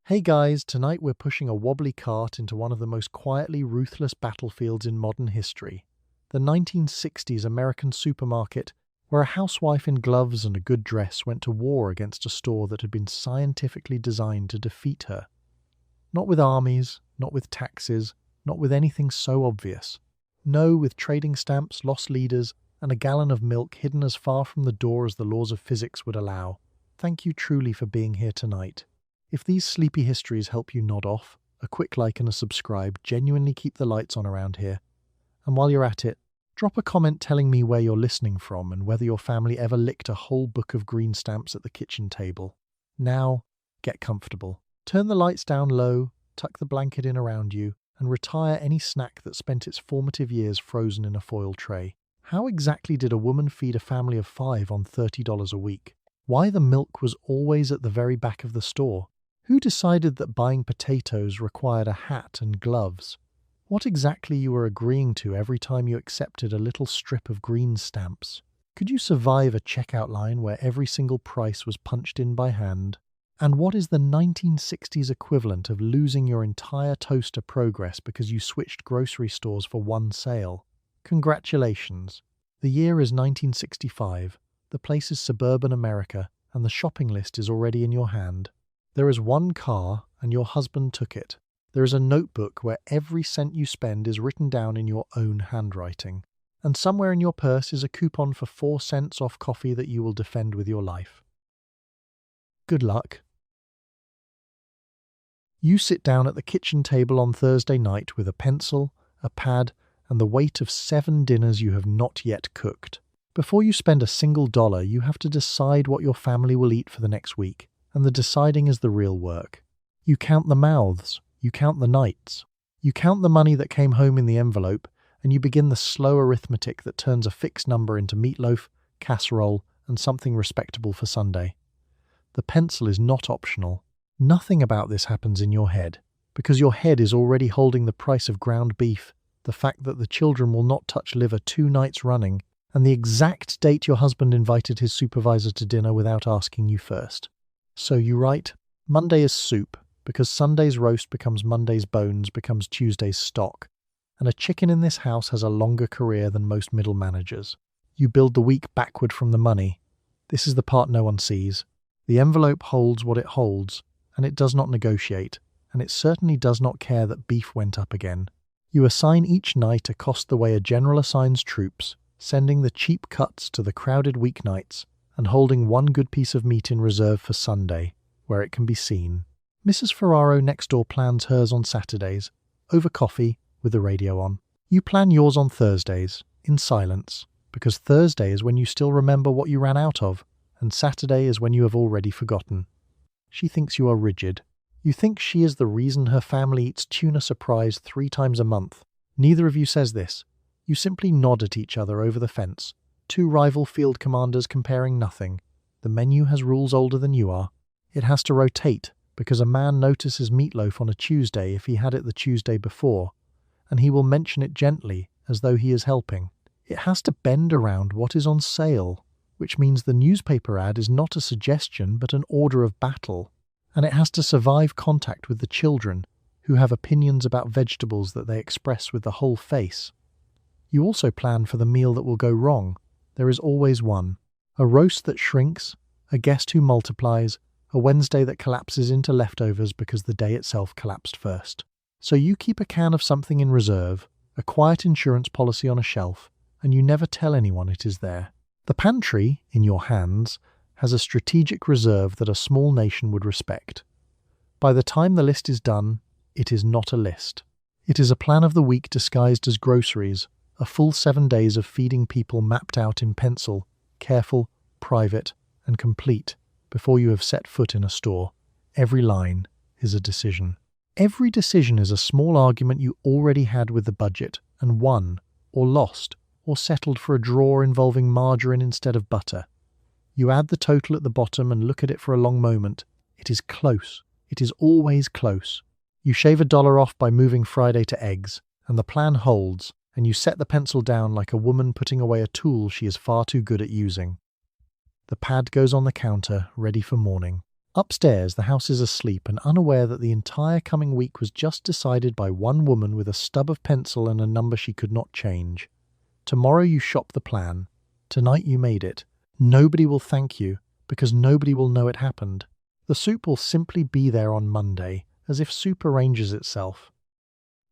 Hey guys, tonight we're pushing a wobbly cart into one of the most quietly ruthless battlefields in modern history. The 1960s American supermarket, where a housewife in gloves and a good dress went to war against a store that had been scientifically designed to defeat her. Not with armies, not with taxes, not with anything so obvious. No, with trading stamps, lost leaders, and a gallon of milk hidden as far from the door as the laws of physics would allow. Thank you truly for being here tonight. If these sleepy histories help you nod off, a quick like and a subscribe genuinely keep the lights on around here. And while you're at it, drop a comment telling me where you're listening from and whether your family ever licked a whole book of green stamps at the kitchen table. Now, get comfortable. Turn the lights down low, tuck the blanket in around you, and retire any snack that spent its formative years frozen in a foil tray. How exactly did a woman feed a family of 5 on $30 a week? Why the milk was always at the very back of the store? Who decided that buying potatoes required a hat and gloves? What exactly you were agreeing to every time you accepted a little strip of green stamps? Could you survive a checkout line where every single price was punched in by hand? And what is the 1960s equivalent of losing your entire toaster progress because you switched grocery stores for one sale? Congratulations. The year is 1965, the place is suburban America, and the shopping list is already in your hand. There is one car, and your husband took it. There is a notebook where every cent you spend is written down in your own handwriting. And somewhere in your purse is a coupon for 4 cents off coffee that you will defend with your life. Good luck. You sit down at the kitchen table on Thursday night with a pencil, a pad, and the weight of 7 dinners you have not yet cooked. Before you spend a single dollar, you have to decide what your family will eat for the next week. And the deciding is the real work. You count the mouths, you count the nights, you count the money that came home in the envelope, and you begin the slow arithmetic that turns a fixed number into meatloaf, casserole, and something respectable for Sunday. The pencil is not optional. Nothing about this happens in your head, because your head is already holding the price of ground beef, the fact that the children will not touch liver 2 nights running, and the exact date your husband invited his supervisor to dinner without asking you first. So you write, Monday is soup, because Sunday's roast becomes Monday's bones, becomes Tuesday's stock. And a chicken in this house has a longer career than most middle managers. You build the week backward from the money. This is the part no one sees. The envelope holds what it holds, and it does not negotiate, and it certainly does not care that beef went up again. You assign each night a cost the way a general assigns troops, sending the cheap cuts to the crowded weeknights, and holding one good piece of meat in reserve for Sunday, where it can be seen. Mrs. Ferraro next door plans hers on Saturdays, over coffee, with the radio on. You plan yours on Thursdays, in silence, because Thursday is when you still remember what you ran out of, and Saturday is when you have already forgotten. She thinks you are rigid. You think she is the reason her family eats tuna surprise 3 times a month. Neither of you says this. You simply nod at each other over the fence. 2 rival field commanders comparing nothing. The menu has rules older than you are. It has to rotate, because a man notices meatloaf on a Tuesday if he had it the Tuesday before, and he will mention it gently, as though he is helping. It has to bend around what is on sale, which means the newspaper ad is not a suggestion but an order of battle, and it has to survive contact with the children, who have opinions about vegetables that they express with the whole face. You also plan for the meal that will go wrong. There is always one. A roast that shrinks, a guest who multiplies, a Wednesday that collapses into leftovers because the day itself collapsed first. So you keep a can of something in reserve, a quiet insurance policy on a shelf, and you never tell anyone it is there. The pantry, in your hands, has a strategic reserve that a small nation would respect. By the time the list is done, it is not a list. It is a plan of the week disguised as groceries, a full 7 days of feeding people mapped out in pencil, careful, private, and complete, before you have set foot in a store. Every line is a decision. Every decision is a small argument you already had with the budget, and won, or lost, or settled for a draw involving margarine instead of butter. You add the total at the bottom and look at it for a long moment. It is close. It is always close. You shave $1 off by moving Friday to eggs, and the plan holds, and you set the pencil down like a woman putting away a tool she is far too good at using. The pad goes on the counter, ready for morning. Upstairs, the house is asleep and unaware that the entire coming week was just decided by one woman with a stub of pencil and a number she could not change. Tomorrow you shop the plan. Tonight you made it. Nobody will thank you, because nobody will know it happened. The soup will simply be there on Monday, as if soup arranges itself.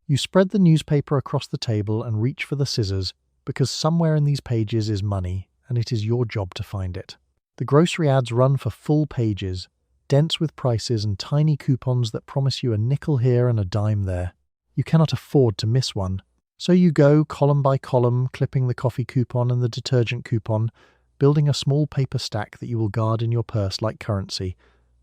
You spread the newspaper across the table and reach for the scissors, because somewhere in these pages is money, and it is your job to find it. The grocery ads run for full pages, dense with prices and tiny coupons that promise you a nickel here and a dime there. You cannot afford to miss one. So you go column by column, clipping the coffee coupon and the detergent coupon, building a small paper stack that you will guard in your purse like currency,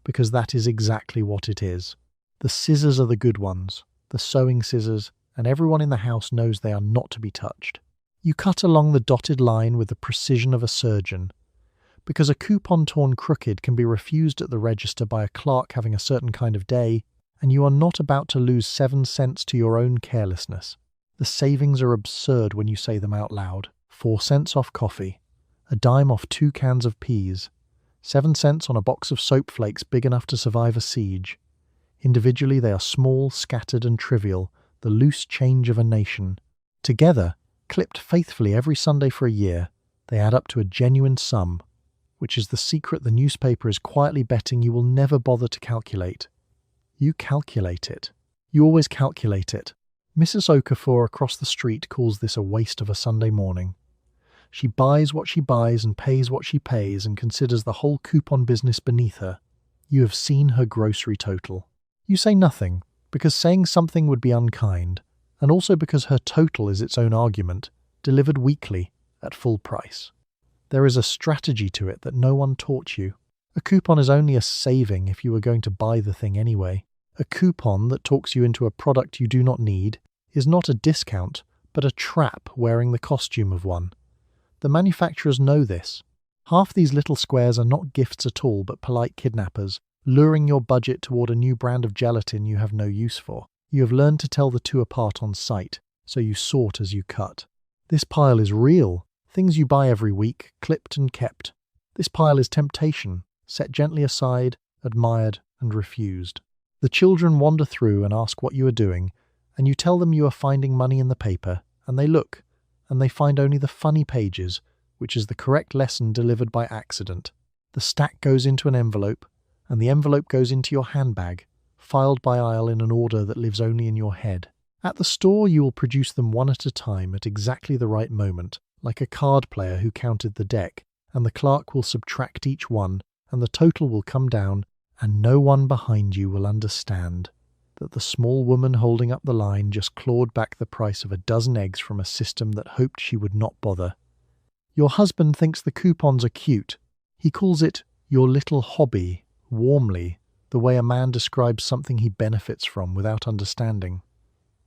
because that is exactly what it is. The scissors are the good ones, the sewing scissors, and everyone in the house knows they are not to be touched. You cut along the dotted line with the precision of a surgeon, because a coupon torn crooked can be refused at the register by a clerk having a certain kind of day, and you are not about to lose 7 cents to your own carelessness. The savings are absurd when you say them out loud. 4 cents off coffee, a dime off 2 cans of peas, 7 cents on a box of soap flakes big enough to survive a siege. Individually they are small, scattered and trivial, the loose change of a nation. Together, clipped faithfully every Sunday for a year, they add up to a genuine sum, which is the secret the newspaper is quietly betting you will never bother to calculate. You calculate it. You always calculate it. Mrs. Okafor across the street calls this a waste of a Sunday morning. She buys what she buys and pays what she pays and considers the whole coupon business beneath her. You have seen her grocery total. You say nothing, because saying something would be unkind, and also because her total is its own argument, delivered weekly, at full price. There is a strategy to it that no one taught you. A coupon is only a saving if you were going to buy the thing anyway. A coupon that talks you into a product you do not need is not a discount, but a trap wearing the costume of one. The manufacturers know this. Half these little squares are not gifts at all, but polite kidnappers, luring your budget toward a new brand of gelatin you have no use for. You have learned to tell the two apart on sight, so you sort as you cut. This pile is real. Things you buy every week, clipped and kept. This pile is temptation, set gently aside, admired and refused. The children wander through and ask what you are doing, and you tell them you are finding money in the paper, and they look, and they find only the funny pages, which is the correct lesson delivered by accident. The stack goes into an envelope, and the envelope goes into your handbag, filed by aisle in an order that lives only in your head. At the store you will produce them one at a time at exactly the right moment, like a card player who counted the deck, and the clerk will subtract each one, and the total will come down, and no one behind you will understand that the small woman holding up the line just clawed back the price of a dozen eggs from a system that hoped she would not bother. Your husband thinks the coupons are cute. He calls it your little hobby, warmly, the way a man describes something he benefits from without understanding.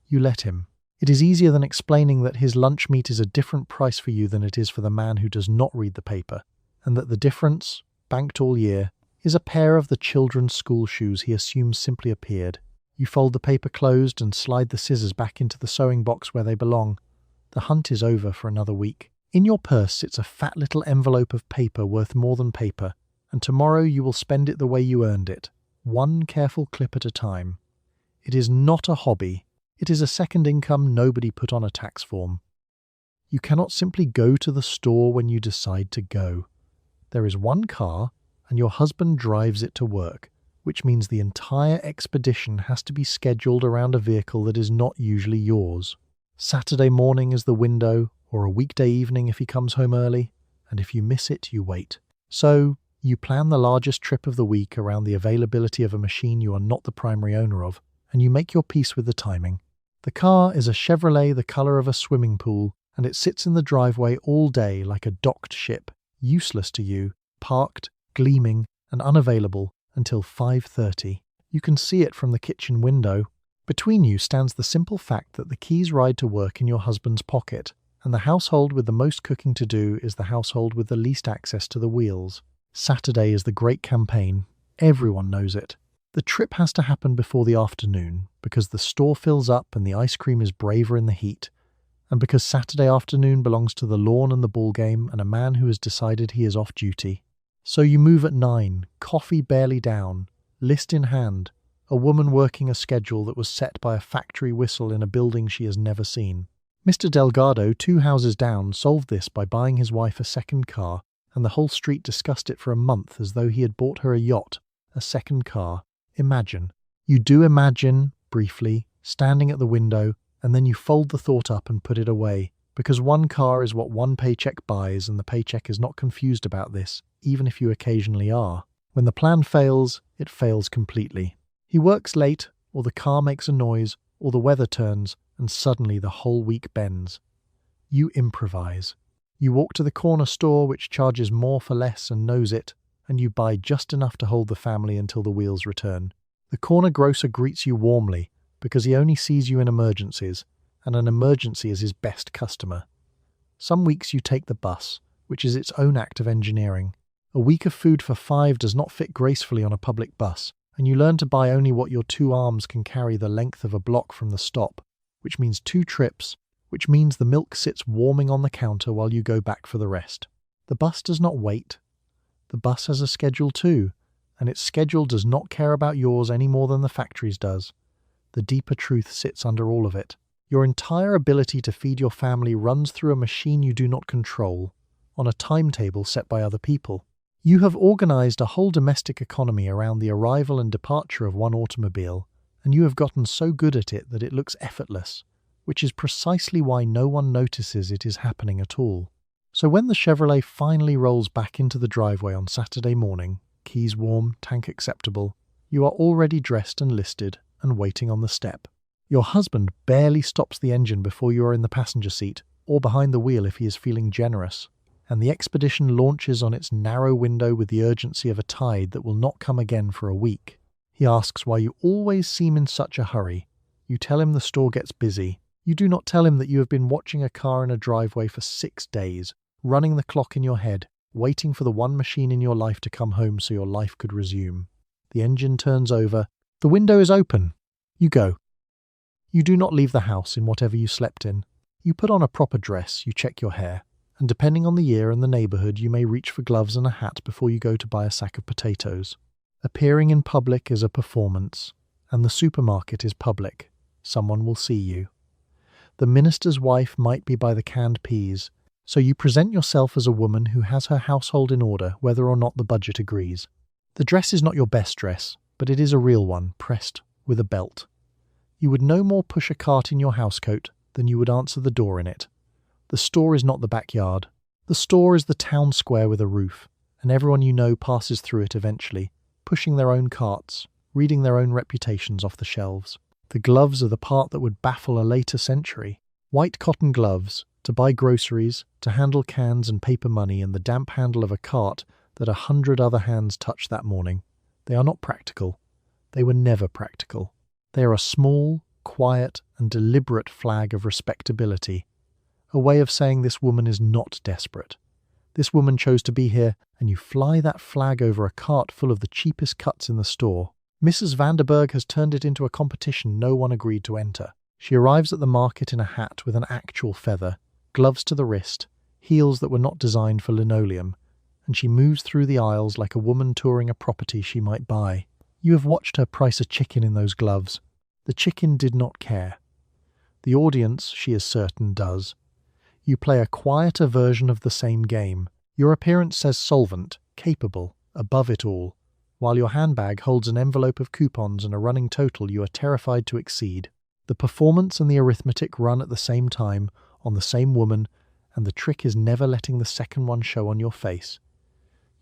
You let him. It is easier than explaining that his lunch meat is a different price for you than it is for the man who does not read the paper, and that the difference, banked all year, is a pair of the children's school shoes he assumes simply appeared. You fold the paper closed and slide the scissors back into the sewing box where they belong. The hunt is over for another week. In your purse sits a fat little envelope of paper worth more than paper, and tomorrow you will spend it the way you earned it, one careful clip at a time. It is not a hobby. It is a second income nobody put on a tax form. You cannot simply go to the store when you decide to go. There is one car, and your husband drives it to work, which means the entire expedition has to be scheduled around a vehicle that is not usually yours. Saturday morning is the window, or a weekday evening if he comes home early, and if you miss it, you wait. So, you plan the largest trip of the week around the availability of a machine you are not the primary owner of, and you make your peace with the timing. The car is a Chevrolet the colour of a swimming pool, and it sits in the driveway all day like a docked ship, useless to you, parked, gleaming, and unavailable until 5:30. You can see it from the kitchen window. Between you stands the simple fact that the keys ride to work in your husband's pocket, and the household with the most cooking to do is the household with the least access to the wheels. Saturday is the great campaign. Everyone knows it. The trip has to happen before the afternoon, because the store fills up and the ice cream is braver in the heat, and because Saturday afternoon belongs to the lawn and the ball game and a man who has decided he is off duty. So you move at 9, coffee barely down, list in hand, a woman working a schedule that was set by a factory whistle in a building she has never seen. Mr. Delgado, 2 houses down, solved this by buying his wife a second car, and the whole street discussed it for a month as though he had bought her a yacht, a second car. Imagine. You do imagine, briefly, standing at the window, and then you fold the thought up and put it away, because one car is what one paycheck buys, and the paycheck is not confused about this, even if you occasionally are. When the plan fails, it fails completely. He works late, or the car makes a noise, or the weather turns, and suddenly the whole week bends. You improvise. You walk to the corner store which charges more for less and knows it, and you buy just enough to hold the family until the wheels return. The corner grocer greets you warmly, because he only sees you in emergencies, and an emergency is his best customer. Some weeks you take the bus, which is its own act of engineering. A week of food for 5 does not fit gracefully on a public bus, and you learn to buy only what your 2 arms can carry the length of a block from the stop, which means 2 trips, which means the milk sits warming on the counter while you go back for the rest. The bus does not wait. The bus has a schedule too, and its schedule does not care about yours any more than the factory's does. The deeper truth sits under all of it. Your entire ability to feed your family runs through a machine you do not control, on a timetable set by other people. You have organized a whole domestic economy around the arrival and departure of one automobile, and you have gotten so good at it that it looks effortless, which is precisely why no one notices it is happening at all. So when the Chevrolet finally rolls back into the driveway on Saturday morning, keys warm, tank acceptable, you are already dressed and listed and waiting on the step. Your husband barely stops the engine before you are in the passenger seat, or behind the wheel if he is feeling generous, and the expedition launches on its narrow window with the urgency of a tide that will not come again for a week. He asks why you always seem in such a hurry. You tell him the store gets busy. You do not tell him that you have been watching a car in a driveway for 6 days, running the clock in your head, waiting for the one machine in your life to come home so your life could resume. The engine turns over. The window is open. You go. You do not leave the house in whatever you slept in. You put on a proper dress, you check your hair, and depending on the year and the neighborhood, you may reach for gloves and a hat before you go to buy a sack of potatoes. Appearing in public is a performance, and the supermarket is public. Someone will see you. The minister's wife might be by the canned peas, so you present yourself as a woman who has her household in order whether or not the budget agrees. The dress is not your best dress, but it is a real one, pressed with a belt. You would no more push a cart in your housecoat than you would answer the door in it. The store is not the backyard. The store is the town square with a roof, and everyone you know passes through it eventually, pushing their own carts, reading their own reputations off the shelves. The gloves are the part that would baffle a later century. White cotton gloves, to buy groceries, to handle cans and paper money, and the damp handle of a cart that 100 other hands touched that morning. They are not practical. They were never practical. They are a small, quiet, and deliberate flag of respectability. A way of saying this woman is not desperate. This woman chose to be here, and you fly that flag over a cart full of the cheapest cuts in the store. Mrs. Vanderberg has turned it into a competition no one agreed to enter. She arrives at the market in a hat with an actual feather, gloves to the wrist, heels that were not designed for linoleum, and she moves through the aisles like a woman touring a property she might buy. You have watched her price a chicken in those gloves. The chicken did not care. The audience, she is certain, does. You play a quieter version of the same game. Your appearance says solvent, capable, above it all, while your handbag holds an envelope of coupons and a running total you are terrified to exceed. The performance and the arithmetic run at the same time, on the same woman, and the trick is never letting the second one show on your face.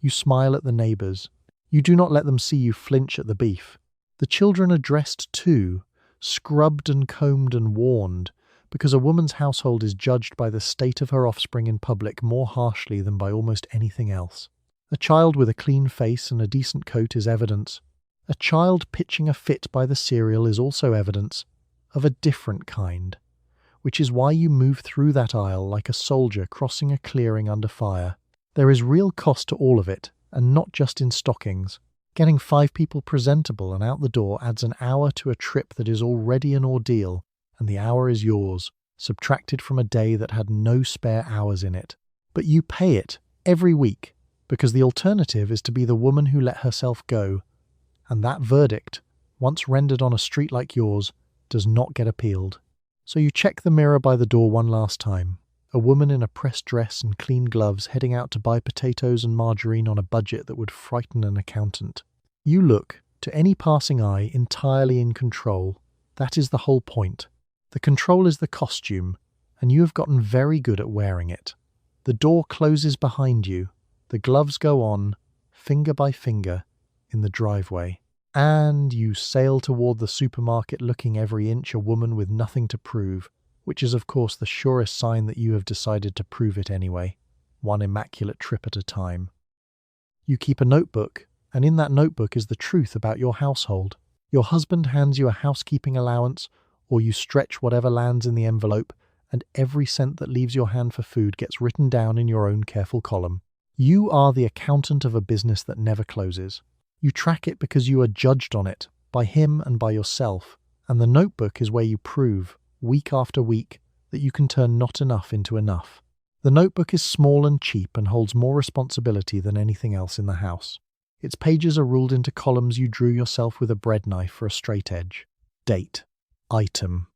You smile at the neighbours. You do not let them see you flinch at the beef. The children are dressed too, scrubbed and combed and warned, because a woman's household is judged by the state of her offspring in public more harshly than by almost anything else. A child with a clean face and a decent coat is evidence. A child pitching a fit by the cereal is also evidence, of a different kind, which is why you move through that aisle like a soldier crossing a clearing under fire. There is real cost to all of it, and not just in stockings. Getting 5 people presentable and out the door adds an hour to a trip that is already an ordeal, and the hour is yours, subtracted from a day that had no spare hours in it. But you pay it, every week, because the alternative is to be the woman who let herself go, and that verdict, once rendered on a street like yours, does not get appealed. So you check the mirror by the door one last time, a woman in a pressed dress and clean gloves heading out to buy potatoes and margarine on a budget that would frighten an accountant. You look, to any passing eye, entirely in control. That is the whole point. The control is the costume, and you have gotten very good at wearing it. The door closes behind you, the gloves go on, finger by finger, in the driveway, and you sail toward the supermarket looking every inch a woman with nothing to prove, which is of course the surest sign that you have decided to prove it anyway, one immaculate trip at a time. You keep a notebook, and in that notebook is the truth about your household. Your husband hands you a housekeeping allowance, or you stretch whatever lands in the envelope, and every cent that leaves your hand for food gets written down in your own careful column. You are the accountant of a business that never closes. You track it because you are judged on it, by him and by yourself, and the notebook is where you prove, week after week, that you can turn not enough into enough. The notebook is small and cheap and holds more responsibility than anything else in the house. Its pages are ruled into columns you drew yourself with a bread knife for a straight edge. Date, item,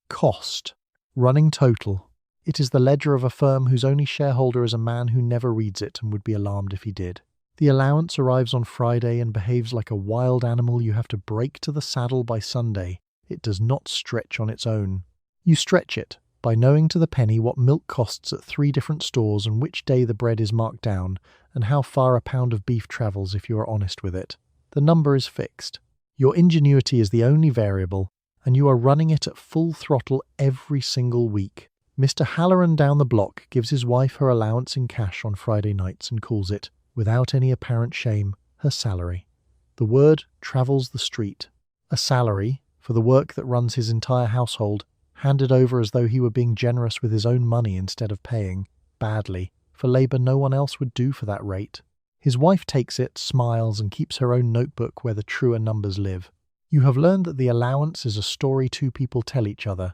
cost, running total. It is the ledger of a firm whose only shareholder is a man who never reads it and would be alarmed if he did. The allowance arrives on Friday and behaves like a wild animal you have to break to the saddle by Sunday. It does not stretch on its own. You stretch it by knowing to the penny what milk costs at 3 different stores and which day the bread is marked down, and how far a pound of beef travels if you are honest with it. The number is fixed. Your ingenuity is the only variable, and you are running it at full throttle every single week. Mr. Halloran down the block gives his wife her allowance in cash on Friday nights and calls it, without any apparent shame, her salary. The word travels the street. A salary, for the work that runs his entire household, handed over as though he were being generous with his own money instead of paying, badly, for labour no one else would do for that rate. His wife takes it, smiles, and keeps her own notebook where the truer numbers live. You have learned that the allowance is a story 2 people tell each other.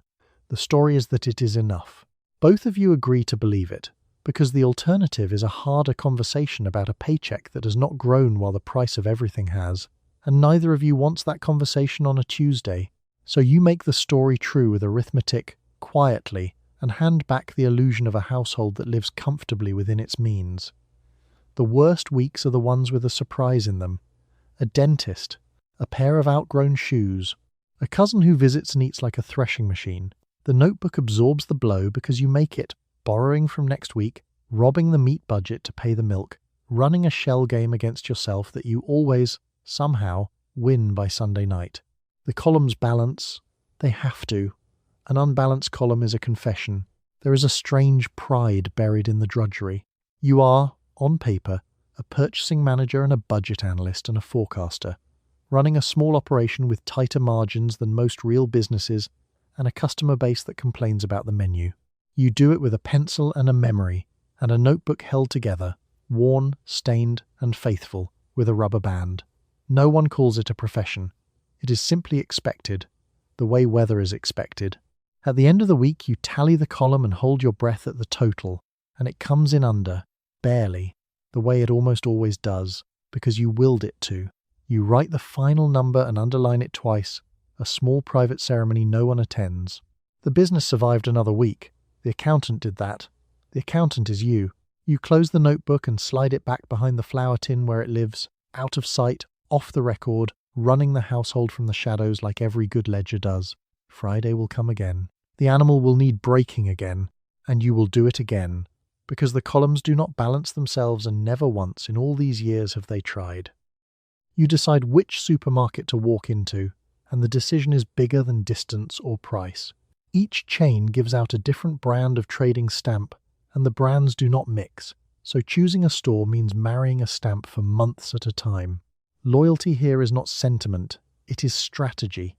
The story is that it is enough. Both of you agree to believe it, because the alternative is a harder conversation about a paycheck that has not grown while the price of everything has, and neither of you wants that conversation on a Tuesday. So you make the story true with arithmetic, quietly, and hand back the illusion of a household that lives comfortably within its means. The worst weeks are the ones with a surprise in them. A dentist, a pair of outgrown shoes, a cousin who visits and eats like a threshing machine. The notebook absorbs the blow because you make it, borrowing from next week, robbing the meat budget to pay the milk, running a shell game against yourself that you always, somehow, win by Sunday night. The columns balance. They have to. An unbalanced column is a confession. There is a strange pride buried in the drudgery. You are, on paper, a purchasing manager and a budget analyst and a forecaster, running a small operation with tighter margins than most real businesses and a customer base that complains about the menu. You do it with a pencil and a memory, and a notebook held together, worn, stained, and faithful, with a rubber band. No one calls it a profession. It is simply expected, the way weather is expected. At the end of the week, you tally the column and hold your breath at the total, and it comes in under, barely, the way it almost always does, because you willed it to. You write the final number and underline it twice, a small private ceremony no one attends. The business survived another week. The accountant did that. The accountant is you. You close the notebook and slide it back behind the flour tin where it lives, out of sight, off the record, running the household from the shadows like every good ledger does. Friday will come again. The animal will need breaking again, and you will do it again, because the columns do not balance themselves, and never once in all these years have they tried. You decide which supermarket to walk into, and the decision is bigger than distance or price. Each chain gives out a different brand of trading stamp, and the brands do not mix, so choosing a store means marrying a stamp for months at a time. Loyalty here is not sentiment, it is strategy.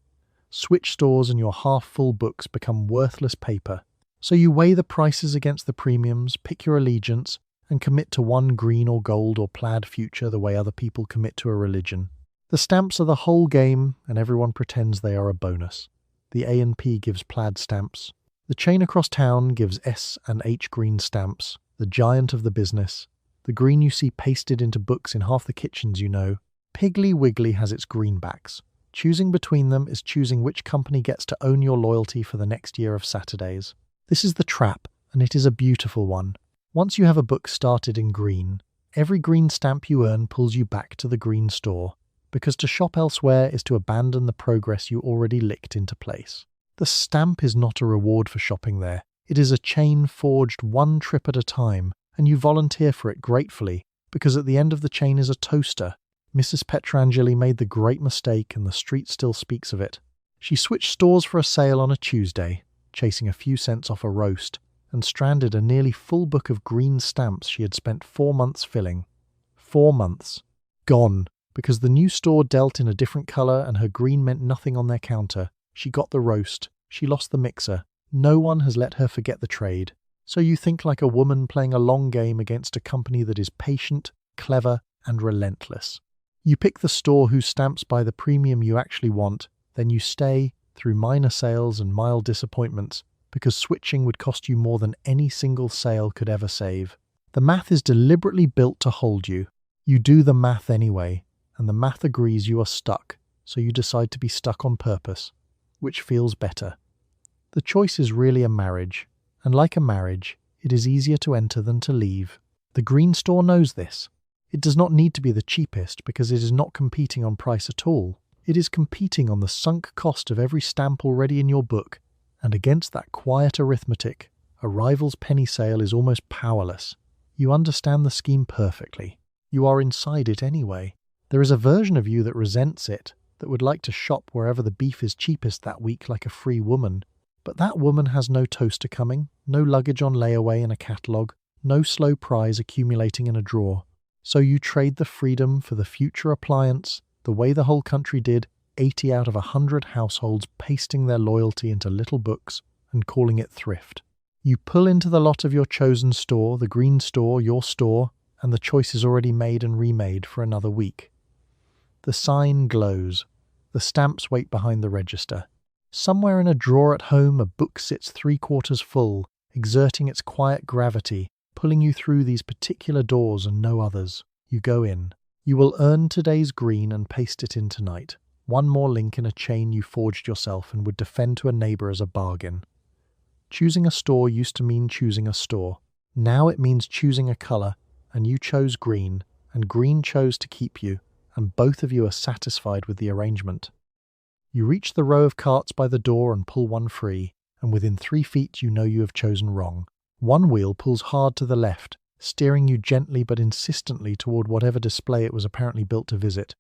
Switch stores and your half-full books become worthless paper. So you weigh the prices against the premiums, pick your allegiance, and commit to one green or gold or plaid future the way other people commit to a religion. The stamps are the whole game, and everyone pretends they are a bonus. The A&P gives plaid stamps. The chain across town gives S and H green stamps, the giant of the business. the green you see pasted into books in half the kitchens you know. Piggly Wiggly has its greenbacks. Choosing between them is choosing which company gets to own your loyalty for the next year of Saturdays. This is the trap, and it is a beautiful one. Once you have a book started in green, every green stamp you earn pulls you back to the green store, because to shop elsewhere is to abandon the progress you already licked into place. The stamp is not a reward for shopping there. It is a chain forged one trip at a time, and you volunteer for it gratefully, because at the end of the chain is a toaster. Mrs. Petrangeli made the great mistake, and the street still speaks of it. She switched stores for a sale on a Tuesday, chasing a few cents off a roast, and stranded a nearly full book of green stamps she had spent 4 months filling. 4 months. Gone, because the new store dealt in a different colour and her green meant nothing on their counter. She got the roast. She lost the mixer. No one has let her forget the trade. So you think like a woman playing a long game against a company that is patient, clever, and relentless. You pick the store whose stamps buy the premium you actually want, then you stay, through minor sales and mild disappointments, because switching would cost you more than any single sale could ever save. The math is deliberately built to hold you. You do the math anyway, and the math agrees you are stuck, so you decide to be stuck on purpose. Which feels better? The choice is really a marriage, and like a marriage, it is easier to enter than to leave. The green store knows this. It does not need to be the cheapest because it is not competing on price at all. It is competing on the sunk cost of every stamp already in your book, and against that quiet arithmetic, a rival's penny sale is almost powerless. You understand the scheme perfectly. You are inside it anyway. There is a version of you that resents it, that would like to shop wherever the beef is cheapest that week like a free woman. But that woman has no toaster coming, no luggage on layaway in a catalogue, no slow prize accumulating in a drawer. So you trade the freedom for the future appliance, the way the whole country did, 80 out of 100 households pasting their loyalty into little books and calling it thrift. You pull into the lot of your chosen store, the green store, your store, and the choice is already made and remade for another week. The sign glows. The stamps wait behind the register. Somewhere in a drawer at home, a book sits 3/4 full, exerting its quiet gravity, pulling you through these particular doors and no others. You go in. You will earn today's green and paste it in tonight. One more link in a chain you forged yourself and would defend to a neighbour as a bargain. Choosing a store used to mean choosing a store. Now it means choosing a colour, and you chose green, and green chose to keep you, and both of you are satisfied with the arrangement. You reach the row of carts by the door and pull one free, and within 3 feet you know you have chosen wrong. One wheel pulls hard to the left, steering you gently but insistently toward whatever display it was apparently built to visit.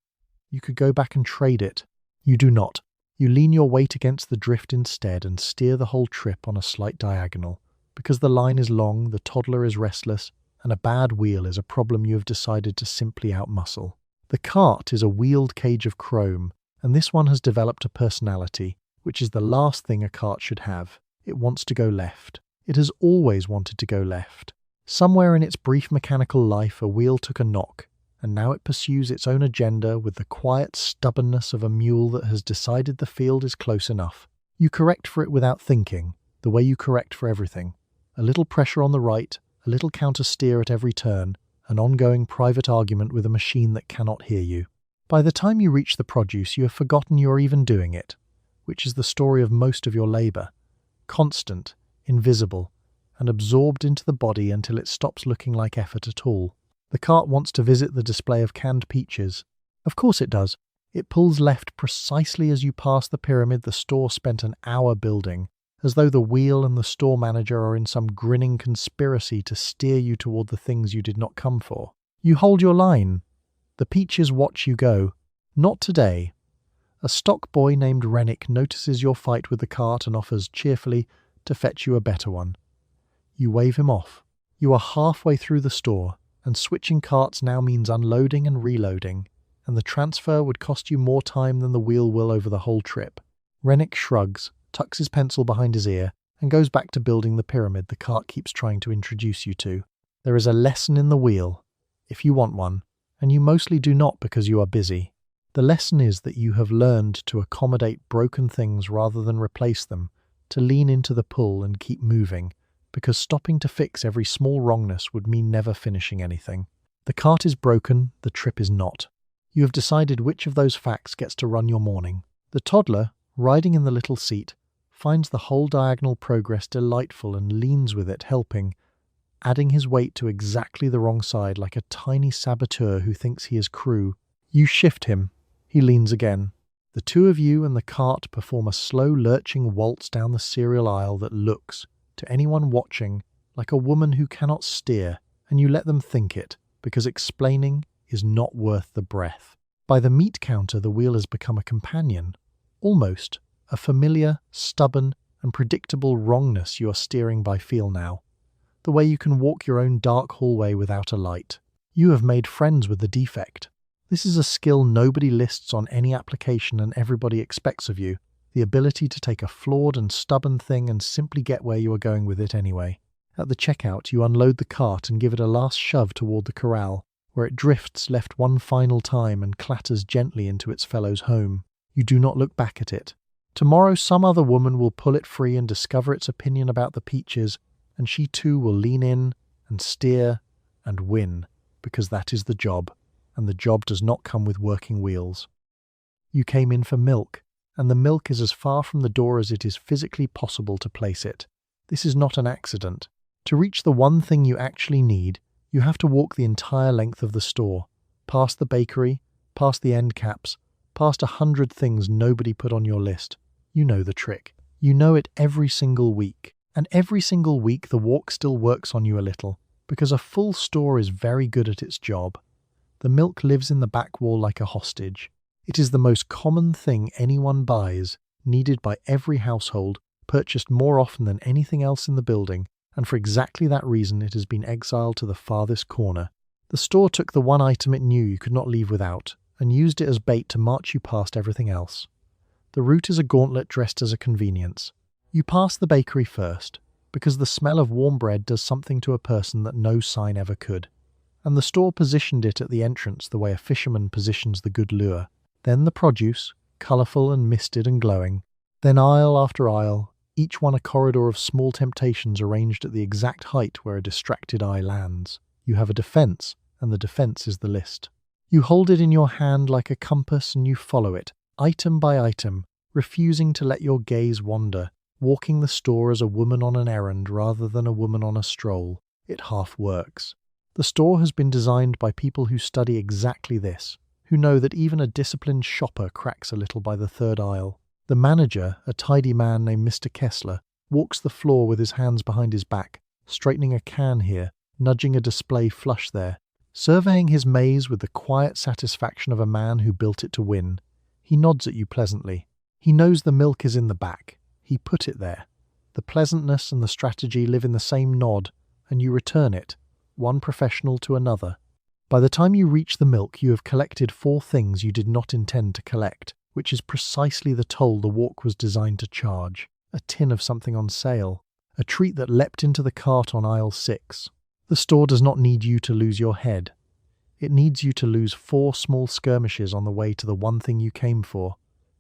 You could go back and trade it. You do not. You lean your weight against the drift instead and steer the whole trip on a slight diagonal. Because the line is long, the toddler is restless, and a bad wheel is a problem you have decided to simply outmuscle. The cart is a wheeled cage of chrome, and this one has developed a personality, which is the last thing a cart should have. It wants to go left. It has always wanted to go left. Somewhere in its brief mechanical life, a wheel took a knock, and now it pursues its own agenda with the quiet stubbornness of a mule that has decided the field is close enough. You correct for it without thinking, the way you correct for everything. A little pressure on the right, a little counter-steer at every turn, an ongoing private argument with a machine that cannot hear you. By the time you reach the produce, you have forgotten you are even doing it, which is the story of most of your labour. Constant, invisible, and absorbed into the body until it stops looking like effort at all. The cart wants to visit the display of canned peaches. Of course it does. It pulls left precisely as you pass the pyramid the store spent an hour building, as though the wheel and the store manager are in some grinning conspiracy to steer you toward the things you did not come for. You hold your line. The peaches watch you go. Not today. A stock boy named Rennick notices your fight with the cart and offers cheerfully to fetch you a better one. You wave him off. You are halfway through the store, and switching carts now means unloading and reloading, and the transfer would cost you more time than the wheel will over the whole trip. Rennick shrugs, tucks his pencil behind his ear, and goes back to building the pyramid the cart keeps trying to introduce you to. There is a lesson in the wheel, if you want one, and you mostly do not because you are busy. The lesson is that you have learned to accommodate broken things rather than replace them, to lean into the pull and keep moving, because stopping to fix every small wrongness would mean never finishing anything. The cart is broken, the trip is not. You have decided which of those facts gets to run your morning. The toddler, riding in the little seat, finds the whole diagonal progress delightful and leans with it, helping, adding his weight to exactly the wrong side like a tiny saboteur who thinks he is crew. You shift him. He leans again. The two of you and the cart perform a slow lurching waltz down the cereal aisle that looks, to anyone watching, like a woman who cannot steer, and you let them think it, because explaining is not worth the breath. By the meat counter, the wheel has become a companion. Almost a familiar, stubborn, and predictable wrongness you are steering by feel now. The way you can walk your own dark hallway without a light. You have made friends with the defect. This is a skill nobody lists on any application and everybody expects of you. The ability to take a flawed and stubborn thing and simply get where you are going with it anyway. At the checkout, you unload the cart and give it a last shove toward the corral, where it drifts left one final time and clatters gently into its fellow's home. You do not look back at it. Tomorrow some other woman will pull it free and discover its opinion about the peaches, and she too will lean in and steer and win, because that is the job, and the job does not come with working wheels. You came in for milk, and the milk is as far from the door as it is physically possible to place it. This is not an accident. To reach the one thing you actually need, you have to walk the entire length of the store, past the bakery, past the end caps, past 100 things nobody put on your list. You know the trick. You know it every single week. And every single week the walk still works on you a little, because a full store is very good at its job. The milk lives in the back wall like a hostage. It is the most common thing anyone buys, needed by every household, purchased more often than anything else in the building, and for exactly that reason it has been exiled to the farthest corner. The store took the one item it knew you could not leave without, and used it as bait to march you past everything else. The route is a gauntlet dressed as a convenience. You pass the bakery first, because the smell of warm bread does something to a person that no sign ever could, and the store positioned it at the entrance the way a fisherman positions the good lure. Then the produce, colourful and misted and glowing. Then aisle after aisle, each one a corridor of small temptations arranged at the exact height where a distracted eye lands. You have a defence, and the defence is the list. You hold it in your hand like a compass and you follow it, item by item, refusing to let your gaze wander, walking the store as a woman on an errand rather than a woman on a stroll. It half works. The store has been designed by people who study exactly this, who know that even a disciplined shopper cracks a little by the third aisle. The manager, a tidy man named Mr. Kessler, walks the floor with his hands behind his back, straightening a can here, nudging a display flush there, surveying his maze with the quiet satisfaction of a man who built it to win. He nods at you pleasantly. He knows the milk is in the back. He put it there. The pleasantness and the strategy live in the same nod, and you return it, one professional to another. By the time you reach the milk, you have collected 4 things you did not intend to collect, which is precisely the toll the walk was designed to charge. A tin of something on sale, a treat that leapt into the cart on aisle 6. The store does not need you to lose your head. It needs you to lose 4 small skirmishes on the way to the one thing you came for,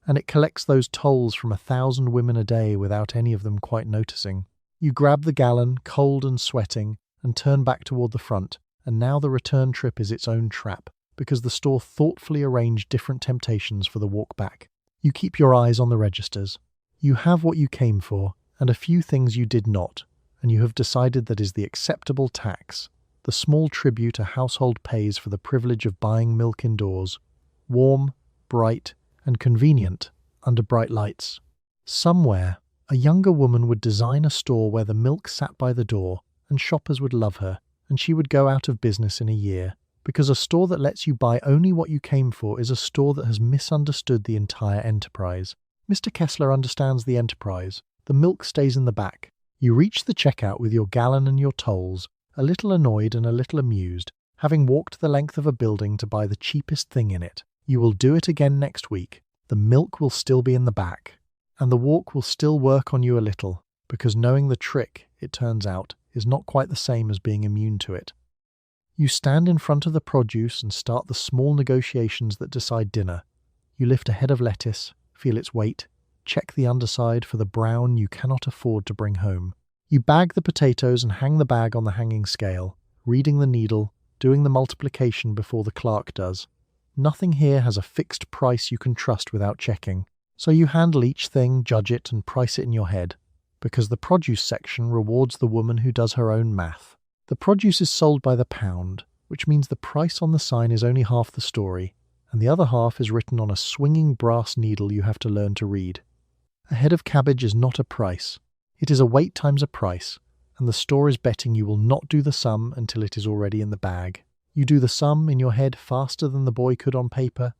and it collects those tolls from 1,000 women a day without any of them quite noticing. You grab the gallon, cold and sweating, and turn back toward the front, and now the return trip is its own trap, because the store thoughtfully arranged different temptations for the walk back. You keep your eyes on the registers. You have what you came for, and a few things you did not, and you have decided that is the acceptable tax, the small tribute a household pays for the privilege of buying milk indoors, warm, bright, and convenient, under bright lights. Somewhere, a younger woman would design a store where the milk sat by the door, and shoppers would love her, and she would go out of business in a year, because a store that lets you buy only what you came for is a store that has misunderstood the entire enterprise. Mr. Kessler understands the enterprise. The milk stays in the back. You reach the checkout with your gallon and your tolls, a little annoyed and a little amused, having walked the length of a building to buy the cheapest thing in it. You will do it again next week. The milk will still be in the back, and the walk will still work on you a little, because knowing the trick, it turns out, is not quite the same as being immune to it. You stand in front of the produce and start the small negotiations that decide dinner. You lift a head of lettuce, feel its weight, check the underside for the brown you cannot afford to bring home. You bag the potatoes and hang the bag on the hanging scale, reading the needle, doing the multiplication before the clerk does. Nothing here has a fixed price you can trust without checking. So you handle each thing, judge it, and price it in your head, because the produce section rewards the woman who does her own math. The produce is sold by the pound, which means the price on the sign is only half the story, and the other half is written on a swinging brass needle you have to learn to read. A head of cabbage is not a price. It is a weight times a price, and the store is betting you will not do the sum until it is already in the bag. You do the sum in your head faster than the boy could on paper.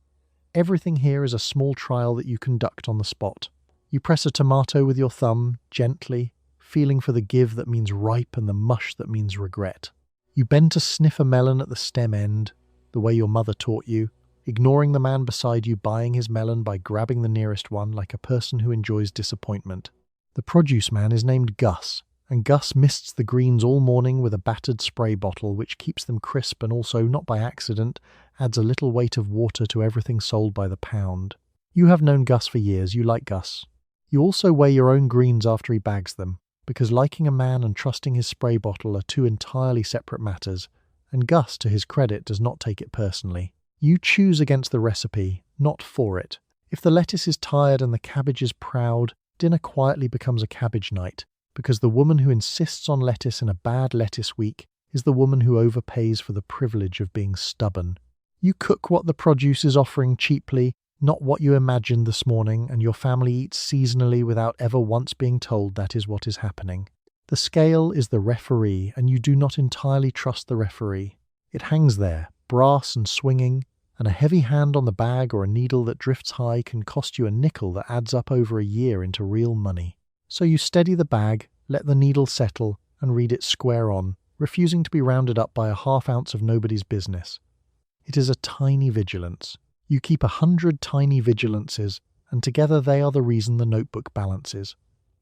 Everything here is a small trial that you conduct on the spot. You press a tomato with your thumb, gently, feeling for the give that means ripe and the mush that means regret. You bend to sniff a melon at the stem end, the way your mother taught you, ignoring the man beside you buying his melon by grabbing the nearest one like a person who enjoys disappointment. The produce man is named Gus, and Gus mists the greens all morning with a battered spray bottle which keeps them crisp and also, not by accident, adds a little weight of water to everything sold by the pound. You have known Gus for years, you like Gus. You also weigh your own greens after he bags them, because liking a man and trusting his spray bottle are two entirely separate matters, and Gus, to his credit, does not take it personally. You choose against the recipe, not for it. If the lettuce is tired and the cabbage is proud, dinner quietly becomes a cabbage night, because the woman who insists on lettuce in a bad lettuce week is the woman who overpays for the privilege of being stubborn. You cook what the produce is offering cheaply, not what you imagined this morning, and your family eats seasonally without ever once being told that is what is happening. The scale is the referee, and you do not entirely trust the referee. It hangs there, brass and swinging, and a heavy hand on the bag or a needle that drifts high can cost you a nickel that adds up over a year into real money. So you steady the bag, let the needle settle, and read it square on, refusing to be rounded up by a half-ounce of nobody's business. It is a tiny vigilance. You keep 100 tiny vigilances, and together they are the reason the notebook balances.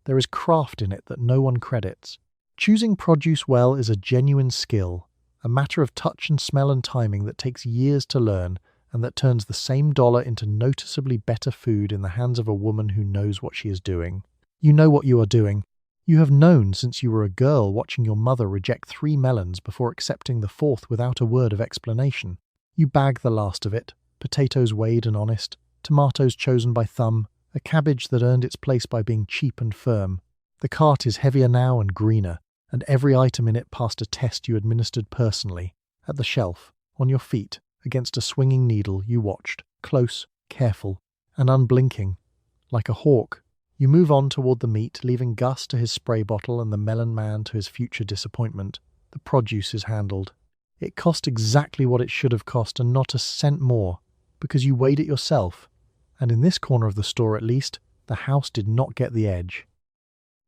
There is craft in it that no one credits. Choosing produce well is a genuine skill, a matter of touch and smell and timing that takes years to learn, and that turns the same dollar into noticeably better food in the hands of a woman who knows what she is doing. You know what you are doing. You have known since you were a girl watching your mother reject 3 melons before accepting the 4th without a word of explanation. You bag the last of it, potatoes weighed and honest, tomatoes chosen by thumb, a cabbage that earned its place by being cheap and firm. The cart is heavier now and greener, and every item in it passed a test you administered personally. At the shelf, on your feet, against a swinging needle, you watched, close, careful, and unblinking, like a hawk. You move on toward the meat, leaving Gus to his spray bottle and the melon man to his future disappointment. The produce is handled. It cost exactly what it should have cost and not a cent more, because you weighed it yourself. And in this corner of the store at least, the house did not get the edge.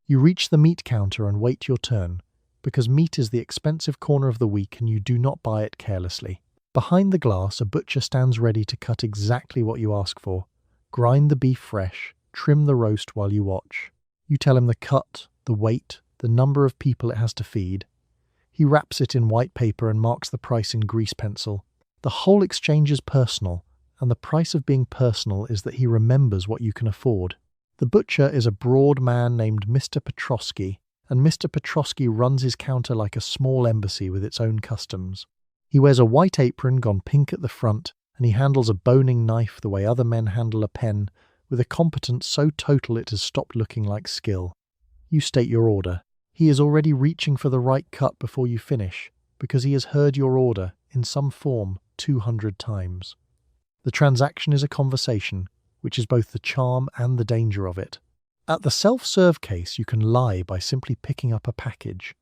You reach the meat counter and wait your turn, because meat is the expensive corner of the week and you do not buy it carelessly. Behind the glass, a butcher stands ready to cut exactly what you ask for. Grind the beef fresh, trim the roast while you watch. You tell him the cut, the weight, the number of people it has to feed. He wraps it in white paper and marks the price in grease pencil. The whole exchange is personal, and the price of being personal is that he remembers what you can afford. The butcher is a broad man named Mr. Petrosky, and Mr. Petrosky runs his counter like a small embassy with its own customs. He wears a white apron gone pink at the front, and he handles a boning knife the way other men handle a pen, with a competence so total it has stopped looking like skill. You state your order. He is already reaching for the right cut before you finish, because he has heard your order, in some form, 200 times. The transaction is a conversation, which is both the charm and the danger of it. At the self-serve case, you can lie by simply picking up a package.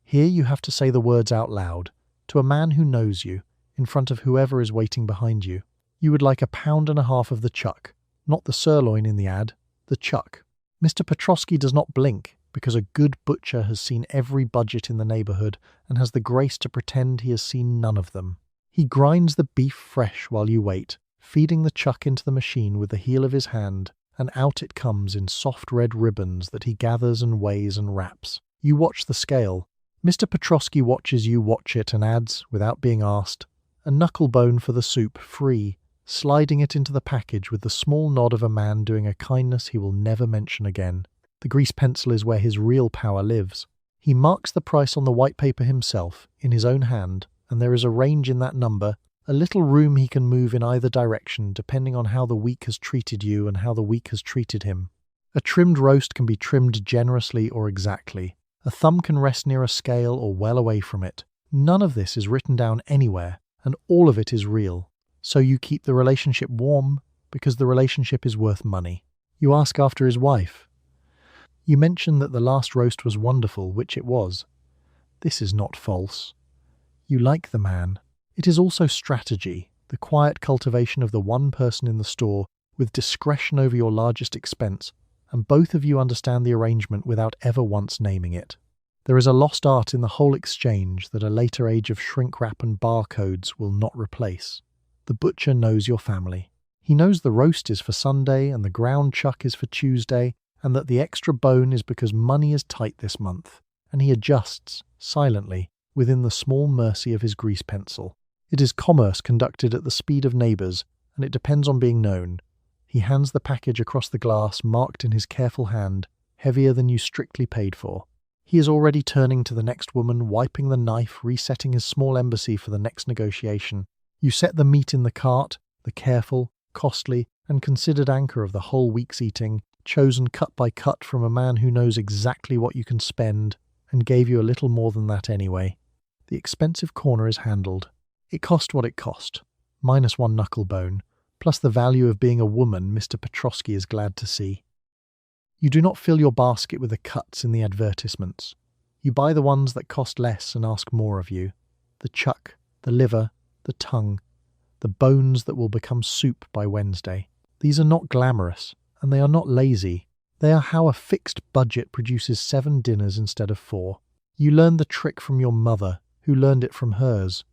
Here you have to say the words out loud, to a man who knows you, in front of whoever is waiting behind you. You would like 1.5 pounds of the chuck. Not the sirloin in the ad, the chuck. Mr. Petrosky does not blink, because a good butcher has seen every budget in the neighbourhood and has the grace to pretend he has seen none of them. He grinds the beef fresh while you wait, feeding the chuck into the machine with the heel of his hand, and out it comes in soft red ribbons that he gathers and weighs and wraps. You watch the scale. Mr. Petrosky watches you watch it and adds, without being asked, a knucklebone for the soup, free, sliding it into the package with the small nod of a man doing a kindness he will never mention again. The grease pencil is where his real power lives. He marks the price on the white paper himself, in his own hand, and there is a range in that number, a little room he can move in either direction depending on how the week has treated you and how the week has treated him. A trimmed roast can be trimmed generously or exactly. A thumb can rest near a scale or well away from it. None of this is written down anywhere, and all of it is real. So you keep the relationship warm because the relationship is worth money. You ask after his wife. You mention that the last roast was wonderful, which it was. This is not false. You like the man. It is also strategy, the quiet cultivation of the one person in the store with discretion over your largest expense, and both of you understand the arrangement without ever once naming it. There is a lost art in the whole exchange that a later age of shrink wrap and barcodes will not replace. The butcher knows your family. He knows the roast is for Sunday and the ground chuck is for Tuesday, and that the extra bone is because money is tight this month, and he adjusts, silently, within the small mercy of his grease pencil. It is commerce conducted at the speed of neighbours, and it depends on being known. He hands the package across the glass, marked in his careful hand, heavier than you strictly paid for. He is already turning to the next woman, wiping the knife, resetting his small embassy for the next negotiation. You set the meat in the cart, the careful, costly, and considered anchor of the whole week's eating, chosen cut by cut from a man who knows exactly what you can spend, and gave you a little more than that anyway. The expensive corner is handled. It cost what it cost, minus one knuckle bone, plus the value of being a woman Mr. Petrosky is glad to see. You do not fill your basket with the cuts in the advertisements. You buy the ones that cost less and ask more of you. The chuck, the liver, the tongue, the bones that will become soup by Wednesday. These are not glamorous, and they are not lazy. They are how a fixed budget produces 7 dinners instead of 4. You learned the trick from your mother, who learned it from hers,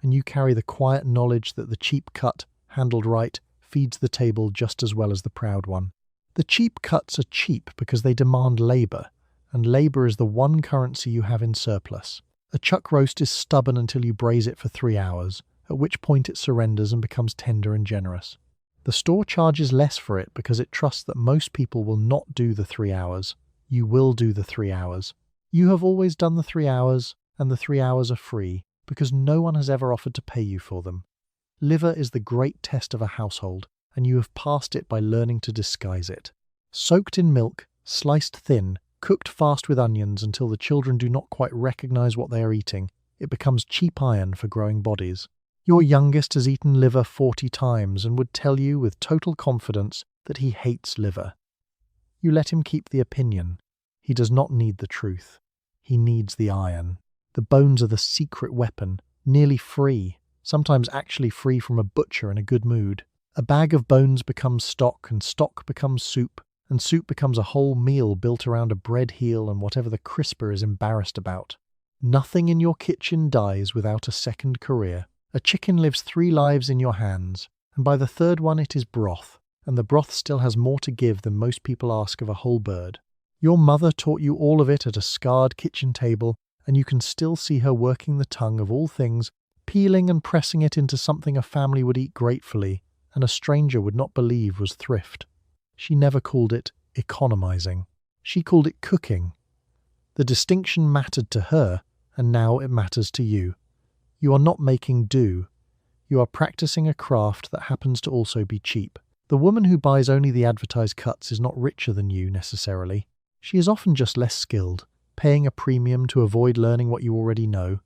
and you carry the quiet knowledge that the cheap cut, handled right, feeds the table just as well as the proud one. The cheap cuts are cheap because they demand labour, and labour is the one currency you have in surplus. A chuck roast is stubborn until you braise it for 3 hours, at which point it surrenders and becomes tender and generous. The store charges less for it because it trusts that most people will not do the 3 hours. You will do the 3 hours. You have always done the 3 hours, and the 3 hours are free, because no one has ever offered to pay you for them. Liver is the great test of a household, and you have passed it by learning to disguise it. Soaked in milk, sliced thin, cooked fast with onions until the children do not quite recognize what they are eating, it becomes cheap iron for growing bodies. Your youngest has eaten liver 40 times and would tell you with total confidence that he hates liver. You let him keep the opinion. He does not need the truth. He needs the iron. The bones are the secret weapon, nearly free, sometimes actually free from a butcher in a good mood. A bag of bones becomes stock, and stock becomes soup, and soup becomes a whole meal built around a bread heel and whatever the crisper is embarrassed about. Nothing in your kitchen dies without a second career. A chicken lives 3 lives in your hands, and by the 3rd one it is broth, and the broth still has more to give than most people ask of a whole bird. Your mother taught you all of it at a scarred kitchen table, and you can still see her working the tongue of all things, peeling and pressing it into something a family would eat gratefully, and a stranger would not believe was thrift. She never called it economizing. She called it cooking. The distinction mattered to her, and now it matters to you. You are not making do. You are practicing a craft that happens to also be cheap. The woman who buys only the advertised cuts is not richer than you, necessarily. She is often just less skilled, paying a premium to avoid learning what you already know,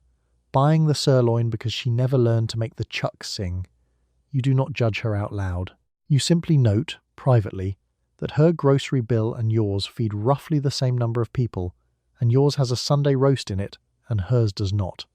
buying the sirloin because she never learned to make the chuck sing. You do not judge her out loud. You simply note, privately, that her grocery bill and yours feed roughly the same number of people, and yours has a Sunday roast in it, and hers does not.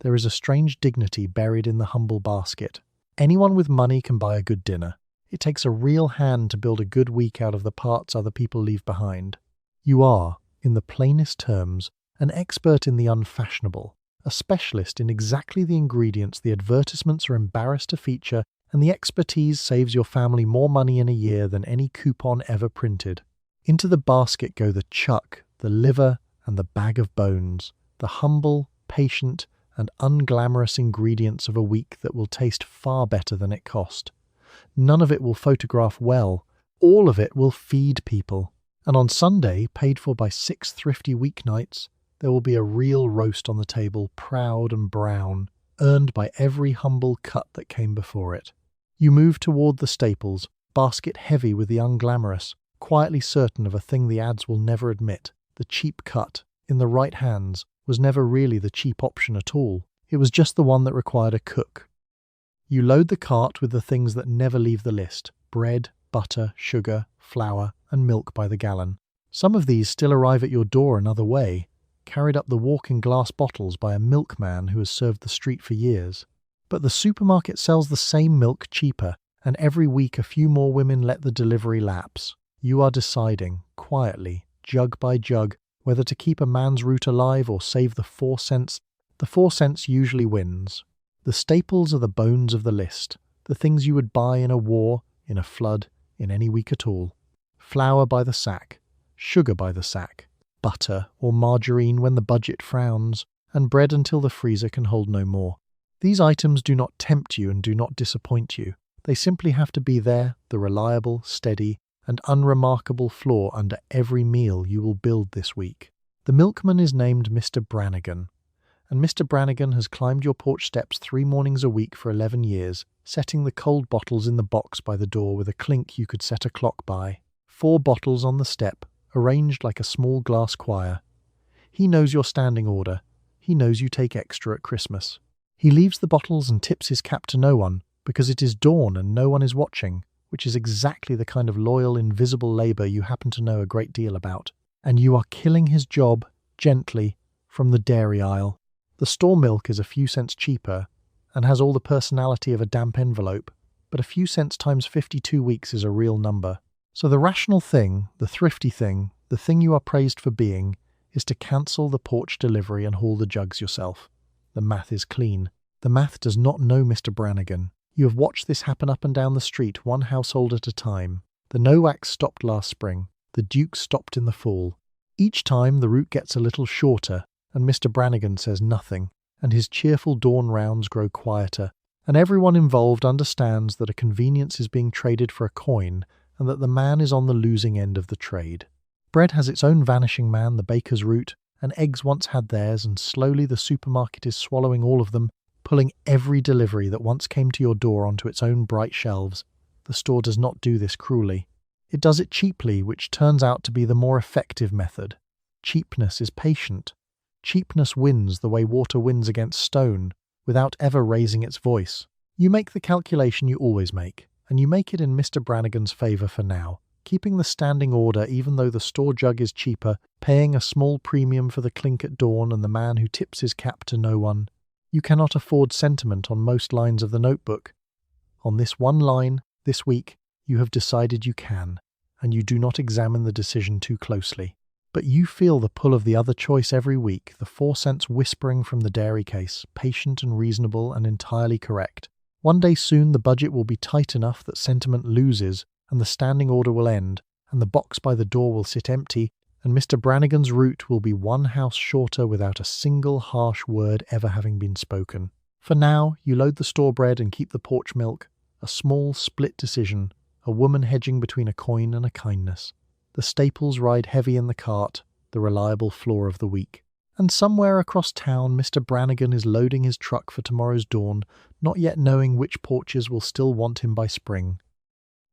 There is a strange dignity buried in the humble basket. Anyone with money can buy a good dinner. It takes a real hand to build a good week out of the parts other people leave behind. You are, in the plainest terms, an expert in the unfashionable, a specialist in exactly the ingredients the advertisements are embarrassed to feature, and the expertise saves your family more money in a year than any coupon ever printed. Into the basket go the chuck, the liver, and the bag of bones, the humble, patient, and unglamorous ingredients of a week that will taste far better than it cost. None of it will photograph well. All of it will feed people. And on Sunday, paid for by 6 thrifty weeknights, there will be a real roast on the table, proud and brown, earned by every humble cut that came before it. You move toward the staples, basket heavy with the unglamorous, quietly certain of a thing the ads will never admit. The cheap cut, in the right hands, was never really the cheap option at all. It was just the one that required a cook. You load the cart with the things that never leave the list: bread, butter, sugar, flour, and milk by the gallon. Some of these still arrive at your door another way, carried up the walk in glass bottles by a milkman who has served the street for years. But the supermarket sells the same milk cheaper, and every week a few more women let the delivery lapse. You are deciding, quietly, jug by jug, whether to keep a man's root alive or save the 4 cents. The 4 cents usually wins. The staples are the bones of the list, the things you would buy in a war, in a flood, in any week at all. Flour by the sack, sugar by the sack, butter or margarine when the budget frowns, and bread until the freezer can hold no more. These items do not tempt you and do not disappoint you. They simply have to be there, the reliable, steady, and unremarkable floor under every meal you will build this week. The milkman is named Mr. Brannigan, and Mr. Brannigan has climbed your porch steps 3 mornings a week for 11 years, setting the cold bottles in the box by the door with a clink you could set a clock by. 4 bottles on the step, arranged like a small glass choir. He knows your standing order. He knows you take extra at Christmas. He leaves the bottles and tips his cap to no one, because it is dawn and no one is watching, which is exactly the kind of loyal, invisible labour you happen to know a great deal about. And you are killing his job, gently, from the dairy aisle. The store milk is a few cents cheaper, and has all the personality of a damp envelope, but a few cents times 52 weeks is a real number. So the rational thing, the thrifty thing, the thing you are praised for being, is to cancel the porch delivery and haul the jugs yourself. The math is clean. The math does not know Mr. Brannigan. You have watched this happen up and down the street, one household at a time. The Nowaks stopped last spring. The Dukes stopped in the fall. Each time the route gets a little shorter, and Mr. Brannigan says nothing, and his cheerful dawn rounds grow quieter, and everyone involved understands that a convenience is being traded for a coin, and that the man is on the losing end of the trade. Bread has its own vanishing man, the baker's route, and eggs once had theirs, and slowly the supermarket is swallowing all of them, pulling every delivery that once came to your door onto its own bright shelves. The store does not do this cruelly. It does it cheaply, which turns out to be the more effective method. Cheapness is patient. Cheapness wins the way water wins against stone, without ever raising its voice. You make the calculation you always make, and you make it in Mr. Brannigan's favour for now, keeping the standing order even though the store jug is cheaper, paying a small premium for the clink at dawn and the man who tips his cap to no one. You cannot afford sentiment on most lines of the notebook. On this one line, this week, you have decided you can, and you do not examine the decision too closely. But you feel the pull of the other choice every week, the 4 cents whispering from the dairy case, patient and reasonable and entirely correct. One day soon the budget will be tight enough that sentiment loses, and the standing order will end, and the box by the door will sit empty, and Mr. Brannigan's route will be one house shorter without a single harsh word ever having been spoken. For now, you load the store bread and keep the porch milk, a small split decision, a woman hedging between a coin and a kindness. The staples ride heavy in the cart, the reliable floor of the week. And somewhere across town, Mr. Brannigan is loading his truck for tomorrow's dawn, not yet knowing which porches will still want him by spring.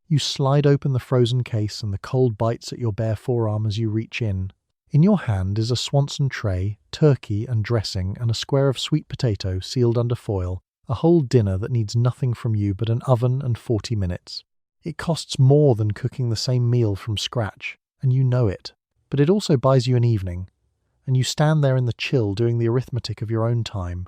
You slide open the frozen case and the cold bites at your bare forearm as you reach in. In your hand is a Swanson tray, turkey and dressing, and a square of sweet potato sealed under foil, a whole dinner that needs nothing from you but an oven and 40 minutes. It costs more than cooking the same meal from scratch, and you know it, but it also buys you an evening, and you stand there in the chill doing the arithmetic of your own time,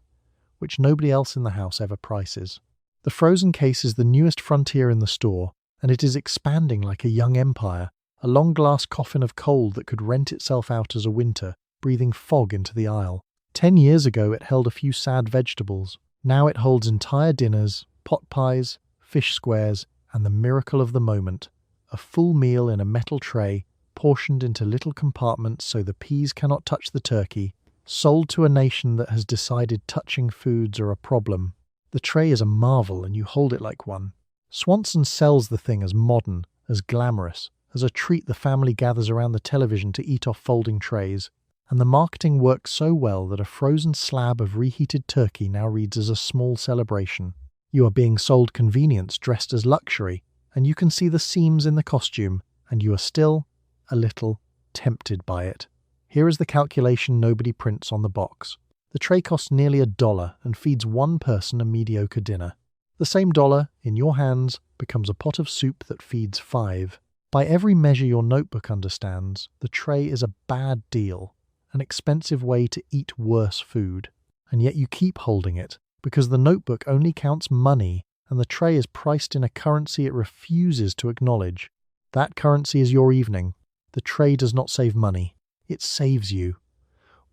which nobody else in the house ever prices. The frozen case is the newest frontier in the store, and it is expanding like a young empire, a long glass coffin of cold that could rent itself out as a winter, breathing fog into the aisle. 10 years ago it held a few sad vegetables. Now it holds entire dinners, pot pies, fish squares, and the miracle of the moment, a full meal in a metal tray, portioned into little compartments so the peas cannot touch the turkey, sold to a nation that has decided touching foods are a problem. The tray is a marvel and you hold it like one. Swanson sells the thing as modern, as glamorous, as a treat the family gathers around the television to eat off folding trays. And the marketing works so well that a frozen slab of reheated turkey now reads as a small celebration. You are being sold convenience dressed as luxury, and you can see the seams in the costume, and you are still a little tempted by it. Here is the calculation nobody prints on the box. The tray costs nearly $1 and feeds one person a mediocre dinner. The same dollar, in your hands, becomes a pot of soup that feeds 5. By every measure your notebook understands, the tray is a bad deal, an expensive way to eat worse food. And yet you keep holding it, because the notebook only counts money and the tray is priced in a currency it refuses to acknowledge. That currency is your evening. The tray does not save money. It saves you.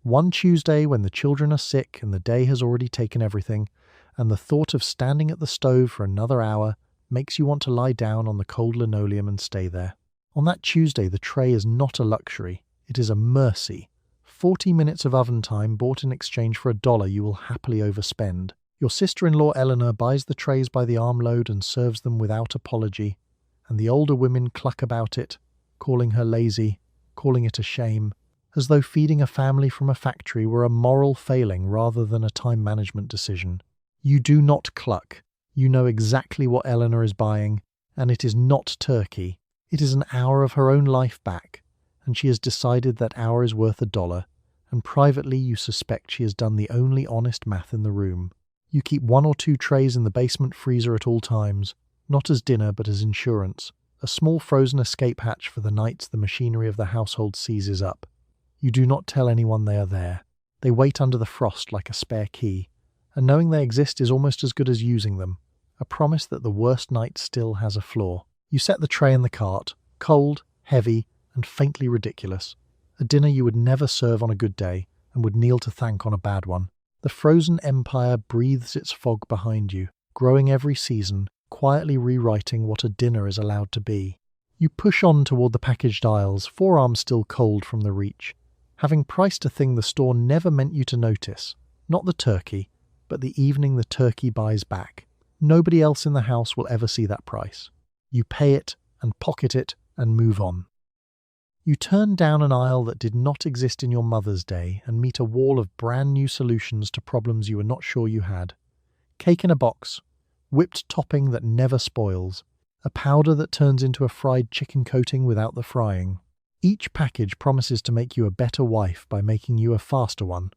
One Tuesday when the children are sick and the day has already taken everything, and the thought of standing at the stove for another hour makes you want to lie down on the cold linoleum and stay there. On that Tuesday, the tray is not a luxury. It is a mercy. 40 minutes of oven time bought in exchange for $1 you will happily overspend. Your sister-in-law Eleanor buys the trays by the armload and serves them without apology, and the older women cluck about it, calling her lazy, calling it a shame, as though feeding a family from a factory were a moral failing rather than a time management decision. You do not cluck. You know exactly what Eleanor is buying, and it is not turkey. It is an hour of her own life back, and she has decided that hour is worth $1, and privately you suspect she has done the only honest math in the room. You keep 1 or 2 trays in the basement freezer at all times, not as dinner but as insurance, a small frozen escape hatch for the nights the machinery of the household seizes up. You do not tell anyone they are there. They wait under the frost like a spare key, and knowing they exist is almost as good as using them, a promise that the worst night still has a flaw. You set the tray in the cart, cold, heavy, and faintly ridiculous, a dinner you would never serve on a good day and would kneel to thank on a bad one. The frozen empire breathes its fog behind you, growing every season, quietly rewriting what a dinner is allowed to be. You push on toward the packaged aisles, forearms still cold from the reach, having priced a thing the store never meant you to notice, not the turkey, but the evening the turkey buys back. Nobody else in the house will ever see that price. You pay it and pocket it and move on. You turn down an aisle that did not exist in your mother's day and meet a wall of brand new solutions to problems you were not sure you had. Cake in a box, whipped topping that never spoils, a powder that turns into a fried chicken coating without the frying. Each package promises to make you a better wife by making you a faster one,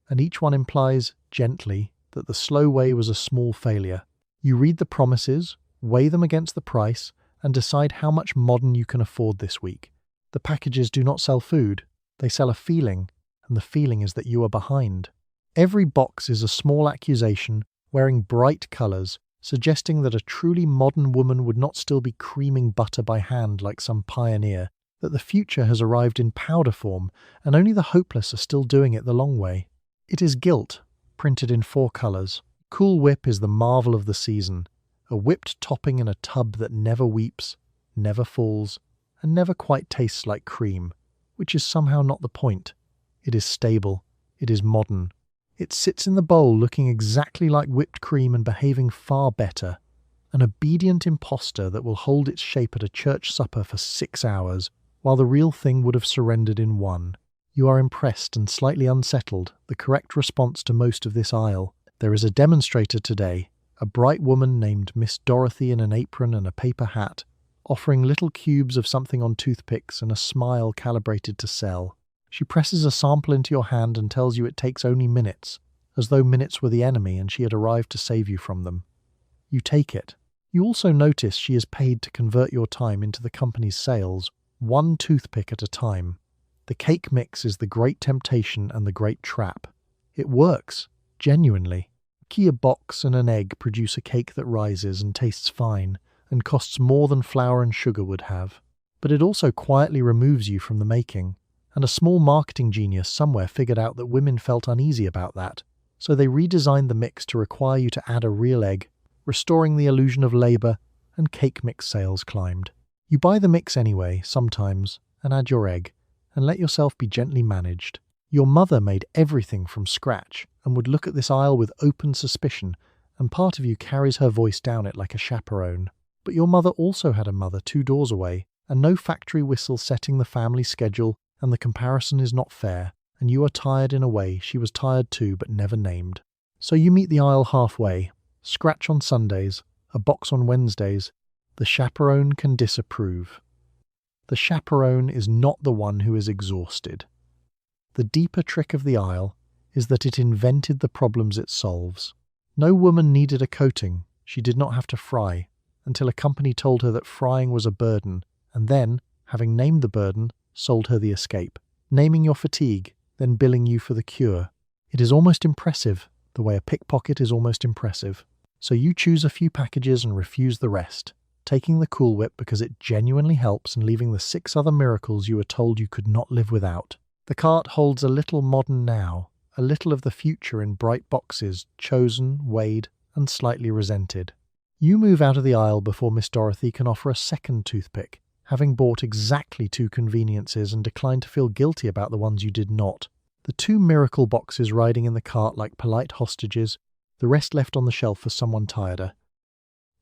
and each one implies, gently, that the slow way was a small failure. You read the promises, weigh them against the price, and decide how much modern you can afford this week. The packages do not sell food, they sell a feeling, and the feeling is that you are behind. Every box is a small accusation, wearing bright colours, suggesting that a truly modern woman would not still be creaming butter by hand like some pioneer, that the future has arrived in powder form, and only the hopeless are still doing it the long way. It is guilt, printed in 4 colours. Cool Whip is the marvel of the season, a whipped topping in a tub that never weeps, never falls, and never quite tastes like cream, which is somehow not the point. It is stable. It is modern. It sits in the bowl looking exactly like whipped cream and behaving far better. An obedient impostor that will hold its shape at a church supper for 6 hours, while the real thing would have surrendered in 1. You are impressed and slightly unsettled, the correct response to most of this aisle. There is a demonstrator today, a bright woman named Miss Dorothy in an apron and a paper hat, offering little cubes of something on toothpicks and a smile calibrated to sell. She presses a sample into your hand and tells you it takes only minutes, as though minutes were the enemy and she had arrived to save you from them. You take it. You also notice she is paid to convert your time into the company's sales, 1 toothpick at a time. The cake mix is the great temptation and the great trap. It works, genuinely. A box and an egg produce a cake that rises and tastes fine, and costs more than flour and sugar would have. But it also quietly removes you from the making, and a small marketing genius somewhere figured out that women felt uneasy about that, so they redesigned the mix to require you to add a real egg, restoring the illusion of labour, and cake mix sales climbed. You buy the mix anyway, sometimes, and add your egg, and let yourself be gently managed. Your mother made everything from scratch, and would look at this aisle with open suspicion, and part of you carries her voice down it like a chaperone. But your mother also had a mother 2 doors away, and no factory whistle setting the family schedule, and the comparison is not fair. and you are tired in a way she was tired too but never named. So you meet the aisle halfway, scratch on Sundays, a box on Wednesdays. The chaperone can disapprove. The chaperone is not the one who is exhausted. The deeper trick of the aisle is that it invented the problems it solves. No woman needed a coating, she did not have to fry, until a company told her that frying was a burden, and then, having named the burden, sold her the escape, naming your fatigue, then billing you for the cure. It is almost impressive, the way a pickpocket is almost impressive. So you choose a few packages and refuse the rest, taking the Cool Whip because it genuinely helps and leaving the 6 other miracles you were told you could not live without. The cart holds a little modern now, a little of the future in bright boxes, chosen, weighed, and slightly resented. You move out of the aisle before Miss Dorothy can offer a second toothpick, having bought exactly 2 conveniences and declined to feel guilty about the ones you did not. The 2 miracle boxes riding in the cart like polite hostages, the rest left on the shelf for someone tireder.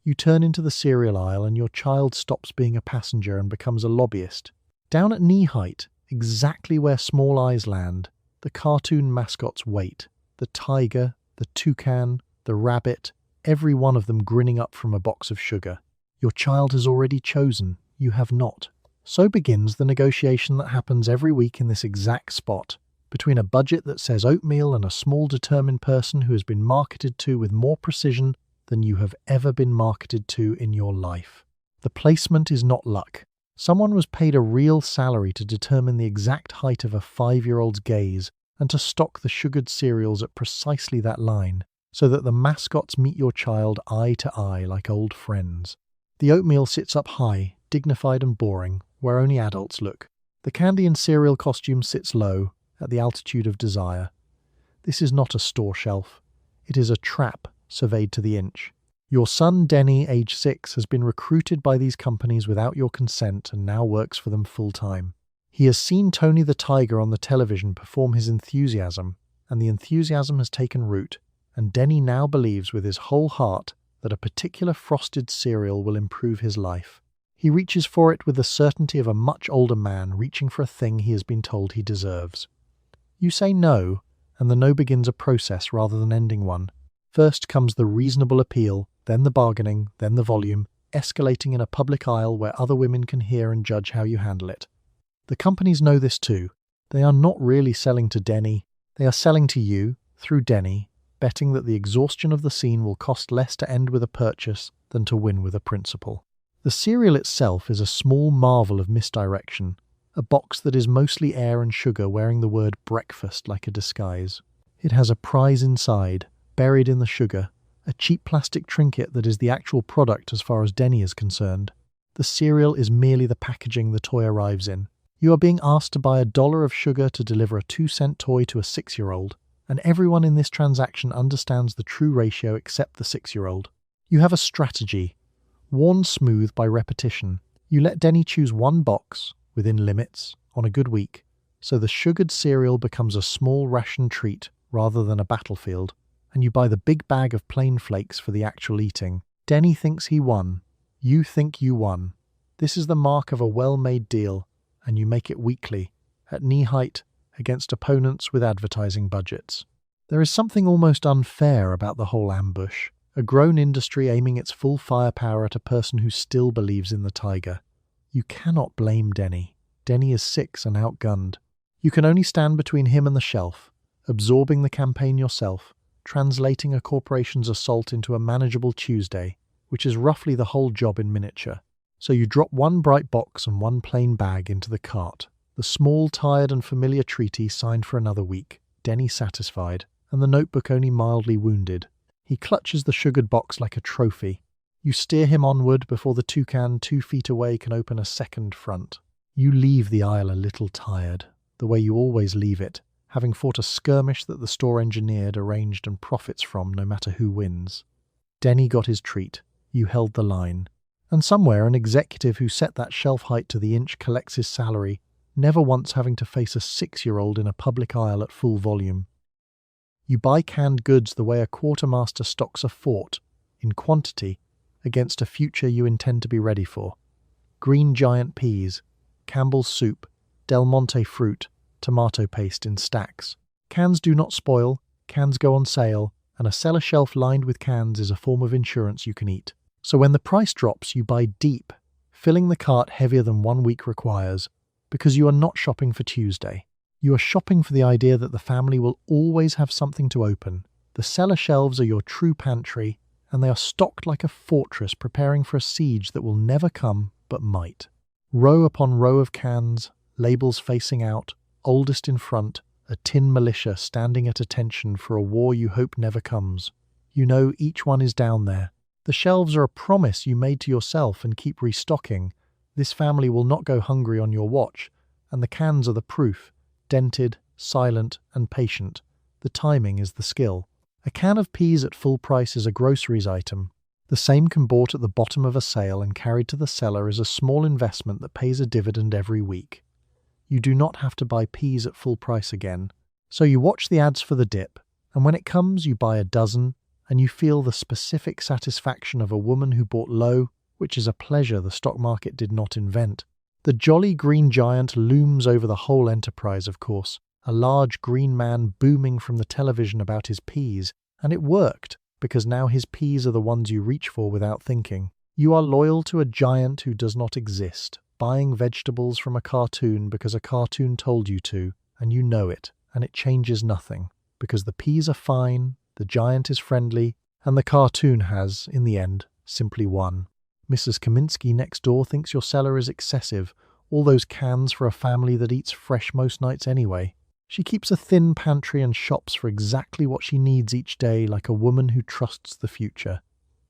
You turn into the cereal aisle and your child stops being a passenger and becomes a lobbyist. Down at knee height, exactly where small eyes land, the cartoon mascots wait. The tiger, the toucan, the rabbit, every one of them grinning up from a box of sugar. Your child has already chosen, you have not. So begins the negotiation that happens every week in this exact spot, between a budget that says oatmeal and a small determined person who has been marketed to with more precision than you have ever been marketed to in your life. The placement is not luck. Someone was paid a real salary to determine the exact height of a 5-year-old's gaze and to stock the sugared cereals at precisely that line, so that the mascots meet your child eye to eye like old friends. The oatmeal sits up high, dignified and boring, where only adults look. The candy and cereal costume sits low, at the altitude of desire. This is not a store shelf. It is a trap surveyed to the inch. Your son Denny, age 6, has been recruited by these companies without your consent and now works for them full-time. He has seen Tony the Tiger on the television perform his enthusiasm, and the enthusiasm has taken root, and Denny now believes with his whole heart that a particular frosted cereal will improve his life. He reaches for it with the certainty of a much older man reaching for a thing he has been told he deserves. You say no, and the no begins a process rather than ending one. First comes the reasonable appeal, then the bargaining, then the volume, escalating in a public aisle where other women can hear and judge how you handle it. The companies know this too. They are not really selling to Denny. They are selling to you, through Denny, betting that the exhaustion of the scene will cost less to end with a purchase than to win with a principle. The cereal itself is a small marvel of misdirection, a box that is mostly air and sugar wearing the word breakfast like a disguise. It has a prize inside, buried in the sugar, a cheap plastic trinket that is the actual product as far as Denny is concerned. The cereal is merely the packaging the toy arrives in. You are being asked to buy $1 of sugar to deliver a 2-cent toy to a 6-year-old, and everyone in this transaction understands the true ratio except the 6-year-old. You have a strategy, worn smooth by repetition. You let Denny choose one box, within limits, on a good week, so the sugared cereal becomes a small ration treat rather than a battlefield, and you buy the big bag of plain flakes for the actual eating. Denny thinks he won. You think you won. This is the mark of a well-made deal, and you make it weekly, at knee height, against opponents with advertising budgets. There is something almost unfair about the whole ambush, a grown industry aiming its full firepower at a person who still believes in the tiger. You cannot blame Denny. Denny is 6 and outgunned. You can only stand between him and the shelf, absorbing the campaign yourself, translating a corporation's assault into a manageable Tuesday, which is roughly the whole job in miniature. So you drop one bright box and one plain bag into the cart, the small, tired and familiar treaty signed for another week, Denny satisfied, and the notebook only mildly wounded. He clutches the sugared box like a trophy. You steer him onward before the toucan 2 feet away can open a second front. You leave the aisle a little tired, the way you always leave it, having fought a skirmish that the store engineered, arranged and profits from no matter who wins. Denny got his treat. You held the line. And somewhere an executive who set that shelf height to the inch collects his salary, never once having to face a 6-year-old in a public aisle at full volume. You buy canned goods the way a quartermaster stocks a fort, in quantity, against a future you intend to be ready for. Green giant peas, Campbell's soup, Del Monte fruit, tomato paste in stacks. Cans do not spoil, cans go on sale, and a cellar shelf lined with cans is a form of insurance you can eat. So when the price drops, you buy deep, filling the cart heavier than 1 week requires, because you are not shopping for Tuesday. You are shopping for the idea that the family will always have something to open. The cellar shelves are your true pantry, and they are stocked like a fortress preparing for a siege that will never come but might. Row upon row of cans, labels facing out, oldest in front, a tin militia standing at attention for a war you hope never comes. You know each one is down there. The shelves are a promise you made to yourself and keep restocking. This family will not go hungry on your watch, and the cans are the proof, dented, silent, and patient. The timing is the skill. A can of peas at full price is a groceries item. The same can bought at the bottom of a sale and carried to the cellar is a small investment that pays a dividend every week. You do not have to buy peas at full price again. So you watch the ads for the dip, and when it comes you buy a dozen, and you feel the specific satisfaction of a woman who bought low, which is a pleasure the stock market did not invent. The jolly green giant looms over the whole enterprise, of course, a large green man booming from the television about his peas, and it worked, because now his peas are the ones you reach for without thinking. You are loyal to a giant who does not exist, buying vegetables from a cartoon because a cartoon told you to, and you know it, and it changes nothing, because the peas are fine, the giant is friendly, and the cartoon has, in the end, simply won. Mrs. Kaminsky next door thinks your cellar is excessive, all those cans for a family that eats fresh most nights anyway. She keeps a thin pantry and shops for exactly what she needs each day, like a woman who trusts the future.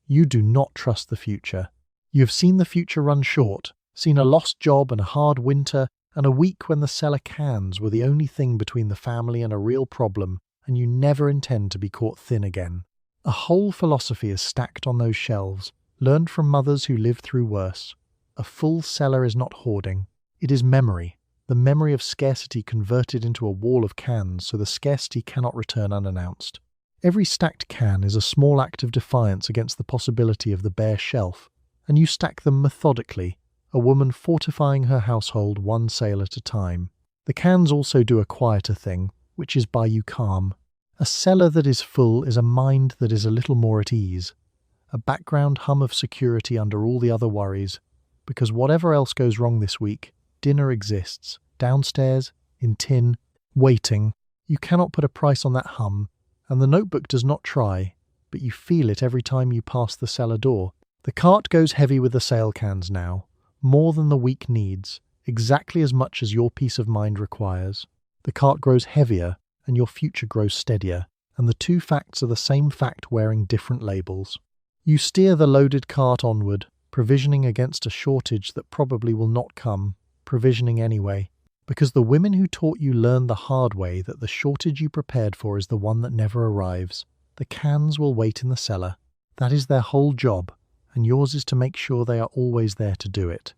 You do not trust the future. You have seen the future run short, seen a lost job and a hard winter, and a week when the cellar cans were the only thing between the family and a real problem, and you never intend to be caught thin again. A whole philosophy is stacked on those shelves, learned from mothers who lived through worse. A full cellar is not hoarding. It is memory, the memory of scarcity converted into a wall of cans so the scarcity cannot return unannounced. Every stacked can is a small act of defiance against the possibility of the bare shelf, and you stack them methodically, a woman fortifying her household one sale at a time. The cans also do a quieter thing, which is buy you calm. A cellar that is full is a mind that is a little more at ease, a background hum of security under all the other worries, because whatever else goes wrong this week, dinner exists, downstairs, in tin, waiting. You cannot put a price on that hum, and the notebook does not try, but you feel it every time you pass the cellar door. The cart goes heavy with the sale cans now, more than the week needs, exactly as much as your peace of mind requires. The cart grows heavier, and your future grows steadier, and the two facts are the same fact wearing different labels. You steer the loaded cart onward, provisioning against a shortage that probably will not come, provisioning anyway, because the women who taught you learned the hard way that the shortage you prepared for is the one that never arrives. The cans will wait in the cellar. That is their whole job, and yours is to make sure they are always there to do it.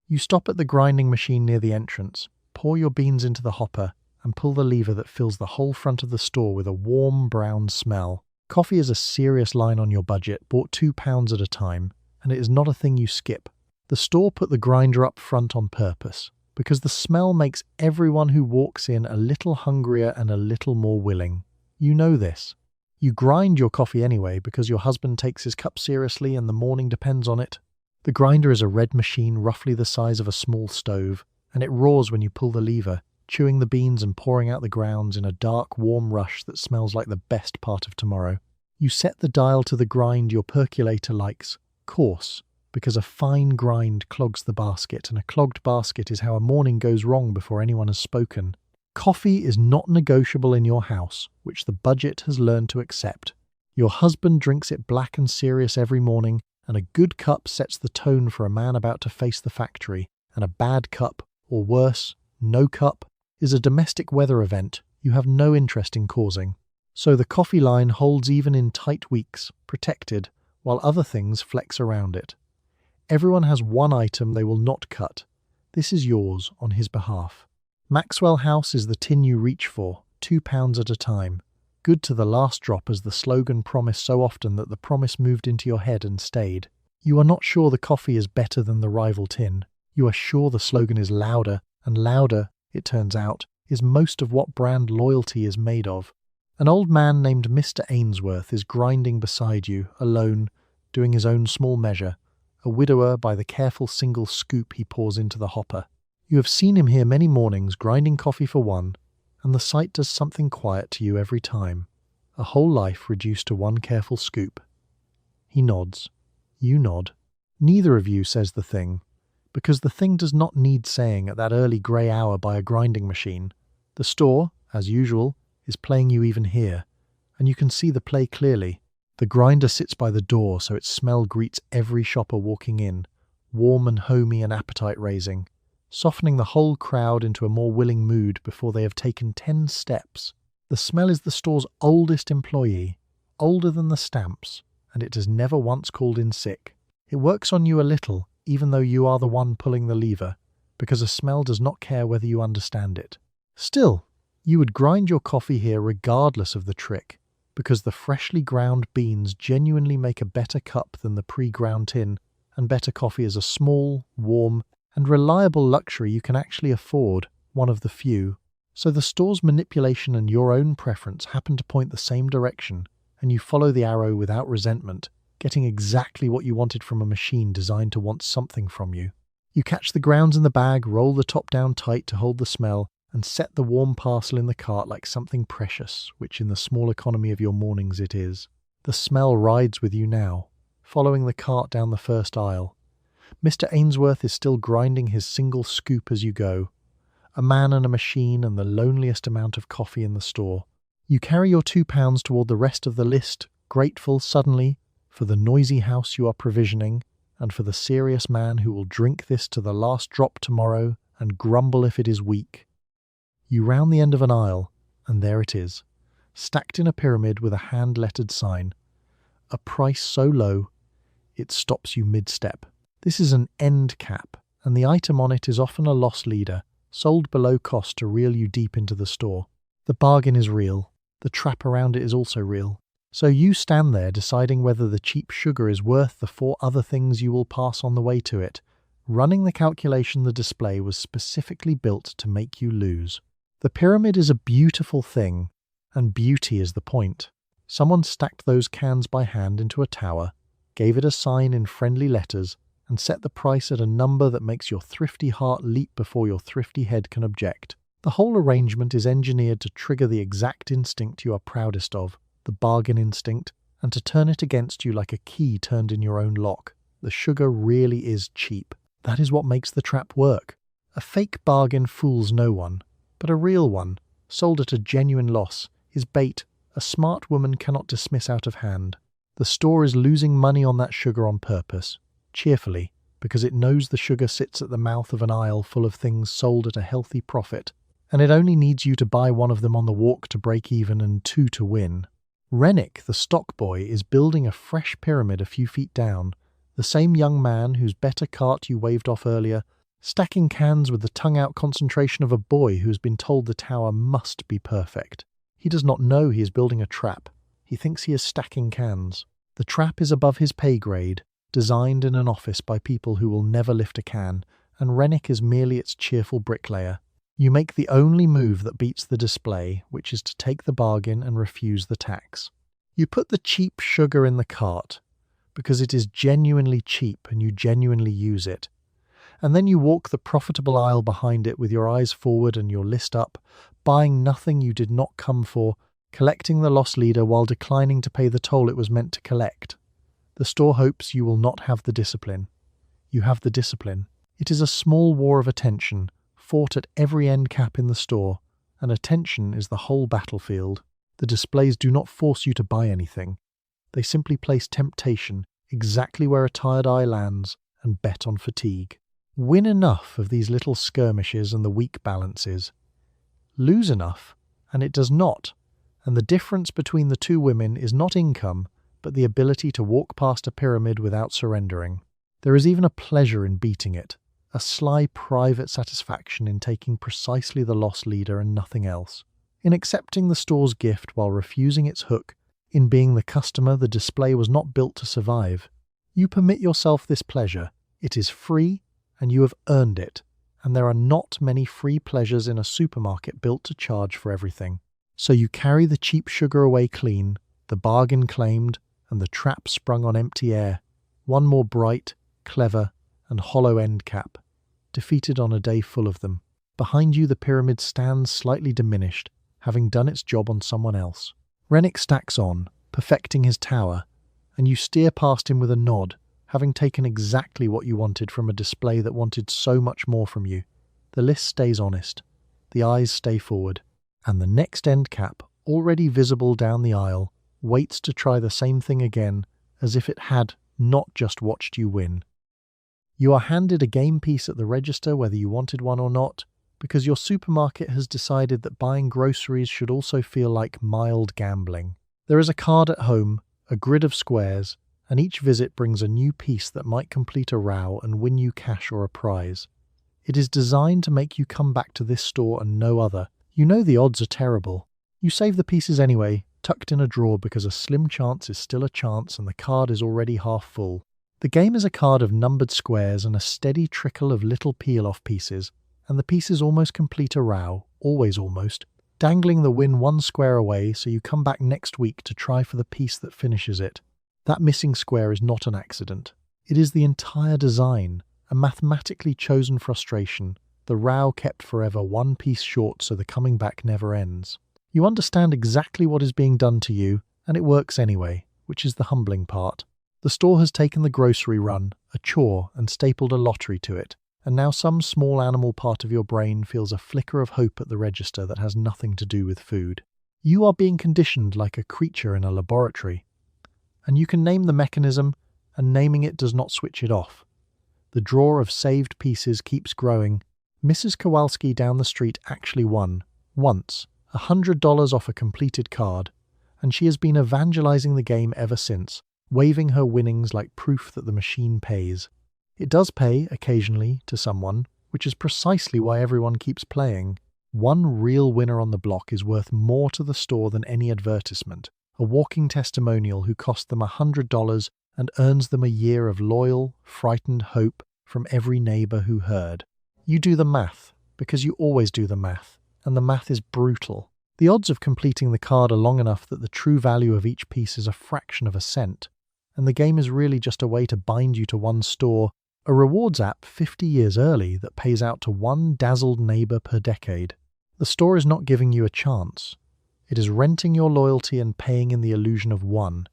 You stop at the grinding machine near the entrance, pour your beans into the hopper, and pull the lever that fills the whole front of the store with a warm brown smell. Coffee is a serious line on your budget, bought £2 at a time, and it is not a thing you skip. The store put the grinder up front on purpose, because the smell makes everyone who walks in a little hungrier and a little more willing. You know this. You grind your coffee anyway because your husband takes his cup seriously and the morning depends on it. The grinder is a red machine roughly the size of a small stove, and it roars when you pull the lever, chewing the beans and pouring out the grounds in a dark, warm rush that smells like the best part of tomorrow. You set the dial to the grind your percolator likes, coarse, because a fine grind clogs the basket, and a clogged basket is how a morning goes wrong before anyone has spoken. Coffee is not negotiable in your house, which the budget has learned to accept. Your husband drinks it black and serious every morning, and a good cup sets the tone for a man about to face the factory, and a bad cup, or worse, no cup, is a domestic weather event you have no interest in causing. So the coffee line holds even in tight weeks, protected, while other things flex around it. Everyone has one item they will not cut. This is yours on his behalf. Maxwell House is the tin you reach for, £2 at a time. Good to the last drop, as the slogan promised so often that the promise moved into your head and stayed. You are not sure the coffee is better than the rival tin. You are sure the slogan is louder, and louder, it turns out, is most of what brand loyalty is made of. An old man named Mr. Ainsworth is grinding beside you, alone, doing his own small measure, a widower by the careful single scoop he pours into the hopper. You have seen him here many mornings grinding coffee for one, and the sight does something quiet to you every time. A whole life reduced to one careful scoop. He nods. You nod. Neither of you says the thing, because the thing does not need saying at that early grey hour by a grinding machine. The store, as usual, is playing you even here, and you can see the play clearly. The grinder sits by the door so its smell greets every shopper walking in, warm and homey and appetite-raising, softening the whole crowd into a more willing mood before they have taken 10 steps. The smell is the store's oldest employee, older than the stamps, and it has never once called in sick. It works on you a little, even though you are the one pulling the lever, because a smell does not care whether you understand it. Still, you would grind your coffee here regardless of the trick, because the freshly ground beans genuinely make a better cup than the pre-ground tin, and better coffee is a small, warm, and reliable luxury you can actually afford, one of the few. So the store's manipulation and your own preference happen to point the same direction, and you follow the arrow without resentment, getting exactly what you wanted from a machine designed to want something from you. You catch the grounds in the bag, roll the top down tight to hold the smell, and set the warm parcel in the cart like something precious, which in the small economy of your mornings it is. The smell rides with you now, following the cart down the first aisle. Mr. Ainsworth is still grinding his single scoop as you go. A man and a machine and the loneliest amount of coffee in the store. You carry your £2 toward the rest of the list, grateful suddenly for the noisy house you are provisioning, and for the serious man who will drink this to the last drop tomorrow and grumble if it is weak. You round the end of an aisle, and there it is, stacked in a pyramid with a hand-lettered sign. A price so low, it stops you mid-step. This is an end cap, and the item on it is often a loss leader, sold below cost to reel you deep into the store. The bargain is real. The trap around it is also real. So you stand there deciding whether the cheap sugar is worth the 4 other things you will pass on the way to it, running the calculation the display was specifically built to make you lose. The pyramid is a beautiful thing, and beauty is the point. Someone stacked those cans by hand into a tower, gave it a sign in friendly letters, and set the price at a number that makes your thrifty heart leap before your thrifty head can object. The whole arrangement is engineered to trigger the exact instinct you are proudest of, the bargain instinct, and to turn it against you like a key turned in your own lock. The sugar really is cheap. That is what makes the trap work. A fake bargain fools no one, but a real one, sold at a genuine loss, is bait a smart woman cannot dismiss out of hand. The store is losing money on that sugar on purpose, cheerfully, because it knows the sugar sits at the mouth of an aisle full of things sold at a healthy profit, and it only needs you to buy one of them on the walk to break even and 2 to win. Rennick, the stock boy, is building a fresh pyramid a few feet down, the same young man whose better cart you waved off earlier, stacking cans with the tongue-out concentration of a boy who has been told the tower must be perfect. He does not know he is building a trap. He thinks he is stacking cans. The trap is above his pay grade, designed in an office by people who will never lift a can, and Rennick is merely its cheerful bricklayer. You make the only move that beats the display, which is to take the bargain and refuse the tax. You put the cheap sugar in the cart, because it is genuinely cheap and you genuinely use it. And then you walk the profitable aisle behind it with your eyes forward and your list up, buying nothing you did not come for, collecting the loss leader while declining to pay the toll it was meant to collect. The store hopes you will not have the discipline. You have the discipline. It is a small war of attention, fought at every end cap in the store, and attention is the whole battlefield. The displays do not force you to buy anything. They simply place temptation exactly where a tired eye lands and bet on fatigue. Win enough of these little skirmishes and the weak balances. Lose enough, and it does not, and the difference between the two women is not income, but the ability to walk past a pyramid without surrendering. There is even a pleasure in beating it, a sly private satisfaction in taking precisely the loss leader and nothing else, in accepting the store's gift while refusing its hook, in being the customer the display was not built to survive. You permit yourself this pleasure. It is free, and you have earned it, and there are not many free pleasures in a supermarket built to charge for everything. So you carry the cheap sugar away clean, the bargain claimed, and the trap sprung on empty air. One more bright, clever, and hollow end cap, defeated on a day full of them. Behind you the pyramid stands slightly diminished, having done its job on someone else. Rennick stacks on, perfecting his tower, and you steer past him with a nod, having taken exactly what you wanted from a display that wanted so much more from you. The list stays honest, the eyes stay forward, and the next end cap, already visible down the aisle, waits to try the same thing again, as if it had not just watched you win. You are handed a game piece at the register whether you wanted one or not, because your supermarket has decided that buying groceries should also feel like mild gambling. There is a card at home, a grid of squares, and each visit brings a new piece that might complete a row and win you cash or a prize. It is designed to make you come back to this store and no other. You know the odds are terrible. You save the pieces anyway, tucked in a drawer because a slim chance is still a chance and the card is already half full. The game is a card of numbered squares and a steady trickle of little peel-off pieces, and the pieces almost complete a row, always almost, dangling the win one square away so you come back next week to try for the piece that finishes it. That missing square is not an accident. It is the entire design, a mathematically chosen frustration, the row kept forever one piece short so the coming back never ends. You understand exactly what is being done to you, and it works anyway, which is the humbling part. The store has taken the grocery run, a chore, and stapled a lottery to it, and now some small animal part of your brain feels a flicker of hope at the register that has nothing to do with food. You are being conditioned like a creature in a laboratory. And you can name the mechanism, and naming it does not switch it off. The drawer of saved pieces keeps growing. Mrs. Kowalski down the street actually won, once, $100 off a completed card, and she has been evangelizing the game ever since, waving her winnings like proof that the machine pays. It does pay, occasionally, to someone, which is precisely why everyone keeps playing. One real winner on the block is worth more to the store than any advertisement, a walking testimonial who cost them $100 and earns them a year of loyal, frightened hope from every neighbor who heard. You do the math, because you always do the math, and the math is brutal. The odds of completing the card are long enough that the true value of each piece is a fraction of a cent, and the game is really just a way to bind you to one store, a rewards app 50 years early that pays out to one dazzled neighbor per decade. The store is not giving you a chance. It is renting your loyalty and paying in the illusion of one.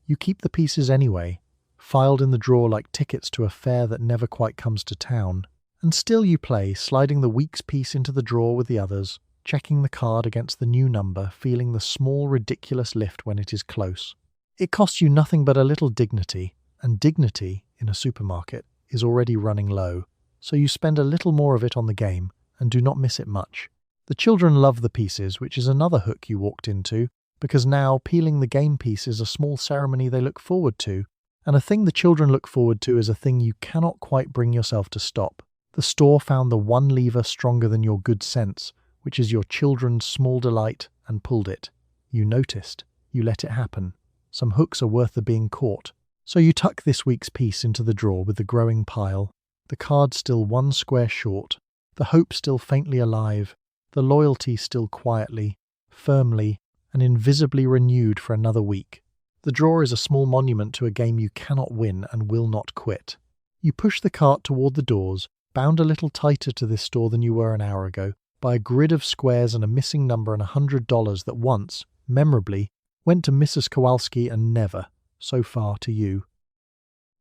You keep the pieces anyway, filed in the drawer like tickets to a fair that never quite comes to town. And still you play, sliding the week's piece into the drawer with the others, checking the card against the new number, feeling the small, ridiculous lift when it is close. It costs you nothing but a little dignity, and dignity, in a supermarket, is already running low, so you spend a little more of it on the game, and do not miss it much. The children love the pieces, which is another hook you walked into, because now peeling the game piece is a small ceremony they look forward to, and a thing the children look forward to is a thing you cannot quite bring yourself to stop. The store found the one lever stronger than your good sense, which is your children's small delight, and pulled it. You noticed. You let it happen. Some hooks are worth the being caught. So you tuck this week's piece into the drawer with the growing pile, the card still one square short, the hope still faintly alive, the loyalty still quietly, firmly, and invisibly renewed for another week. The drawer is a small monument to a game you cannot win and will not quit. You push the cart toward the doors, bound a little tighter to this store than you were an hour ago, by a grid of squares and a missing number and $100 that once, memorably, went to Mrs. Kowalski and never, so far, to you.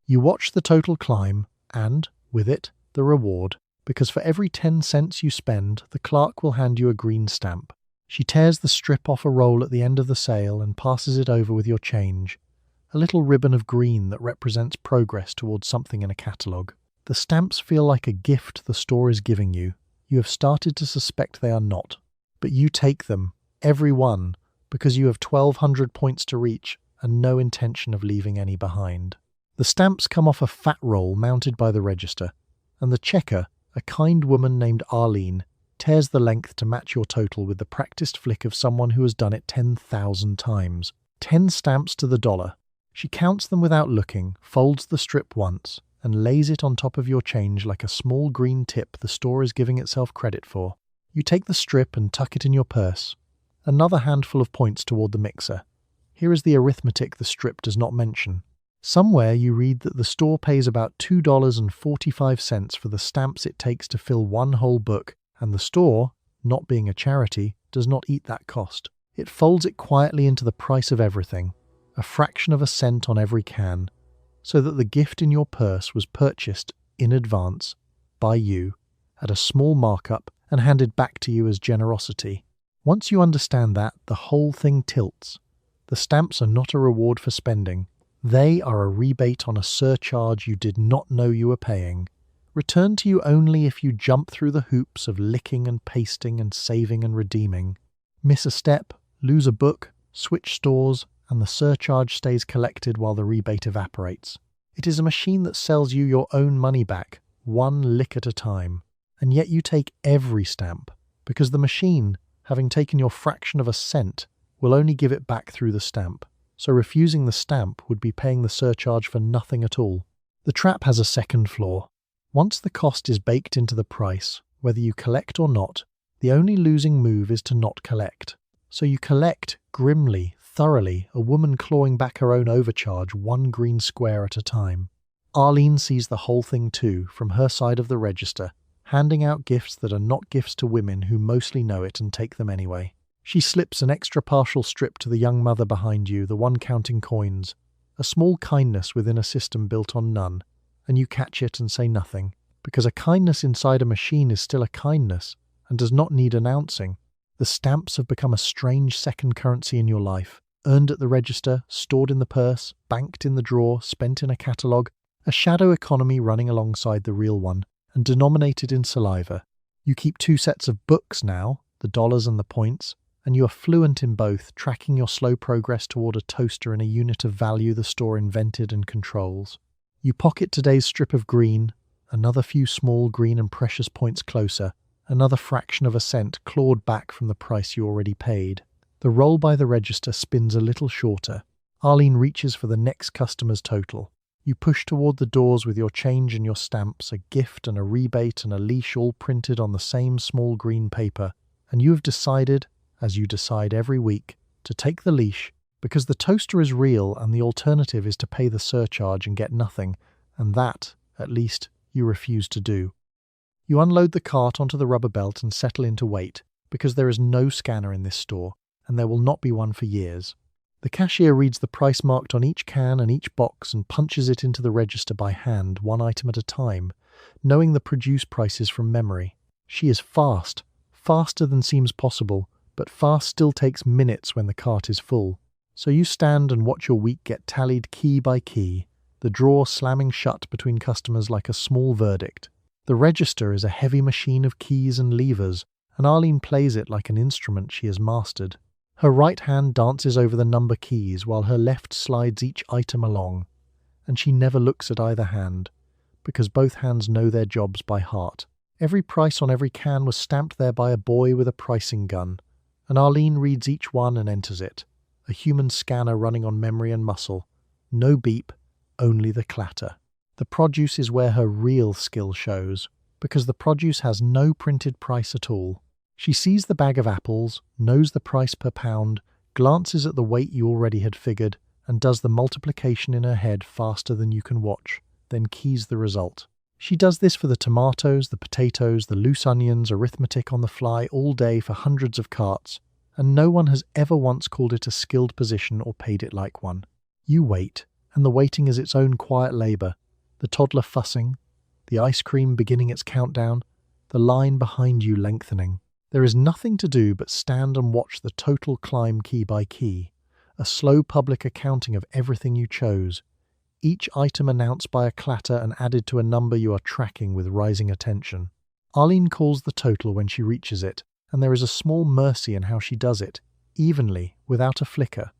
You watch the total climb, and, with it, the reward, because for every 10 cents you spend, the clerk will hand you a green stamp. She tears the strip off a roll at the end of the sale and passes it over with your change, a little ribbon of green that represents progress towards something in a catalogue. The stamps feel like a gift the store is giving you. You have started to suspect they are not, but you take them, every one, because you have 1,200 points to reach and no intention of leaving any behind. The stamps come off a fat roll mounted by the register, and the checker, a kind woman named Arlene, tears the length to match your total with the practiced flick of someone who has done it 10,000 times. 10 stamps to the dollar. She counts them without looking, folds the strip once, and lays it on top of your change like a small green tip the store is giving itself credit for. You take the strip and tuck it in your purse. Another handful of points toward the mixer. Here is the arithmetic the strip does not mention. Somewhere you read that the store pays about $2.45 for the stamps it takes to fill one whole book, and the store, not being a charity, does not eat that cost. It folds it quietly into the price of everything, a fraction of a cent on every can, so that the gift in your purse was purchased in advance by you at a small markup and handed back to you as generosity. Once you understand that, the whole thing tilts. The stamps are not a reward for spending. They are a rebate on a surcharge you did not know you were paying, returned to you only if you jump through the hoops of licking and pasting and saving and redeeming. Miss a step, lose a book, switch stores, and the surcharge stays collected while the rebate evaporates. It is a machine that sells you your own money back, one lick at a time. And yet you take every stamp, because the machine, having taken your fraction of a cent, will only give it back through the stamp. So refusing the stamp would be paying the surcharge for nothing at all. The trap has a second flaw. Once the cost is baked into the price, whether you collect or not, the only losing move is to not collect. So you collect grimly, thoroughly, a woman clawing back her own overcharge one green square at a time. Arlene sees the whole thing too, from her side of the register, handing out gifts that are not gifts to women who mostly know it and take them anyway. She slips an extra partial strip to the young mother behind you, the one counting coins, a small kindness within a system built on none, and you catch it and say nothing, because a kindness inside a machine is still a kindness and does not need announcing. The stamps have become a strange second currency in your life, earned at the register, stored in the purse, banked in the drawer, spent in a catalogue, a shadow economy running alongside the real one, and denominated in saliva. You keep two sets of books now, the dollars and the points, and you are fluent in both, tracking your slow progress toward a toaster in a unit of value the store invented and controls. You pocket today's strip of green, another few small green and precious points closer, another fraction of a cent clawed back from the price you already paid. The roll by the register spins a little shorter. Arlene reaches for the next customer's total. You push toward the doors with your change and your stamps, a gift and a rebate and a leash all printed on the same small green paper, and you have decided, as you decide every week, to take the leash because the toaster is real and the alternative is to pay the surcharge and get nothing, and that, at least, you refuse to do. You unload the cart onto the rubber belt and settle in to wait, because there is no scanner in this store, and there will not be one for years. The cashier reads the price marked on each can and each box and punches it into the register by hand, one item at a time, knowing the produce prices from memory. She is fast, faster than seems possible, but fast still takes minutes when the cart is full. So you stand and watch your week get tallied key by key, the drawer slamming shut between customers like a small verdict. The register is a heavy machine of keys and levers, and Arlene plays it like an instrument she has mastered. Her right hand dances over the number keys while her left slides each item along, and she never looks at either hand, because both hands know their jobs by heart. Every price on every can was stamped there by a boy with a pricing gun, and Arlene reads each one and enters it, a human scanner running on memory and muscle. No beep, only the clatter. The produce is where her real skill shows, because the produce has no printed price at all. She sees the bag of apples, knows the price per pound, glances at the weight you already had figured, and does the multiplication in her head faster than you can watch, then keys the result. She does this for the tomatoes, the potatoes, the loose onions, arithmetic on the fly all day for hundreds of carts, and no one has ever once called it a skilled position or paid it like one. You wait, and the waiting is its own quiet labour, the toddler fussing, the ice cream beginning its countdown, the line behind you lengthening. There is nothing to do but stand and watch the total climb key by key, a slow public accounting of everything you chose, each item announced by a clatter and added to a number you are tracking with rising attention. Arlene calls the total when she reaches it, and there is a small mercy in how she does it, evenly, without a flicker.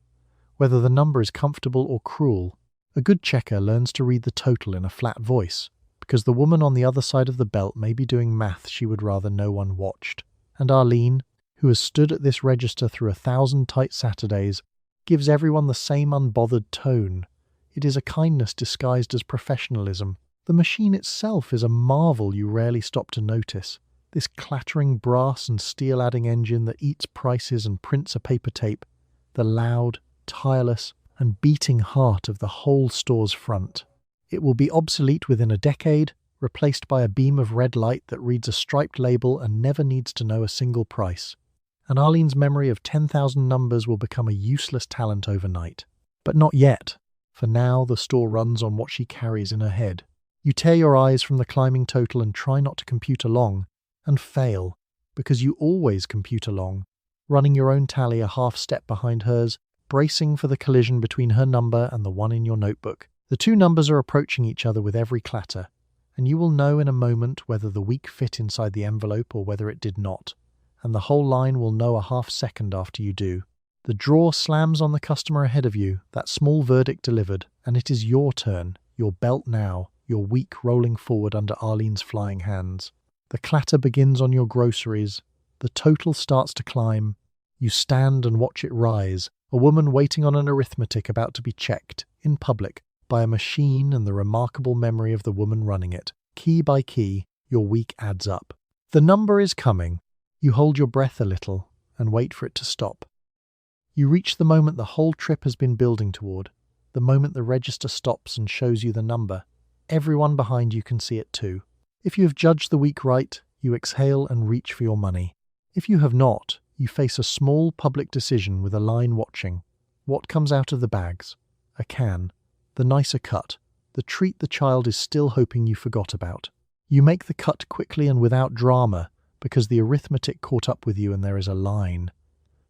Whether the number is comfortable or cruel, a good checker learns to read the total in a flat voice, because the woman on the other side of the belt may be doing math she would rather no one watched. And Arlene, who has stood at this register through 1,000 tight Saturdays, gives everyone the same unbothered tone. It is a kindness disguised as professionalism. The machine itself is a marvel you rarely stop to notice. This clattering brass and steel-adding engine that eats prices and prints a paper tape, the loud, tireless, and beating heart of the whole store's front. It will be obsolete within a decade, replaced by a beam of red light that reads a striped label and never needs to know a single price. And Arlene's memory of 10,000 numbers will become a useless talent overnight. But not yet. For now, the store runs on what she carries in her head. You tear your eyes from the climbing total and try not to compute along, and fail, because you always compute along, running your own tally a half step behind hers, bracing for the collision between her number and the one in your notebook. The two numbers are approaching each other with every clatter, and you will know in a moment whether the week fit inside the envelope or whether it did not, and the whole line will know a half second after you do. The drawer slams on the customer ahead of you, that small verdict delivered, and it is your turn, your belt now, your week rolling forward under Arlene's flying hands. The clatter begins on your groceries. The total starts to climb. You stand and watch it rise, a woman waiting on an arithmetic about to be checked, in public, by a machine and the remarkable memory of the woman running it. Key by key, your week adds up. The number is coming. You hold your breath a little and wait for it to stop. You reach the moment the whole trip has been building toward, the moment the register stops and shows you the number. Everyone behind you can see it too. If you have judged the week right, you exhale and reach for your money. If you have not, you face a small public decision with a line watching. What comes out of the bags? A can. The nicer cut. The treat the child is still hoping you forgot about. You make the cut quickly and without drama, because the arithmetic caught up with you and there is a line.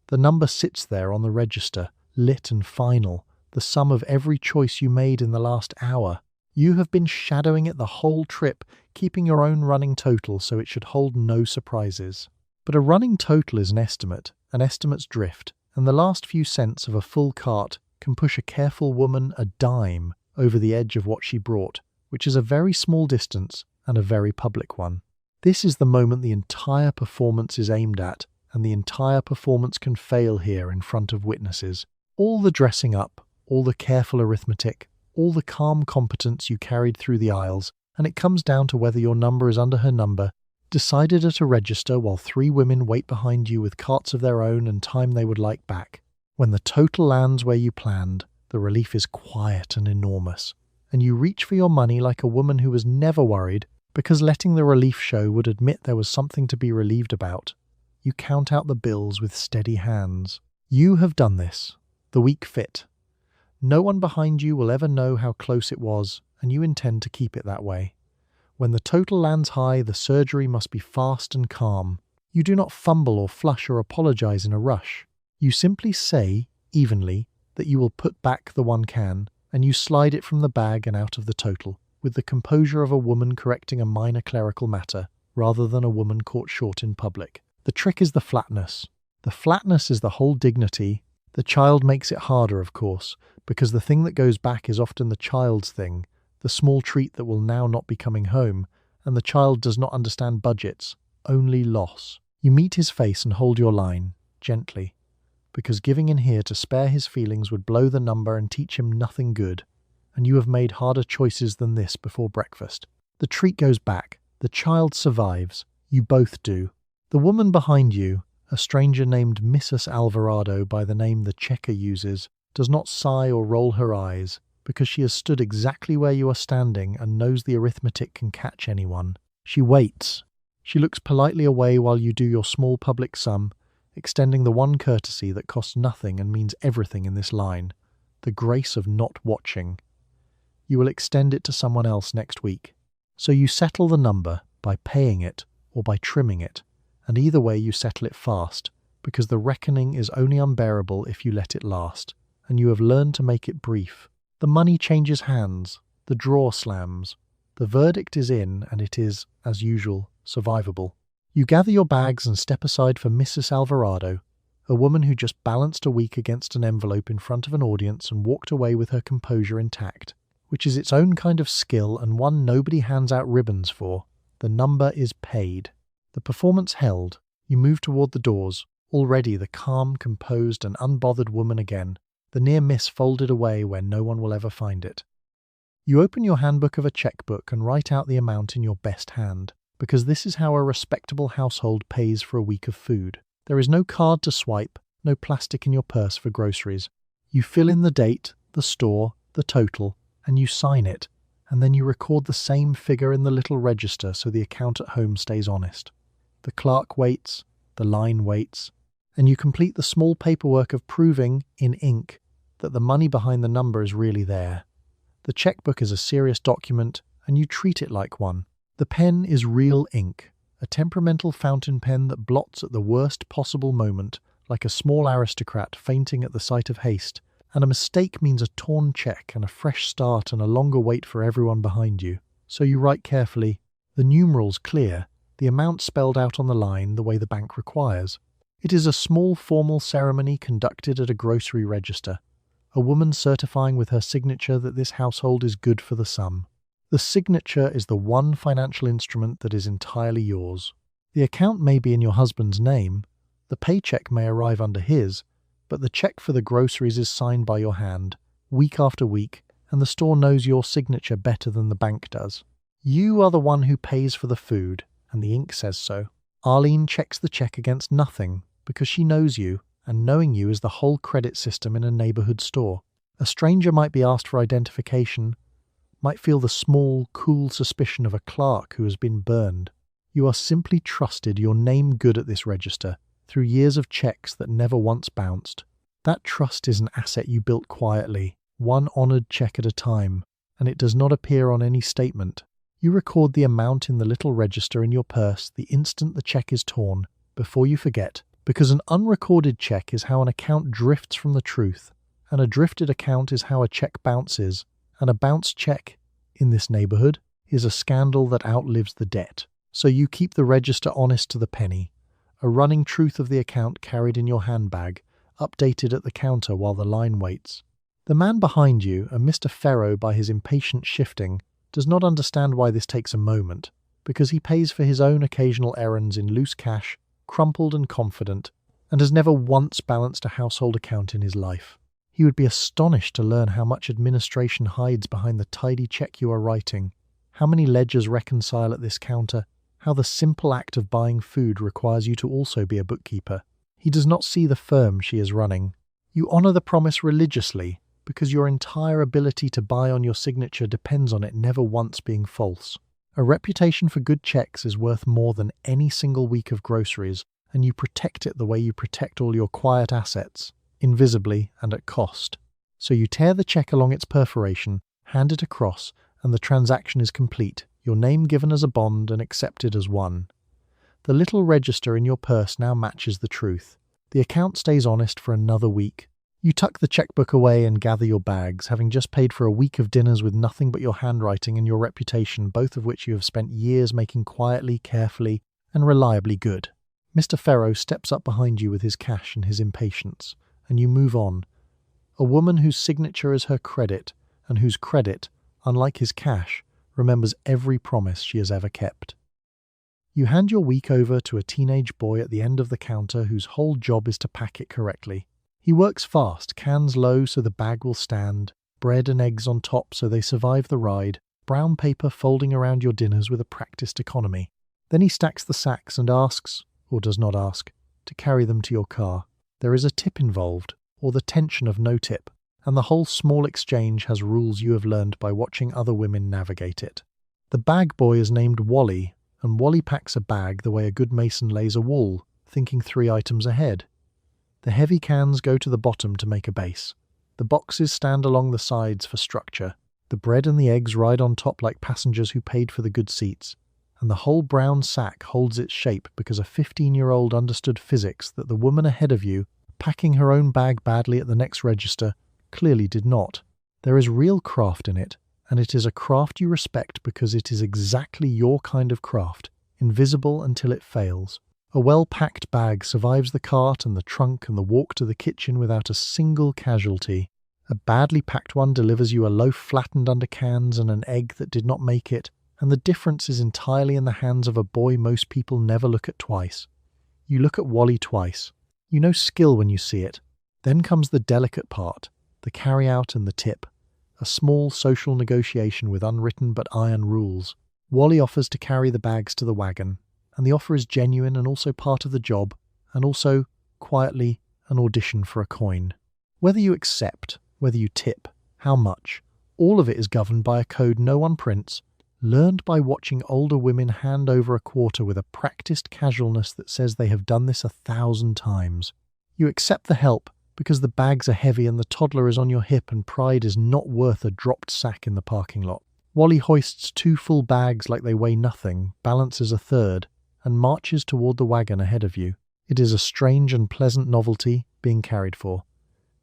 The number sits there on the register, lit and final, the sum of every choice you made in the last hour. You have been shadowing it the whole trip, keeping your own running total so it should hold no surprises. But a running total is an estimate's drift, and the last few cents of a full cart can push a careful woman a dime over the edge of what she brought, which is a very small distance and a very public one. This is the moment the entire performance is aimed at, and the entire performance can fail here in front of witnesses. All the dressing up, all the careful arithmetic, all the calm competence you carried through the aisles, and it comes down to whether your number is under her number, decided at a register while 3 women wait behind you with carts of their own and time they would like back. When the total lands where you planned, the relief is quiet and enormous, and you reach for your money like a woman who was never worried, because letting the relief show would admit there was something to be relieved about. You count out the bills with steady hands. You have done this. The week fit. No one behind you will ever know how close it was, and you intend to keep it that way. When the total lands high, the surgery must be fast and calm. You do not fumble or flush or apologize in a rush. You simply say, evenly, that you will put back the 1 can, and you slide it from the bag and out of the total, with the composure of a woman correcting a minor clerical matter, rather than a woman caught short in public. The trick is the flatness. The flatness is the whole dignity. The child makes it harder, of course, because the thing that goes back is often the child's thing, the small treat that will now not be coming home, and the child does not understand budgets, only loss. You meet his face and hold your line, gently, because giving in here to spare his feelings would blow the number and teach him nothing good, and you have made harder choices than this before breakfast. The treat goes back, the child survives, you both do. The woman behind you, a stranger named Mrs. Alvarado by the name the checker uses, does not sigh or roll her eyes, because she has stood exactly where you are standing and knows the arithmetic can catch anyone. She waits. She looks politely away while you do your small public sum, extending the one courtesy that costs nothing and means everything in this line, the grace of not watching. You will extend it to someone else next week. So you settle the number by paying it or by trimming it, and either way you settle it fast, because the reckoning is only unbearable if you let it last, and you have learned to make it brief. The money changes hands, the drawer slams, the verdict is in, and it is, as usual, survivable. You gather your bags and step aside for Mrs. Alvarado, a woman who just balanced a week against an envelope in front of an audience and walked away with her composure intact, which is its own kind of skill and one nobody hands out ribbons for. The number is paid. The performance held. You move toward the doors, already the calm, composed and unbothered woman again, the near miss folded away where no one will ever find it. You open your handbook of a checkbook and write out the amount in your best hand, because this is how a respectable household pays for a week of food. There is no card to swipe, no plastic in your purse for groceries. You fill in the date, the store, the total, and you sign it, and then you record the same figure in the little register so the account at home stays honest. The clerk waits, the line waits, and you complete the small paperwork of proving, in ink, that the money behind the number is really there. The checkbook is a serious document, and you treat it like one. The pen is real ink, a temperamental fountain pen that blots at the worst possible moment, like a small aristocrat fainting at the sight of haste, and a mistake means a torn check and a fresh start and a longer wait for everyone behind you. So you write carefully, the numerals clear, the amount spelled out on the line the way the bank requires. It is a small formal ceremony conducted at a grocery register, a woman certifying with her signature that this household is good for the sum. The signature is the one financial instrument that is entirely yours. The account may be in your husband's name, the paycheck may arrive under his, but the check for the groceries is signed by your hand, week after week, and the store knows your signature better than the bank does. You are the one who pays for the food, and the ink says so. Arlene checks the check against nothing, because she knows you, and knowing you is the whole credit system in a neighborhood store. A stranger might be asked for identification, might feel the small, cool suspicion of a clerk who has been burned. You are simply trusted your name good at this register, through years of checks that never once bounced. That trust is an asset you built quietly, one honored check at a time, and it does not appear on any statement. You record the amount in the little register in your purse the instant the check is torn, before you forget, because an unrecorded check is how an account drifts from the truth, and a drifted account is how a check bounces, and a bounced check, in this neighborhood, is a scandal that outlives the debt. So you keep the register honest to the penny, a running truth of the account carried in your handbag, updated at the counter while the line waits. The man behind you, and Mr. Ferro by his impatient shifting, does not understand why this takes a moment, because he pays for his own occasional errands in loose cash, crumpled and confident, and has never once balanced a household account in his life. He would be astonished to learn how much administration hides behind the tidy check you are writing, how many ledgers reconcile at this counter, how the simple act of buying food requires you to also be a bookkeeper. He does not see the firm she is running. You honor the promise religiously, because your entire ability to buy on your signature depends on it never once being false. A reputation for good checks is worth more than any single week of groceries, and you protect it the way you protect all your quiet assets, invisibly and at cost. So you tear the check along its perforation, hand it across, and the transaction is complete, your name given as a bond and accepted as one. The little register in your purse now matches the truth. The account stays honest for another week. You tuck the checkbook away and gather your bags, having just paid for a week of dinners with nothing but your handwriting and your reputation, both of which you have spent years making quietly, carefully, and reliably good. Mr. Ferro steps up behind you with his cash and his impatience, and you move on. A woman whose signature is her credit, and whose credit, unlike his cash, remembers every promise she has ever kept. You hand your week over to a teenage boy at the end of the counter whose whole job is to pack it correctly. He works fast, cans low so the bag will stand, bread and eggs on top so they survive the ride, brown paper folding around your dinners with a practiced economy. Then he stacks the sacks and asks, or does not ask, to carry them to your car. There is a tip involved, or the tension of no tip, and the whole small exchange has rules you have learned by watching other women navigate it. The bag boy is named Wally, and Wally packs a bag the way a good mason lays a wall, thinking 3 items ahead. The heavy cans go to the bottom to make a base. The boxes stand along the sides for structure. The bread and the eggs ride on top like passengers who paid for the good seats. And the whole brown sack holds its shape because a 15-year-old understood physics that the woman ahead of you, packing her own bag badly at the next register, clearly did not. There is real craft in it, and it is a craft you respect because it is exactly your kind of craft, invisible until it fails. A well-packed bag survives the cart and the trunk and the walk to the kitchen without a single casualty. A badly packed one delivers you a loaf flattened under cans and an egg that did not make it, and the difference is entirely in the hands of a boy most people never look at twice. You look at Wally twice. You know skill when you see it. Then comes the delicate part, the carry-out and the tip. a small social negotiation with unwritten but iron rules. Wally offers to carry the bags to the wagon, and the offer is genuine and also part of the job, and also, quietly, an audition for a coin. Whether you accept, whether you tip, how much, all of it is governed by a code no one prints, learned by watching older women hand over a quarter with a practiced casualness that says they have done this 1,000 times. You accept the help because the bags are heavy and the toddler is on your hip and pride is not worth a dropped sack in the parking lot. Wally hoists 2 full bags like they weigh nothing, balances a third, and marches toward the wagon ahead of you. It is a strange and pleasant novelty being carried for.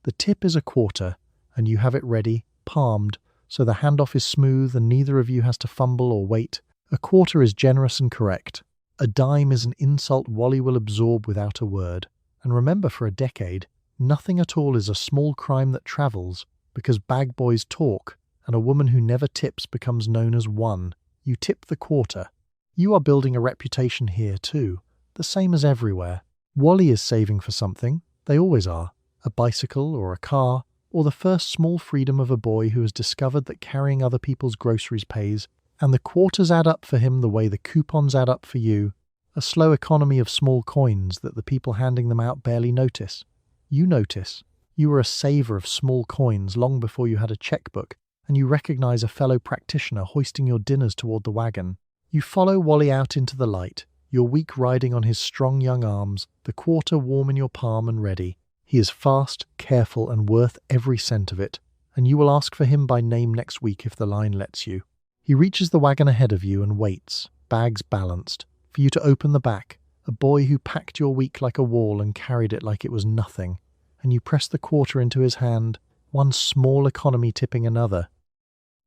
The tip is a quarter, and you have it ready, palmed, so the handoff is smooth and neither of you has to fumble or wait. A quarter is generous and correct. A dime is an insult Wally will absorb without a word. And remember, for a decade, nothing at all is a small crime that travels, because bag boys talk, and a woman who never tips becomes known as one. You tip the quarter. You are building a reputation here too, the same as everywhere. Wally is saving for something, they always are. A bicycle or a car, or the first small freedom of a boy who has discovered that carrying other people's groceries pays, and the quarters add up for him the way the coupons add up for you. A slow economy of small coins that the people handing them out barely notice. You notice. You were a saver of small coins long before you had a checkbook, and you recognize a fellow practitioner hoisting your dinners toward the wagon. You follow Wally out into the light, your weak riding on his strong young arms, the quarter warm in your palm and ready. He is fast, careful, and worth every cent of it, and you will ask for him by name next week if the line lets you. He reaches the wagon ahead of you and waits, bags balanced, for you to open the back, a boy who packed your week like a wall and carried it like it was nothing, and you press the quarter into his hand, one small economy tipping another.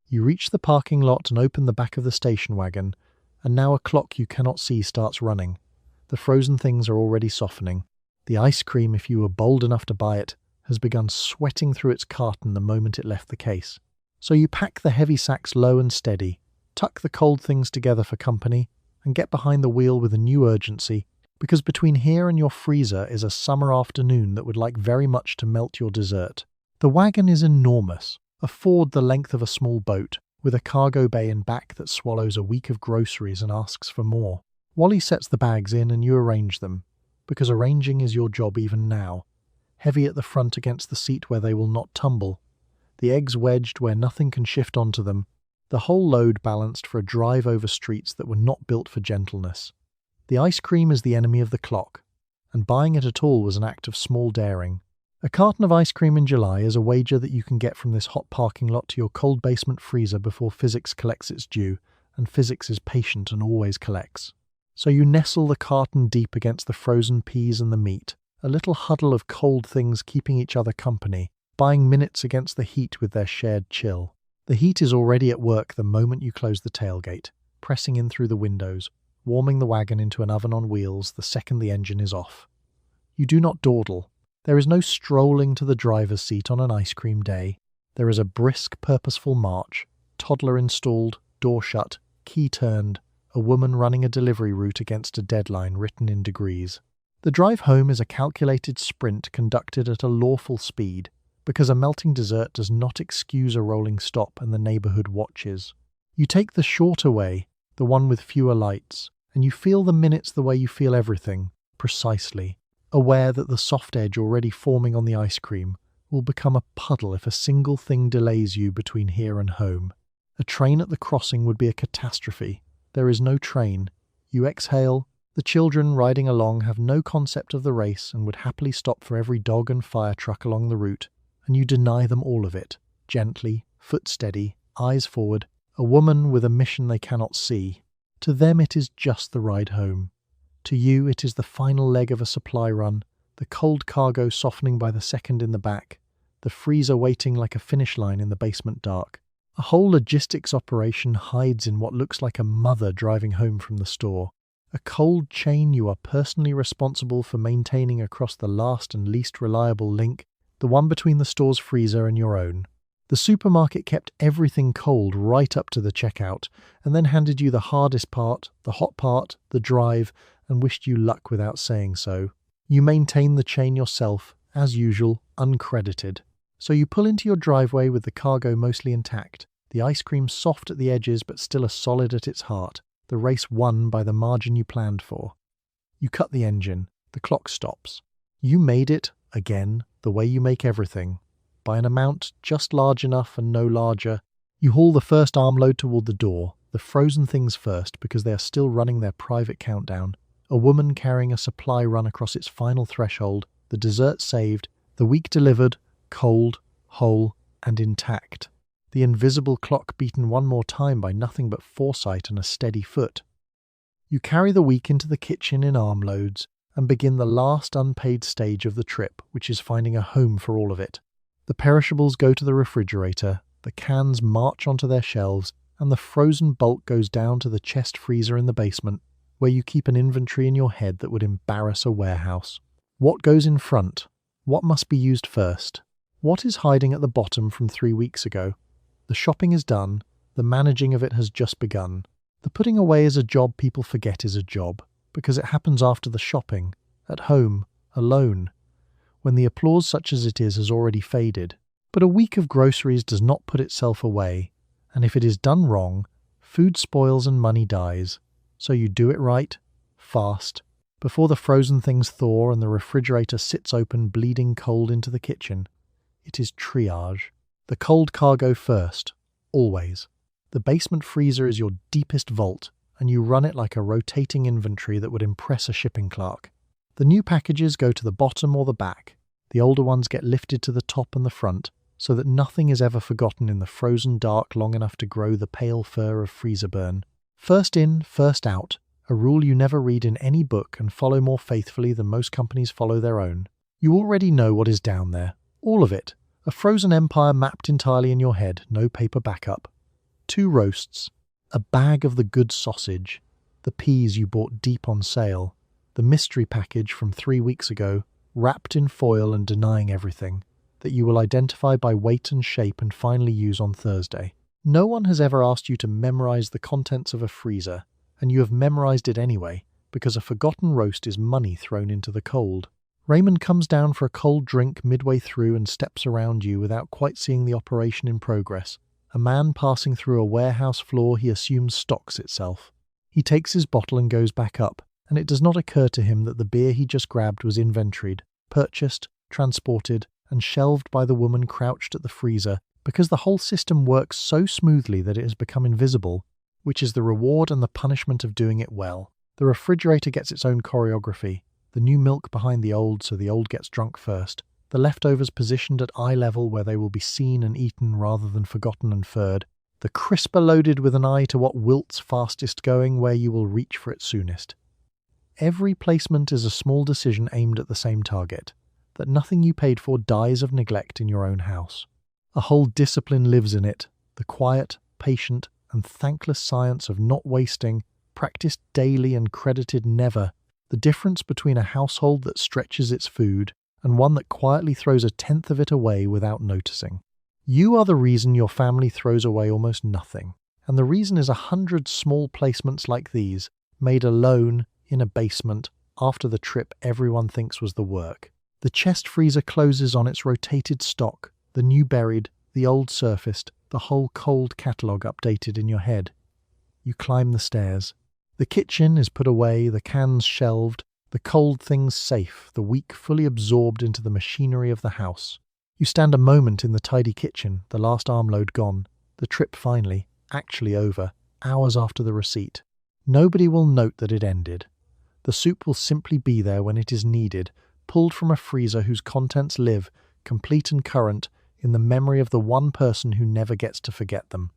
You reach the parking lot and open the back of the station wagon, and now a clock you cannot see starts running. The frozen things are already softening. The ice cream, if you were bold enough to buy it, has begun sweating through its carton the moment it left the case. So you pack the heavy sacks low and steady, tuck the cold things together for company, and get behind the wheel with a new urgency, because between here and your freezer is a summer afternoon that would like very much to melt your dessert. The wagon is enormous, a Ford the length of a small boat, with a cargo bay in back that swallows a week of groceries and asks for more. Wally sets the bags in and you arrange them, because arranging is your job even now. Heavy at the front against the seat where they will not tumble, the eggs wedged where nothing can shift onto them, the whole load balanced for a drive over streets that were not built for gentleness. The ice cream is the enemy of the clock, and buying it at all was an act of small daring. A carton of ice cream in July is a wager that you can get from this hot parking lot to your cold basement freezer before physics collects its due, and physics is patient and always collects. So you nestle the carton deep against the frozen peas and the meat, a little huddle of cold things keeping each other company, buying minutes against the heat with their shared chill. The heat is already at work the moment you close the tailgate, pressing in through the windows, warming the wagon into an oven on wheels the second the engine is off. You do not dawdle. There is no strolling to the driver's seat on an ice cream day. There is a brisk, purposeful march, toddler installed, door shut, key turned, a woman running a delivery route against a deadline written in degrees. The drive home is a calculated sprint conducted at a lawful speed, because a melting dessert does not excuse a rolling stop and the neighborhood watches. You take the shorter way, the one with fewer lights, and you feel the minutes the way you feel everything, precisely, aware that the soft edge already forming on the ice cream will become a puddle if a single thing delays you between here and home. A train at the crossing would be a catastrophe. There is no train. You exhale. The children riding along have no concept of the race and would happily stop for every dog and fire truck along the route, and you deny them all of it, gently, foot steady, eyes forward, a woman with a mission they cannot see. To them it is just the ride home. To you it is the final leg of a supply run, the cold cargo softening by the second in the back, the freezer waiting like a finish line in the basement dark. A whole logistics operation hides in what looks like a mother driving home from the store. A cold chain you are personally responsible for maintaining across the last and least reliable link, the one between the store's freezer and your own. The supermarket kept everything cold right up to the checkout, and then handed you the hardest part, the hot part, the drive, and wished you luck without saying so. You maintain the chain yourself, as usual, uncredited. So you pull into your driveway with the cargo mostly intact, the ice cream soft at the edges but still as solid at its heart, the race won by the margin you planned for. You cut the engine, the clock stops. You made it, again, the way you make everything, by an amount just large enough and no larger. You haul the first armload toward the door, the frozen things first because they are still running their private countdown, a woman carrying a supply run across its final threshold, the dessert saved, the week delivered, cold, whole, and intact. The invisible clock beaten one more time by nothing but foresight and a steady foot. You carry the week into the kitchen in armloads and begin the last unpaid stage of the trip, which is finding a home for all of it. The perishables go to the refrigerator, the cans march onto their shelves, and the frozen bulk goes down to the chest freezer in the basement, where you keep an inventory in your head that would embarrass a warehouse. What goes in front? What must be used first? What is hiding at the bottom from 3 weeks ago? The shopping is done, the managing of it has just begun. The putting away is a job people forget is a job, because it happens after the shopping, at home, alone, when the applause such as it is has already faded. But a week of groceries does not put itself away, and if it is done wrong, food spoils and money dies. So you do it right, fast, before the frozen things thaw and the refrigerator sits open bleeding cold into the kitchen. It is triage. The cold cargo first, always. The basement freezer is your deepest vault, and you run it like a rotating inventory that would impress a shipping clerk. The new packages go to the bottom or the back. The older ones get lifted to the top and the front, so that nothing is ever forgotten in the frozen dark long enough to grow the pale fur of freezer burn. First in, first out, a rule you never read in any book and follow more faithfully than most companies follow their own. You already know what is down there. All of it. A frozen empire mapped entirely in your head, no paper backup. 2 roasts. A bag of the good sausage. The peas you bought deep on sale. The mystery package from 3 weeks ago, wrapped in foil and denying everything, that you will identify by weight and shape and finally use on Thursday. No one has ever asked you to memorize the contents of a freezer, and you have memorized it anyway, because a forgotten roast is money thrown into the cold. Raymond comes down for a cold drink midway through and steps around you without quite seeing the operation in progress. A man passing through a warehouse floor he assumes stocks itself. He takes his bottle and goes back up, and it does not occur to him that the beer he just grabbed was inventoried, purchased, transported, and shelved by the woman crouched at the freezer, because the whole system works so smoothly that it has become invisible, which is the reward and the punishment of doing it well. The refrigerator gets its own choreography, the new milk behind the old so the old gets drunk first, the leftovers positioned at eye level where they will be seen and eaten rather than forgotten and furred, the crisper loaded with an eye to what wilts fastest going where you will reach for it soonest. Every placement is a small decision aimed at the same target, that nothing you paid for dies of neglect in your own house. A whole discipline lives in it, the quiet, patient, and thankless science of not wasting, practiced daily and credited never, the difference between a household that stretches its food and one that quietly throws 1/10 of it away without noticing. You are the reason your family throws away almost nothing, and the reason is 100 small placements like these, made alone, in a basement, after the trip everyone thinks was the work. The chest freezer closes on its rotated stock, the new buried, the old surfaced, the whole cold catalogue updated in your head. You climb the stairs. The kitchen is put away, the cans shelved, the cold things safe, the week fully absorbed into the machinery of the house. You stand a moment in the tidy kitchen, the last armload gone, the trip finally, actually over, hours after the receipt. Nobody will note that it ended. The soup will simply be there when it is needed, pulled from a freezer whose contents live, complete and current, in the memory of the one person who never gets to forget them.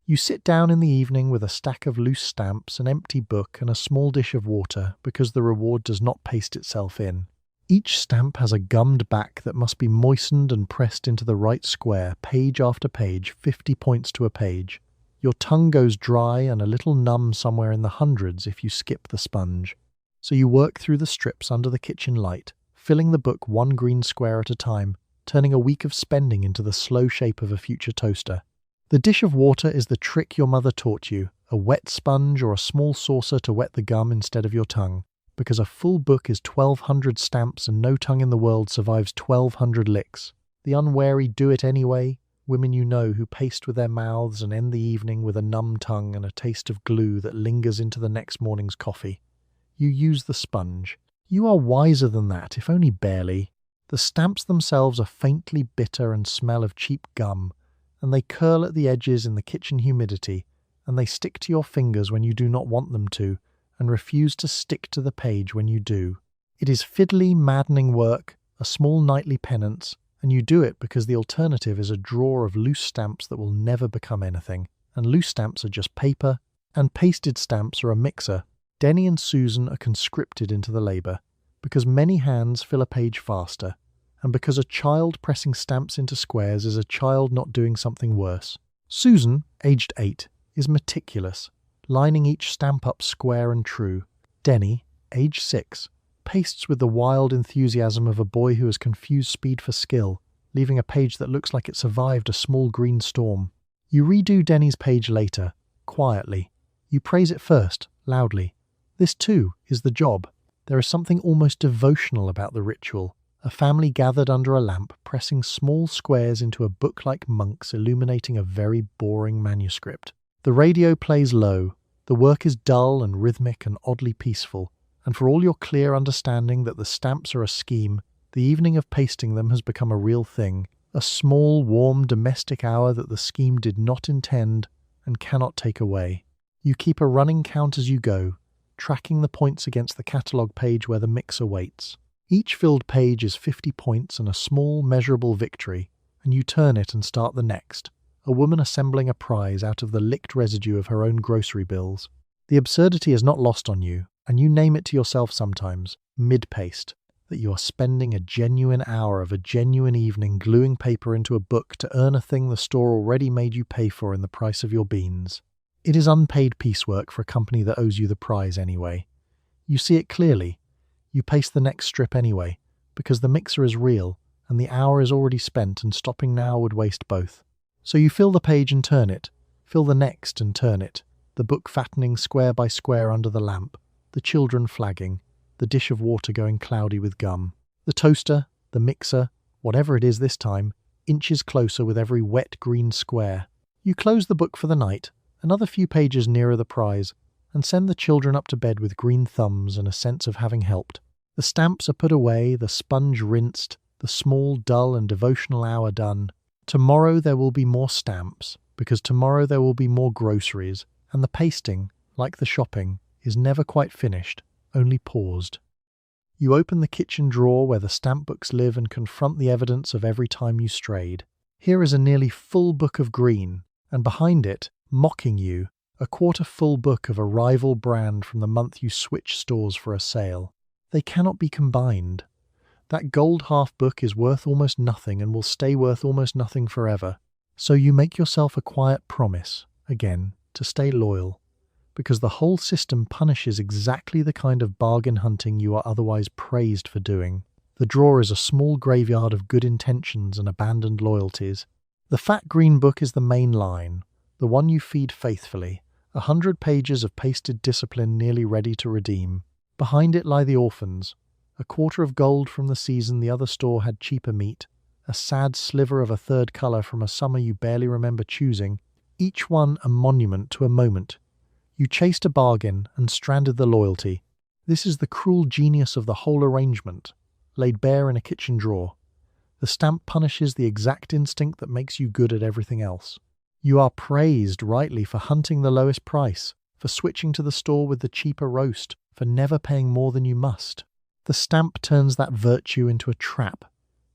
You sit down in the evening with a stack of loose stamps, an empty book, and a small dish of water because the reward does not paste itself in. Each stamp has a gummed back that must be moistened and pressed into the right square, page after page, 50 points to a page. Your tongue goes dry and a little numb somewhere in the hundreds if you skip the sponge. So you work through the strips under the kitchen light, filling the book one green square at a time, turning a week of spending into the slow shape of a future toaster. The dish of water is the trick your mother taught you, a wet sponge or a small saucer to wet the gum instead of your tongue, because a full book is 1,200 stamps and no tongue in the world survives 1,200 licks. The unwary do-it-anyway women you know who paste with their mouths and end the evening with a numb tongue and a taste of glue that lingers into the next morning's coffee. You use the sponge. You are wiser than that, if only barely. The stamps themselves are faintly bitter and smell of cheap gum, and they curl at the edges in the kitchen humidity, and they stick to your fingers when you do not want them to, and refuse to stick to the page when you do. It is fiddly, maddening work, a small nightly penance, and you do it because the alternative is a drawer of loose stamps that will never become anything, and loose stamps are just paper, and pasted stamps are a mixer. Denny and Susan are conscripted into the labour, because many hands fill a page faster, and because a child pressing stamps into squares is a child not doing something worse. Susan, aged 8, is meticulous, lining each stamp up square and true. Denny, aged 6, pastes with the wild enthusiasm of a boy who has confused speed for skill, leaving a page that looks like it survived a small green storm. You redo Denny's page later, quietly. You praise it first, loudly. This too is the job. There is something almost devotional about the ritual, a family gathered under a lamp, pressing small squares into a book like monks illuminating a very boring manuscript. The radio plays low. The work is dull and rhythmic and oddly peaceful, and for all your clear understanding that the stamps are a scheme, the evening of pasting them has become a real thing, a small, warm, domestic hour that the scheme did not intend and cannot take away. You keep a running count as you go, tracking the points against the catalogue page where the mixer waits. Each filled page is 50 points and a small, measurable victory, and you turn it and start the next, a woman assembling a prize out of the licked residue of her own grocery bills. The absurdity is not lost on you, and you name it to yourself sometimes, mid-paste, that you are spending a genuine hour of a genuine evening gluing paper into a book to earn a thing the store already made you pay for in the price of your beans. It is unpaid piecework for a company that owes you the prize anyway. You see it clearly. You paste the next strip anyway, because the mixer is real, and the hour is already spent, and stopping now would waste both. So you fill the page and turn it, fill the next and turn it, the book fattening square by square under the lamp, the children flagging, the dish of water going cloudy with gum. The toaster, the mixer, whatever it is this time, inches closer with every wet green square. You close the book for the night, another few pages nearer the prize, and send the children up to bed with green thumbs and a sense of having helped. The stamps are put away, the sponge rinsed, the small, dull and devotional hour done. Tomorrow there will be more stamps, because tomorrow there will be more groceries, and the pasting, like the shopping, is never quite finished, only paused. You open the kitchen drawer where the stamp books live and confront the evidence of every time you strayed. Here is a nearly full book of green, and behind it, mocking you, a quarter-full book of a rival brand from the month you switch stores for a sale. They cannot be combined. That gold half book is worth almost nothing and will stay worth almost nothing forever. So you make yourself a quiet promise, again, to stay loyal, because the whole system punishes exactly the kind of bargain hunting you are otherwise praised for doing. The drawer is a small graveyard of good intentions and abandoned loyalties. The fat green book is the main line, the one you feed faithfully, 100 pages of pasted discipline nearly ready to redeem. Behind it lie the orphans, a quarter of gold from the season the other store had cheaper meat, a sad sliver of a third colour from a summer you barely remember choosing, each one a monument to a moment. You chased a bargain and stranded the loyalty. This is the cruel genius of the whole arrangement, laid bare in a kitchen drawer. The stamp punishes the exact instinct that makes you good at everything else. You are praised rightly for hunting the lowest price, for switching to the store with the cheaper roast, for never paying more than you must. The stamp turns that virtue into a trap,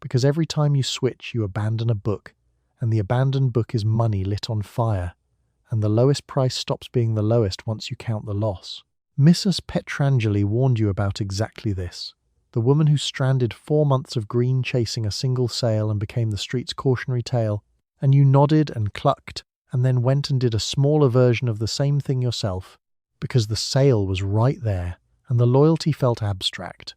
because every time you switch you abandon a book, and the abandoned book is money lit on fire, and the lowest price stops being the lowest once you count the loss. Mrs. Petrangeli warned you about exactly this, the woman who stranded 4 months of green chasing a single sale and became the street's cautionary tale, and you nodded and clucked, and then went and did a smaller version of the same thing yourself, because the sale was right there, and the loyalty felt abstract.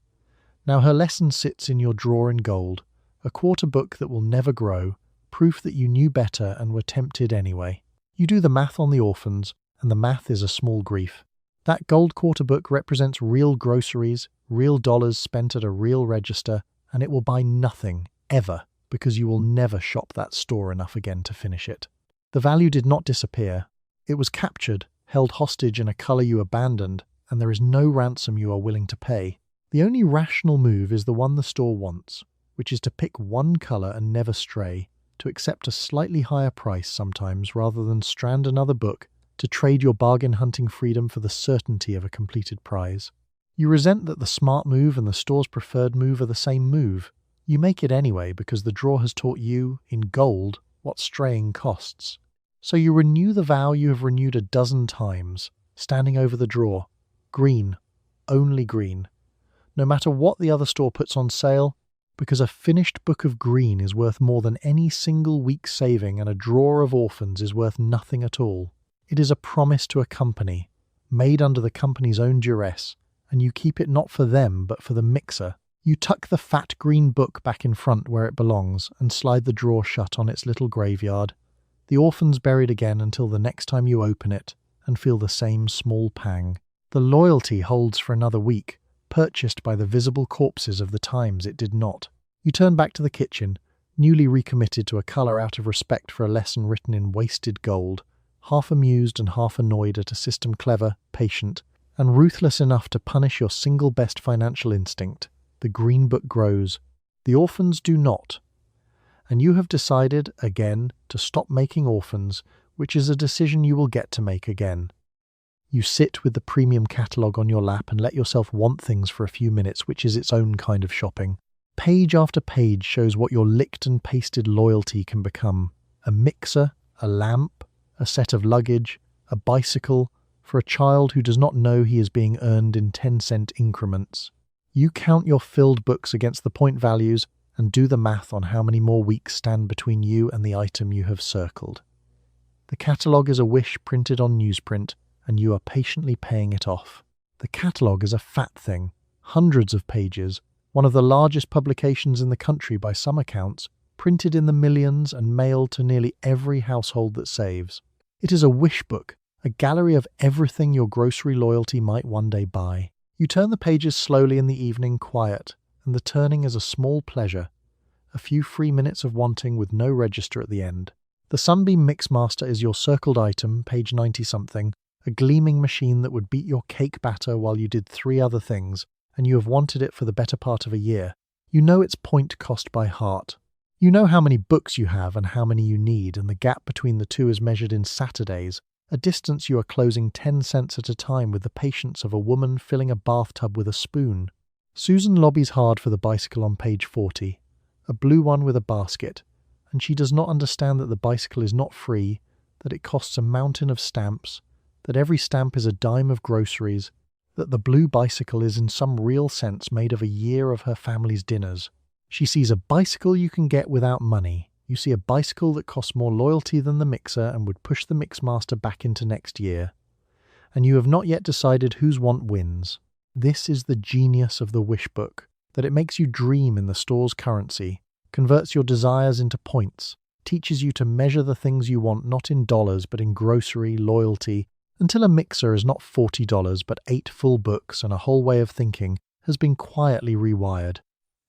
Now her lesson sits in your drawer in gold, a quarter book that will never grow, proof that you knew better and were tempted anyway. You do the math on the orphans, and the math is a small grief. That gold quarter book represents real groceries, real dollars spent at a real register, and it will buy nothing, ever, because you will never shop that store enough again to finish it. The value did not disappear. It was captured, held hostage in a color you abandoned, and there is no ransom you are willing to pay. The only rational move is the one the store wants, which is to pick one color and never stray, to accept a slightly higher price sometimes rather than strand another book, to trade your bargain-hunting freedom for the certainty of a completed prize. You resent that the smart move and the store's preferred move are the same move. You make it anyway because the drawer has taught you, in gold, what straying costs. So you renew the vow you have renewed a dozen times, standing over the drawer. Green. Only green. No matter what the other store puts on sale, because a finished book of green is worth more than any single week's saving and a drawer of orphans is worth nothing at all. It is a promise to a company, made under the company's own duress, and you keep it not for them but for the mixer. You tuck the fat green book back in front where it belongs and slide the drawer shut on its little graveyard. The orphan's buried again until the next time you open it and feel the same small pang. The loyalty holds for another week, purchased by the visible corpses of the times it did not. You turn back to the kitchen, newly recommitted to a colour out of respect for a lesson written in wasted gold, half amused and half annoyed at a system clever, patient, and ruthless enough to punish your single best financial instinct. The green book grows. The orphans do not. And you have decided, again, to stop making orphans, which is a decision you will get to make again. You sit with the premium catalogue on your lap and let yourself want things for a few minutes, which is its own kind of shopping. Page after page shows what your licked and pasted loyalty can become. A mixer, a lamp, a set of luggage, a bicycle, for a child who does not know he is being earned in 10-cent increments. You count your filled books against the point values and do the math on how many more weeks stand between you and the item you have circled. The catalogue is a wish printed on newsprint, and you are patiently paying it off. The catalogue is a fat thing, hundreds of pages, one of the largest publications in the country by some accounts, printed in the millions and mailed to nearly every household that saves. It is a wish book, a gallery of everything your grocery loyalty might one day buy. You turn the pages slowly in the evening, quiet, and the turning is a small pleasure, a few free minutes of wanting with no register at the end. The Sunbeam Mixmaster is your circled item, page 90-something, a gleaming machine that would beat your cake batter while you did 3 other things, and you have wanted it for the better part of a year. You know its point cost by heart. You know how many books you have and how many you need, and the gap between the two is measured in Saturdays, a distance you are closing 10 cents at a time with the patience of a woman filling a bathtub with a spoon. Susan lobbies hard for the bicycle on page 40, a blue one with a basket, and she does not understand that the bicycle is not free, that it costs a mountain of stamps, that every stamp is a dime of groceries, that the blue bicycle is in some real sense made of a year of her family's dinners. She sees a bicycle you can get without money. You see a bicycle that costs more loyalty than the mixer and would push the Mixmaster back into next year. And you have not yet decided whose want wins. This is the genius of the wish book, that it makes you dream in the store's currency, converts your desires into points, teaches you to measure the things you want not in dollars but in grocery, loyalty, until a mixer is not $40 but 8 full books and a whole way of thinking has been quietly rewired.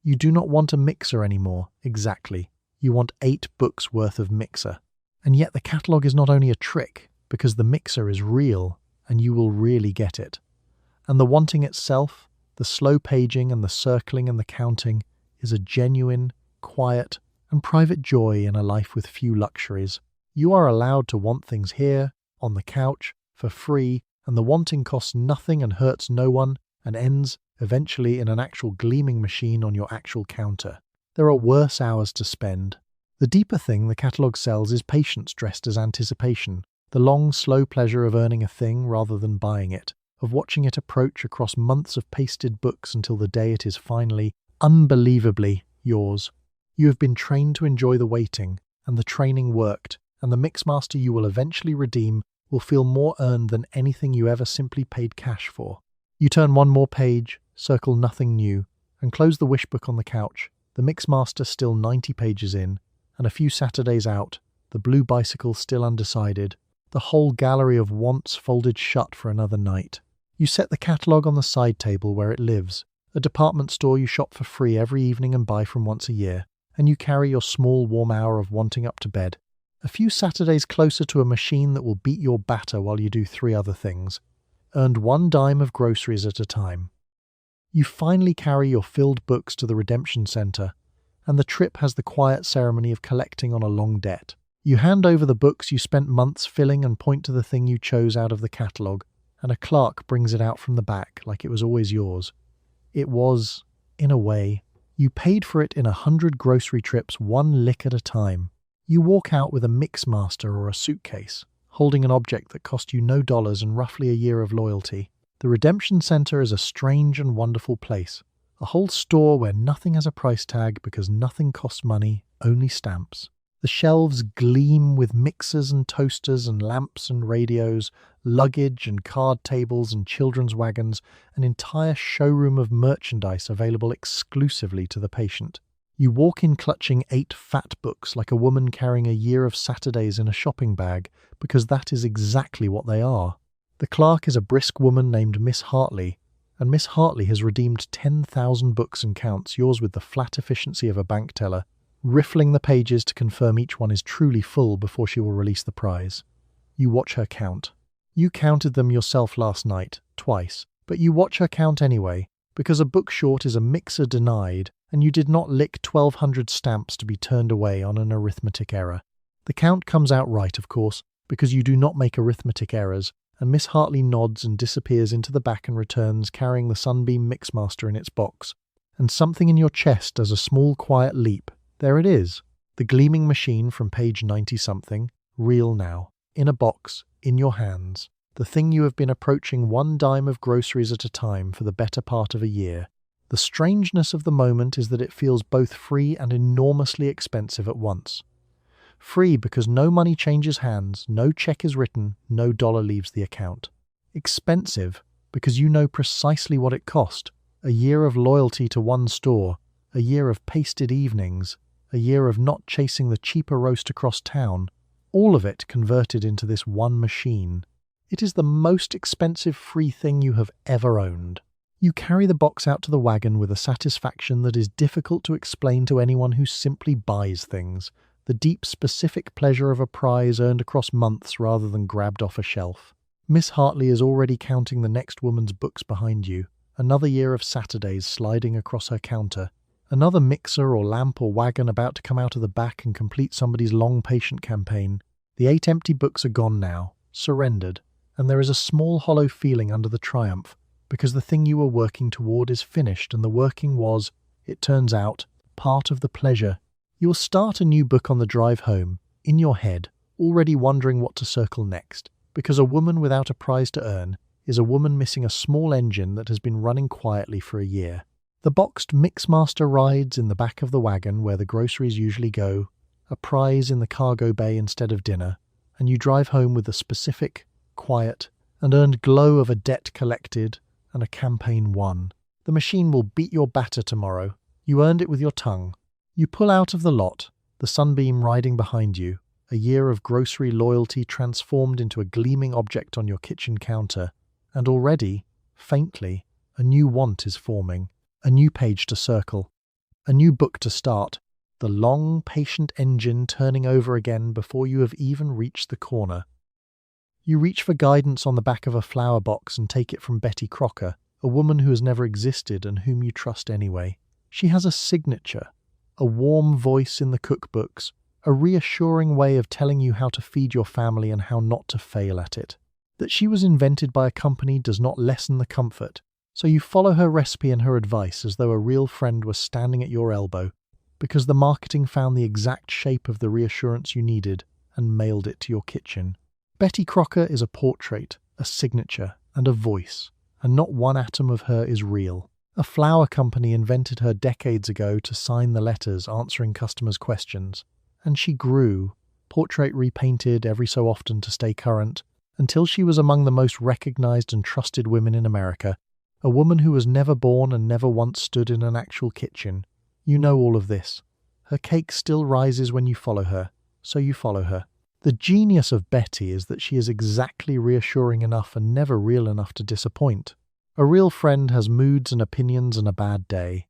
You do not want a mixer anymore, exactly. You want 8 books worth of mixer. And yet the catalogue is not only a trick, because the mixer is real, and you will really get it. And the wanting itself, the slow paging and the circling and the counting, is a genuine, quiet, and private joy in a life with few luxuries. You are allowed to want things here, on the couch, for free, and the wanting costs nothing and hurts no one, and ends, eventually, in an actual gleaming machine on your actual counter. There are worse hours to spend. The deeper thing the catalogue sells is patience dressed as anticipation, the long, slow pleasure of earning a thing rather than buying it, of watching it approach across months of pasted books until the day it is finally, unbelievably, yours. You have been trained to enjoy the waiting, and the training worked, and the Mixmaster you will eventually redeem will feel more earned than anything you ever simply paid cash for. You turn one more page, circle nothing new, and close the wish book on the couch, the Mixmaster still 90 pages in, and a few Saturdays out, the blue bicycle still undecided, the whole gallery of wants folded shut for another night. You set the catalogue on the side table where it lives, a department store you shop for free every evening and buy from once a year, and you carry your small warm hour of wanting up to bed. A few Saturdays closer to a machine that will beat your batter while you do 3 other things. Earned 1 dime of groceries at a time. You finally carry your filled books to the redemption center, and the trip has the quiet ceremony of collecting on a long debt. You hand over the books you spent months filling and point to the thing you chose out of the catalogue, and a clerk brings it out from the back like it was always yours. It was, in a way. You paid for it in 100 grocery trips, 1 lick at a time. You walk out with a Mixmaster or a suitcase, holding an object that cost you no dollars and roughly a year of loyalty. The Redemption Center is a strange and wonderful place. A whole store where nothing has a price tag because nothing costs money, only stamps. The shelves gleam with mixers and toasters and lamps and radios, luggage and card tables and children's wagons, an entire showroom of merchandise available exclusively to the patient. You walk in clutching 8 fat books like a woman carrying a year of Saturdays in a shopping bag, because that is exactly what they are. The clerk is a brisk woman named Miss Hartley, and Miss Hartley has redeemed 10,000 books and counts, yours with the flat efficiency of a bank teller, riffling the pages to confirm each one is truly full before she will release the prize. You watch her count. You counted them yourself last night, twice, but you watch her count anyway, because a book short is a mixer denied, and you did not lick 1,200 stamps to be turned away on an arithmetic error. The count comes out right, of course, because you do not make arithmetic errors, and Miss Hartley nods and disappears into the back and returns carrying the Sunbeam Mixmaster in its box. And something in your chest does a small quiet leap. There it is, the gleaming machine from page 90-something, real now, in a box, in your hands, the thing you have been approaching 1 dime of groceries at a time for the better part of a year. The strangeness of the moment is that it feels both free and enormously expensive at once. Free because no money changes hands, no check is written, no dollar leaves the account. Expensive because you know precisely what it cost, a year of loyalty to one store, a year of pasted evenings, a year of not chasing the cheaper roast across town, all of it converted into this one machine. It is the most expensive free thing you have ever owned. You carry the box out to the wagon with a satisfaction that is difficult to explain to anyone who simply buys things, the deep specific pleasure of a prize earned across months rather than grabbed off a shelf. Miss Hartley is already counting the next woman's books behind you, another year of Saturdays sliding across her counter, another mixer or lamp or wagon about to come out of the back and complete somebody's long patient campaign. The 8 empty books are gone now, surrendered, and there is a small hollow feeling under the triumph, because the thing you were working toward is finished, and the working was, it turns out, part of the pleasure. You will start a new book on the drive home, in your head, already wondering what to circle next, because a woman without a prize to earn is a woman missing a small engine that has been running quietly for a year. The boxed Mixmaster rides in the back of the wagon where the groceries usually go, a prize in the cargo bay instead of dinner, and you drive home with the specific, quiet, and earned glow of a debt collected and a campaign won. The machine will beat your batter tomorrow. You earned it with your tongue. You pull out of the lot, the Sunbeam riding behind you, a year of grocery loyalty transformed into a gleaming object on your kitchen counter, and already, faintly, a new want is forming, a new page to circle, a new book to start, the long, patient engine turning over again before you have even reached the corner. You reach for guidance on the back of a flower box and take it from Betty Crocker, a woman who has never existed and whom you trust anyway. She has a signature, a warm voice in the cookbooks, a reassuring way of telling you how to feed your family and how not to fail at it. That she was invented by a company does not lessen the comfort, so you follow her recipe and her advice as though a real friend was standing at your elbow, because the marketing found the exact shape of the reassurance you needed and mailed it to your kitchen. Betty Crocker is a portrait, a signature, and a voice, and not one atom of her is real. A flower company invented her decades ago to sign the letters answering customers' questions, and she grew, portrait repainted every so often to stay current, until she was among the most recognized and trusted women in America, a woman who was never born and never once stood in an actual kitchen. You know all of this. Her cake still rises when you follow her, so you follow her. The genius of Betty is that she is exactly reassuring enough and never real enough to disappoint. A real friend has moods and opinions and a bad day.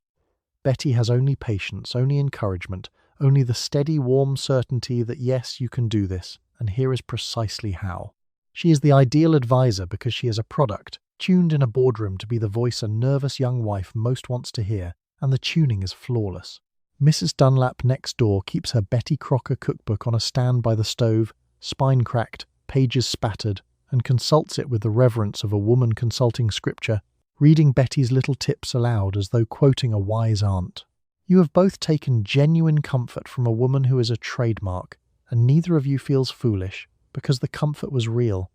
Betty has only patience, only encouragement, only the steady, warm certainty that yes, you can do this, and here is precisely how. She is the ideal advisor because she is a product, tuned in a boardroom to be the voice a nervous young wife most wants to hear, and the tuning is flawless. Mrs. Dunlap next door keeps her Betty Crocker cookbook on a stand by the stove, spine cracked, pages spattered, and consults it with the reverence of a woman consulting scripture, reading Betty's little tips aloud as though quoting a wise aunt. You have both taken genuine comfort from a woman who is a trademark, and neither of you feels foolish, because the comfort was real.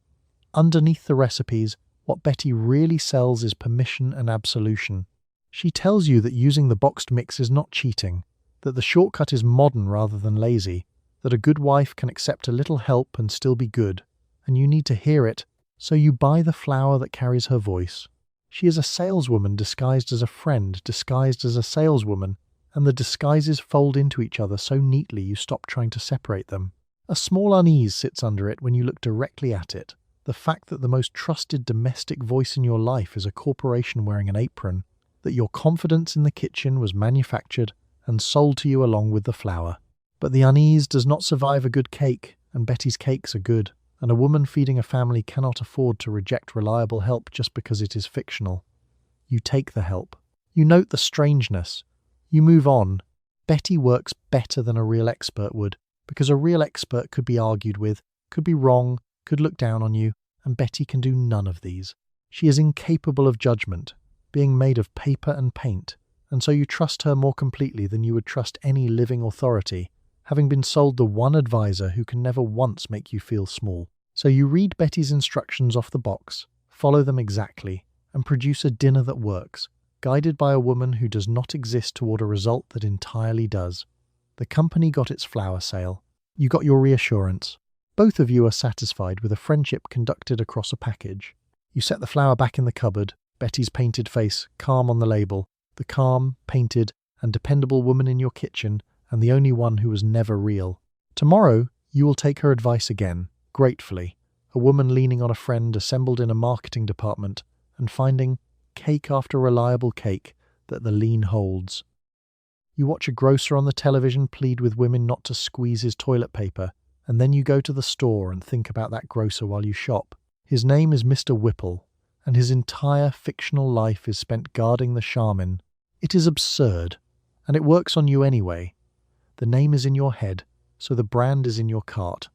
Underneath the recipes, what Betty really sells is permission and absolution. She tells you that using the boxed mix is not cheating, that the shortcut is modern rather than lazy, that a good wife can accept a little help and still be good, and you need to hear it, so you buy the flour that carries her voice. She is a saleswoman disguised as a friend, disguised as a saleswoman, and the disguises fold into each other so neatly you stop trying to separate them. A small unease sits under it when you look directly at it. The fact that the most trusted domestic voice in your life is a corporation wearing an apron, that your confidence in the kitchen was manufactured and sold to you along with the flour. But the unease does not survive a good cake, and Betty's cakes are good, and a woman feeding a family cannot afford to reject reliable help just because it is fictional. You take the help. You note the strangeness. You move on. Betty works better than a real expert would, because a real expert could be argued with, could be wrong, could look down on you, and Betty can do none of these. She is incapable of judgment, being made of paper and paint, and so you trust her more completely than you would trust any living authority, having been sold the one advisor who can never once make you feel small. So you read Betty's instructions off the box, follow them exactly, and produce a dinner that works, guided by a woman who does not exist toward a result that entirely does. The company got its flour sale. You got your reassurance. Both of you are satisfied with a friendship conducted across a package. You set the flour back in the cupboard, Betty's painted face calm on the label, the calm, painted, and dependable woman in your kitchen, and the only one who was never real. Tomorrow, you will take her advice again, gratefully, a woman leaning on a friend assembled in a marketing department, and finding, cake after reliable cake, that the lean holds. You watch a grocer on the television plead with women not to squeeze his toilet paper, and then you go to the store and think about that grocer while you shop. His name is Mr. Whipple, and his entire fictional life is spent guarding the Charmin. It is absurd, and it works on you anyway. The name is in your head, so the brand is in your cart.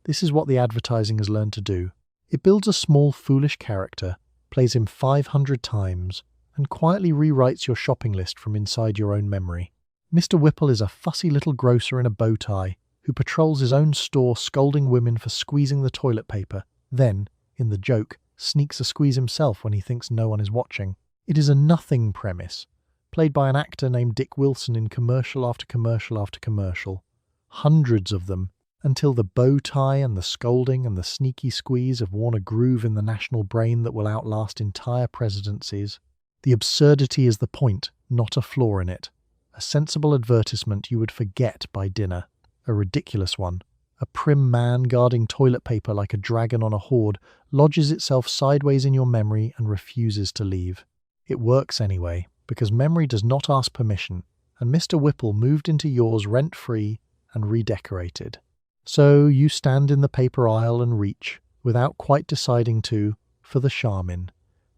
This is what the advertising has learned to do. It builds a small, foolish character, plays him 500 times, and quietly rewrites your shopping list from inside your own memory. Mr. Whipple is a fussy little grocer in a bow tie who patrols his own store scolding women for squeezing the toilet paper, then, in the joke, sneaks a squeeze himself when he thinks no one is watching. It is a nothing premise, played by an actor named Dick Wilson in commercial after commercial after commercial. Hundreds of them, until the bow tie and the scolding and the sneaky squeeze have worn a groove in the national brain that will outlast entire presidencies. The absurdity is the point, not a flaw in it. A sensible advertisement you would forget by dinner. A ridiculous one. A prim man guarding toilet paper like a dragon on a hoard lodges itself sideways in your memory and refuses to leave. It works anyway, because memory does not ask permission, and Mr. Whipple moved into yours rent-free and redecorated. So you stand in the paper aisle and reach, without quite deciding to, for the Charmin,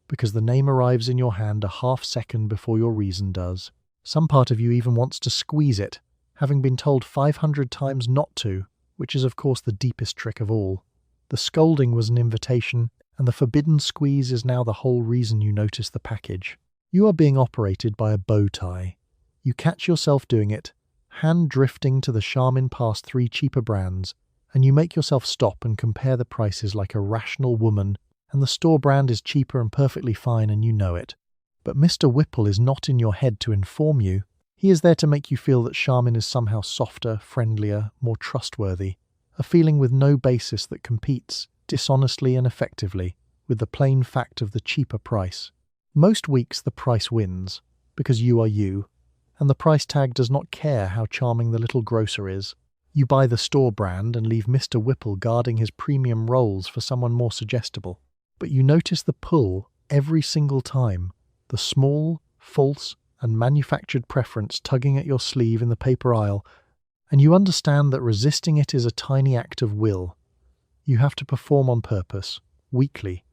because the name arrives in your hand a half-second before your reason does. Some part of you even wants to squeeze it, having been told 500 times not to, which is of course the deepest trick of all. The scolding was an invitation, and the forbidden squeeze is now the whole reason you notice the package. You are being operated by a bow tie. You catch yourself doing it, hand drifting to the Charmin past 3 cheaper brands, and you make yourself stop and compare the prices like a rational woman, and the store brand is cheaper and perfectly fine and you know it. But Mr. Whipple is not in your head to inform you. He is there to make you feel that Charmin is somehow softer, friendlier, more trustworthy, a feeling with no basis that competes, dishonestly and effectively, with the plain fact of the cheaper price. Most weeks the price wins, because you are you, and the price tag does not care how charming the little grocer is. You buy the store brand and leave Mr. Whipple guarding his premium rolls for someone more suggestible. But you notice the pull every single time, the small, false, and manufactured preference tugging at your sleeve in the paper aisle, and you understand that resisting it is a tiny act of will. You have to perform on purpose, weekly,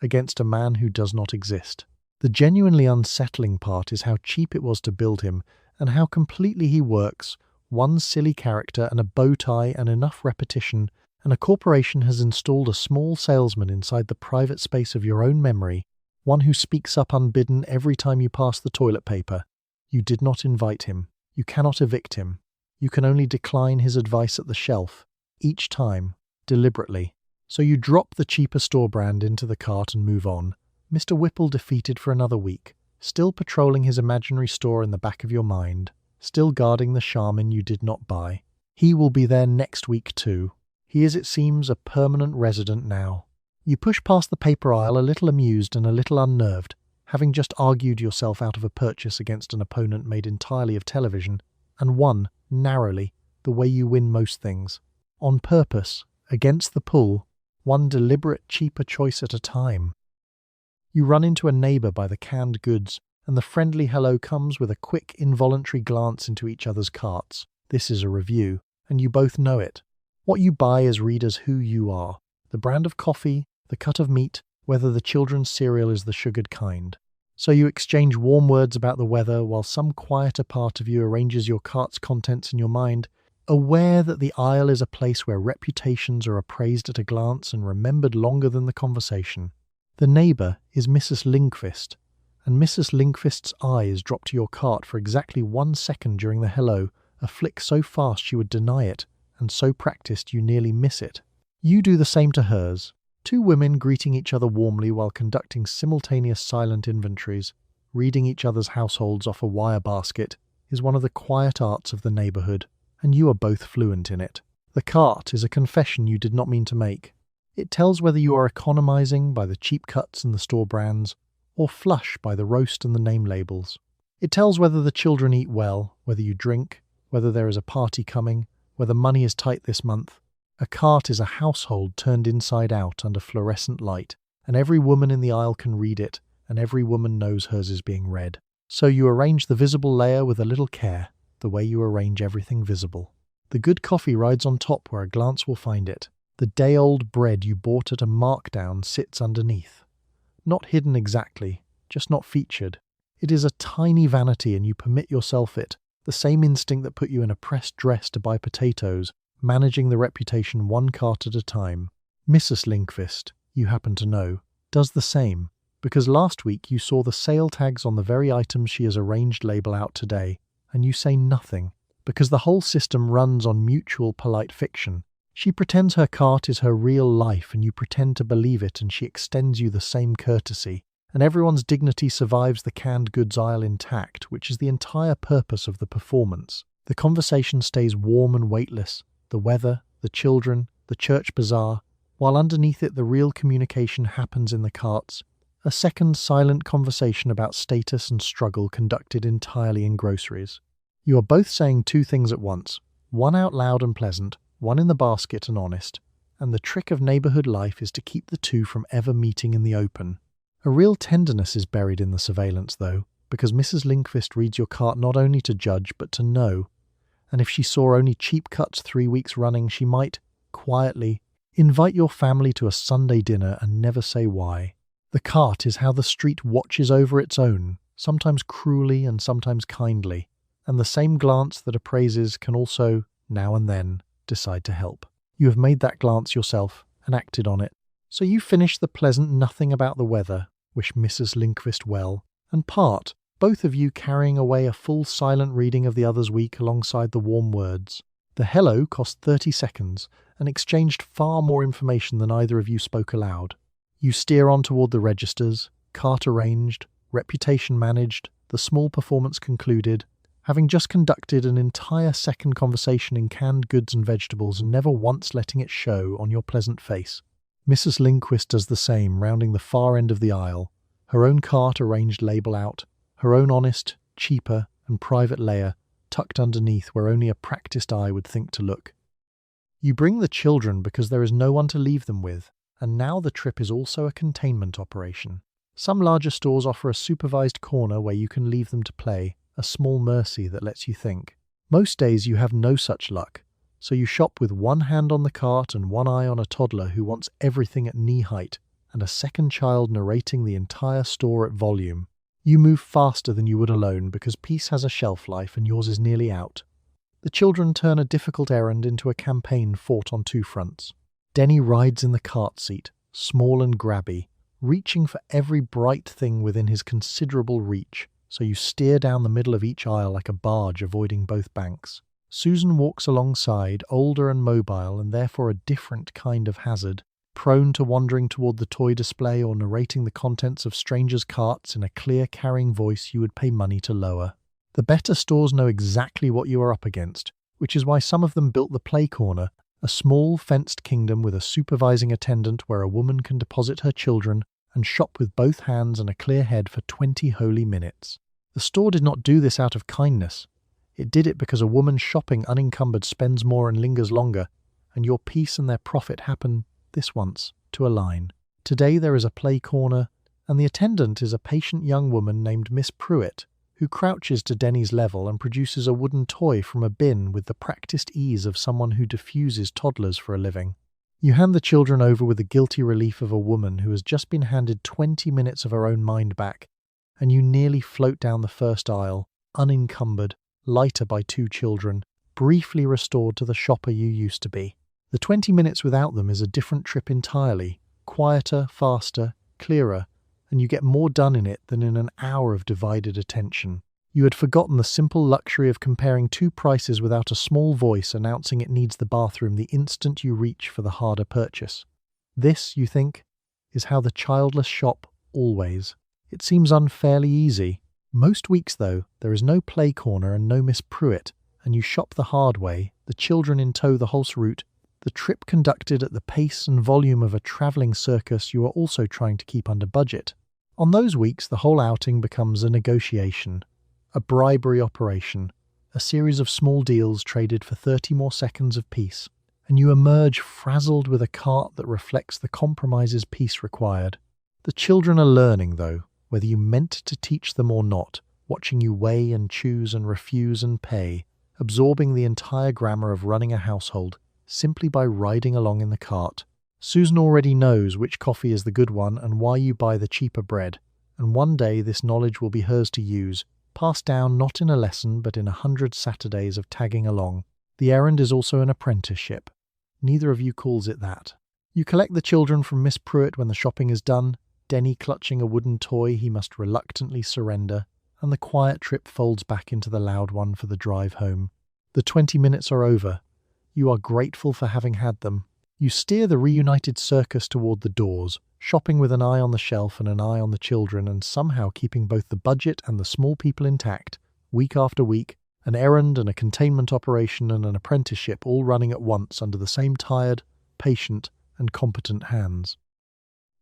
against a man who does not exist. The genuinely unsettling part is how cheap it was to build him and how completely he works. One silly character and a bow tie and enough repetition, and a corporation has installed a small salesman inside the private space of your own memory, one who speaks up unbidden every time you pass the toilet paper. You did not invite him. You cannot evict him. You can only decline his advice at the shelf, each time, deliberately. So you drop the cheaper store brand into the cart and move on, Mr. Whipple defeated for another week, still patrolling his imaginary store in the back of your mind, still guarding the Charmin you did not buy. He will be there next week too. He is, it seems, a permanent resident now. You push past the paper aisle a little amused and a little unnerved, having just argued yourself out of a purchase against an opponent made entirely of television, and won, narrowly, the way you win most things. On purpose, against the pull, one deliberate cheaper choice at a time. You run into a neighbour by the canned goods, and the friendly hello comes with a quick, involuntary glance into each other's carts. This is a review, and you both know it. What you buy as readers who you are. The brand of coffee, the cut of meat, whether the children's cereal is the sugared kind. So you exchange warm words about the weather while some quieter part of you arranges your cart's contents in your mind, aware that the aisle is a place where reputations are appraised at a glance and remembered longer than the conversation. The neighbour is Mrs. Lindqvist, and Mrs. Lindqvist's eyes drop to your cart for exactly 1 second during the hello, a flick so fast you would deny it, and so practiced you nearly miss it. You do the same to hers. Two women greeting each other warmly while conducting simultaneous silent inventories, reading each other's households off a wire basket, is one of the quiet arts of the neighbourhood, and you are both fluent in it. The cart is a confession you did not mean to make. It tells whether you are economising by the cheap cuts and the store brands, or flush by the roast and the name labels. It tells whether the children eat well, whether you drink, whether there is a party coming, whether money is tight this month. A cart is a household turned inside out under fluorescent light, and every woman in the aisle can read it, and every woman knows hers is being read. So you arrange the visible layer with a little care, the way you arrange everything visible. The good coffee rides on top where a glance will find it. The day-old bread you bought at a markdown sits underneath. Not hidden exactly, just not featured. It is a tiny vanity and you permit yourself it, the same instinct that put you in a pressed dress to buy potatoes, managing the reputation one cart at a time. Mrs. Lindqvist, you happen to know, does the same, because last week you saw the sale tags on the very items she has arranged label out today, and you say nothing, because the whole system runs on mutual polite fiction. She pretends her cart is her real life and you pretend to believe it, and she extends you the same courtesy, and everyone's dignity survives the canned goods aisle intact, which is the entire purpose of the performance. The conversation stays warm and weightless, the weather, the children, the church bazaar, while underneath it the real communication happens in the carts, a second silent conversation about status and struggle conducted entirely in groceries. You are both saying two things at once, one out loud and pleasant, one in the basket and honest, and the trick of neighbourhood life is to keep the two from ever meeting in the open. A real tenderness is buried in the surveillance, though, because Mrs. Lindqvist reads your cart not only to judge but to know, and if she saw only cheap cuts 3 weeks running, she might, quietly, invite your family to a Sunday dinner and never say why. The cart is how the street watches over its own, sometimes cruelly and sometimes kindly, and the same glance that appraises can also, now and then, decide to help. You have made that glance yourself and acted on it. So you finish the pleasant nothing about the weather, wish Mrs. Lindqvist well, and part, both of you carrying away a full silent reading of the other's week alongside the warm words. The hello cost 30 seconds and exchanged far more information than either of you spoke aloud. You steer on toward the registers, cart arranged, reputation managed, the small performance concluded, having just conducted an entire second conversation in canned goods and vegetables and never once letting it show on your pleasant face. Mrs. Lindqvist does the same, rounding the far end of the aisle, her own cart arranged label out, her own honest, cheaper, and private layer tucked underneath where only a practiced eye would think to look. You bring the children because there is no one to leave them with, and now the trip is also a containment operation. Some larger stores offer a supervised corner where you can leave them to play, a small mercy that lets you think. Most days you have no such luck, so you shop with one hand on the cart and one eye on a toddler who wants everything at knee height, and a second child narrating the entire store at volume. You move faster than you would alone because peace has a shelf life and yours is nearly out. The children turn a difficult errand into a campaign fought on two fronts. Denny rides in the cart seat, small and grabby, reaching for every bright thing within his considerable reach, so you steer down the middle of each aisle like a barge avoiding both banks. Susan walks alongside, older and mobile and therefore a different kind of hazard, prone to wandering toward the toy display or narrating the contents of strangers' carts in a clear carrying voice you would pay money to lower. The better stores know exactly what you are up against, which is why some of them built the play corner, a small fenced kingdom with a supervising attendant where a woman can deposit her children and shop with both hands and a clear head for 20 holy minutes. The store did not do this out of kindness. It did it because a woman shopping unencumbered spends more and lingers longer, and your peace and their profit happen, this once, to align. Today there is a play corner, and the attendant is a patient young woman named Miss Pruitt, who crouches to Denny's level and produces a wooden toy from a bin with the practiced ease of someone who diffuses toddlers for a living. You hand the children over with the guilty relief of a woman who has just been handed 20 minutes of her own mind back, and you nearly float down the first aisle, unencumbered, lighter by two children, briefly restored to the shopper you used to be. The 20 minutes without them is a different trip entirely, quieter, faster, clearer, and you get more done in it than in an hour of divided attention. You had forgotten the simple luxury of comparing two prices without a small voice announcing it needs the bathroom the instant you reach for the harder purchase. This, you think, is how the childless shop always. It seems unfairly easy. Most weeks, though, there is no play corner and no Miss Pruitt, and you shop the hard way, the children in tow the whole route, the trip conducted at the pace and volume of a travelling circus you are also trying to keep under budget. On those weeks, the whole outing becomes a negotiation, a bribery operation, a series of small deals traded for 30 more seconds of peace, and you emerge frazzled with a cart that reflects the compromises peace required. The children are learning, though, whether you meant to teach them or not, watching you weigh and choose and refuse and pay, absorbing the entire grammar of running a household simply by riding along in the cart. Susan already knows which coffee is the good one and why you buy the cheaper bread, and one day this knowledge will be hers to use, passed down not in a lesson but in 100 Saturdays of tagging along. The errand is also an apprenticeship. Neither of you calls it that. You collect the children from Miss Pruitt when the shopping is done, Denny clutching a wooden toy he must reluctantly surrender, and the quiet trip folds back into the loud one for the drive home. The 20 minutes are over. You are grateful for having had them. You steer the reunited circus toward the doors, shopping with an eye on the shelf and an eye on the children, and somehow keeping both the budget and the small people intact, week after week, an errand and a containment operation and an apprenticeship all running at once under the same tired, patient, and competent hands.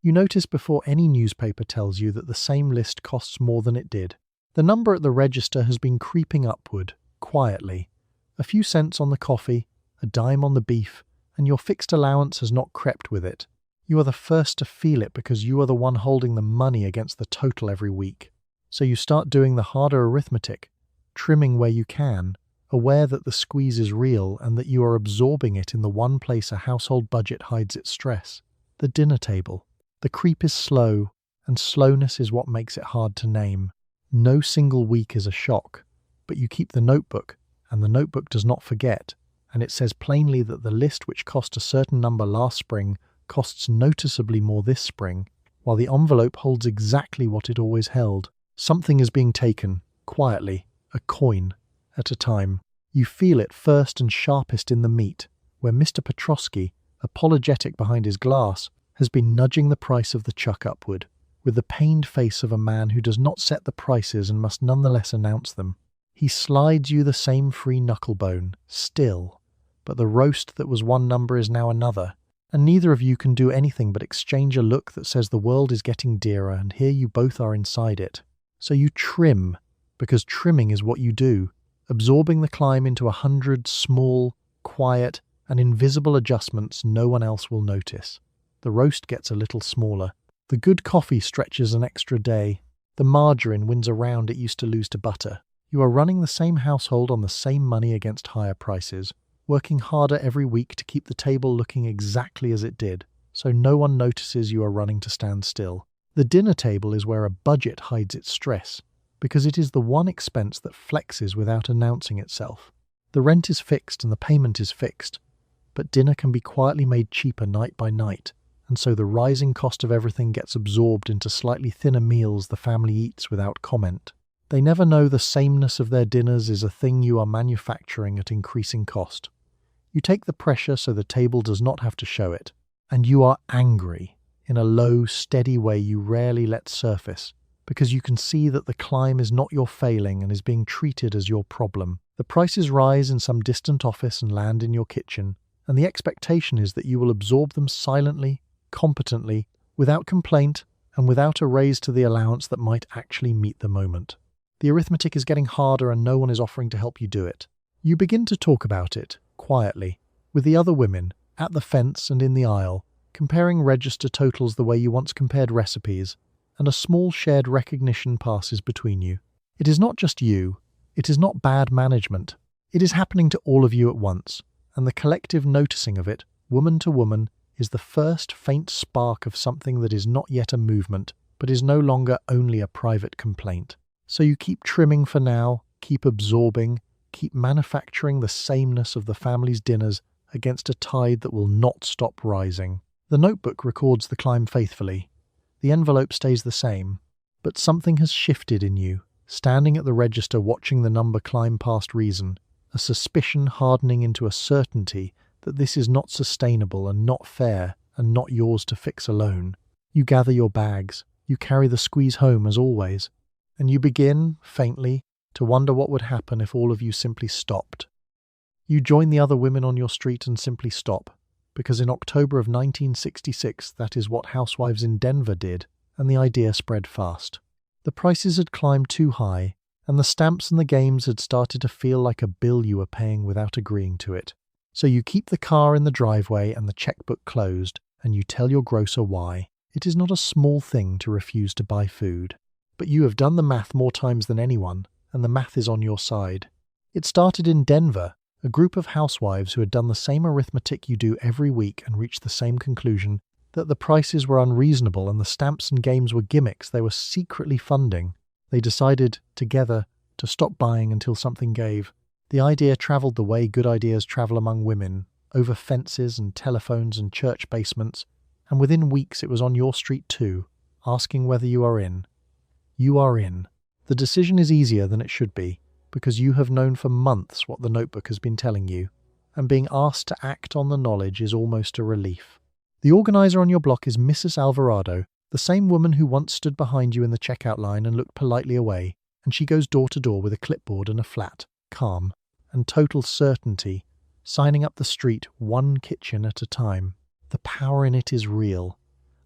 You notice before any newspaper tells you that the same list costs more than it did. The number at the register has been creeping upward, quietly. A few cents on the coffee, a dime on the beef, and your fixed allowance has not crept with it. You are the first to feel it because you are the one holding the money against the total every week. So you start doing the harder arithmetic, trimming where you can, aware that the squeeze is real and that you are absorbing it in the one place a household budget hides its stress, the dinner table. The creep is slow, and slowness is what makes it hard to name. No single week is a shock, but you keep the notebook, and the notebook does not forget, and it says plainly that the list which cost a certain number last spring costs noticeably more this spring, while the envelope holds exactly what it always held. Something is being taken, quietly, a coin, at a time. You feel it first and sharpest in the meat, where Mr. Petrosky, apologetic behind his glass, has been nudging the price of the chuck upward, with the pained face of a man who does not set the prices and must nonetheless announce them. He slides you the same free knucklebone, still, but the roast that was one number is now another, and neither of you can do anything but exchange a look that says the world is getting dearer, and here you both are inside it. So you trim, because trimming is what you do, absorbing the climb into 100 small, quiet, and invisible adjustments no one else will notice. The roast gets a little smaller. The good coffee stretches an extra day. The margarine wins a round it used to lose to butter. You are running the same household on the same money against higher prices, working harder every week to keep the table looking exactly as it did, so no one notices you are running to stand still. The dinner table is where a budget hides its stress, because it is the one expense that flexes without announcing itself. The rent is fixed and the payment is fixed, but dinner can be quietly made cheaper night by night, and so the rising cost of everything gets absorbed into slightly thinner meals the family eats without comment. They never know the sameness of their dinners is a thing you are manufacturing at increasing cost. You take the pressure so the table does not have to show it, and you are angry in a low, steady way you rarely let surface, because you can see that the climb is not your failing and is being treated as your problem. The prices rise in some distant office and land in your kitchen, and the expectation is that you will absorb them silently, competently, without complaint, and without a raise to the allowance that might actually meet the moment. The arithmetic is getting harder and no one is offering to help you do it. You begin to talk about it, quietly, with the other women, at the fence and in the aisle, comparing register totals the way you once compared recipes, and a small shared recognition passes between you. It is not just you, it is not bad management, it is happening to all of you at once, and the collective noticing of it, woman to woman, is the first faint spark of something that is not yet a movement, but is no longer only a private complaint. So you keep trimming for now, keep absorbing, keep manufacturing the sameness of the family's dinners against a tide that will not stop rising. The notebook records the climb faithfully. The envelope stays the same, but something has shifted in you, standing at the register watching the number climb past reason, a suspicion hardening into a certainty that this is not sustainable and not fair and not yours to fix alone. You gather your bags, you carry the squeeze home as always, and you begin, faintly, to wonder what would happen if all of you simply stopped. You join the other women on your street and simply stop, because in October of 1966 that is what housewives in Denver did, and the idea spread fast. The prices had climbed too high, and the stamps and the games had started to feel like a bill you were paying without agreeing to it. So you keep the car in the driveway and the checkbook closed, and you tell your grocer why. It is not a small thing to refuse to buy food. But you have done the math more times than anyone, and the math is on your side. It started in Denver, a group of housewives who had done the same arithmetic you do every week and reached the same conclusion, that the prices were unreasonable and the stamps and games were gimmicks they were secretly funding. They decided, together, to stop buying until something gave. The idea travelled the way good ideas travel among women, over fences and telephones and church basements, and within weeks it was on your street too, asking whether you are in. You are in. The decision is easier than it should be, because you have known for months what the notebook has been telling you, and being asked to act on the knowledge is almost a relief. The organizer on your block is Mrs. Alvarado, the same woman who once stood behind you in the checkout line and looked politely away, and she goes door to door with a clipboard and a flat, calm, and total certainty, signing up the street one kitchen at a time. The power in it is real.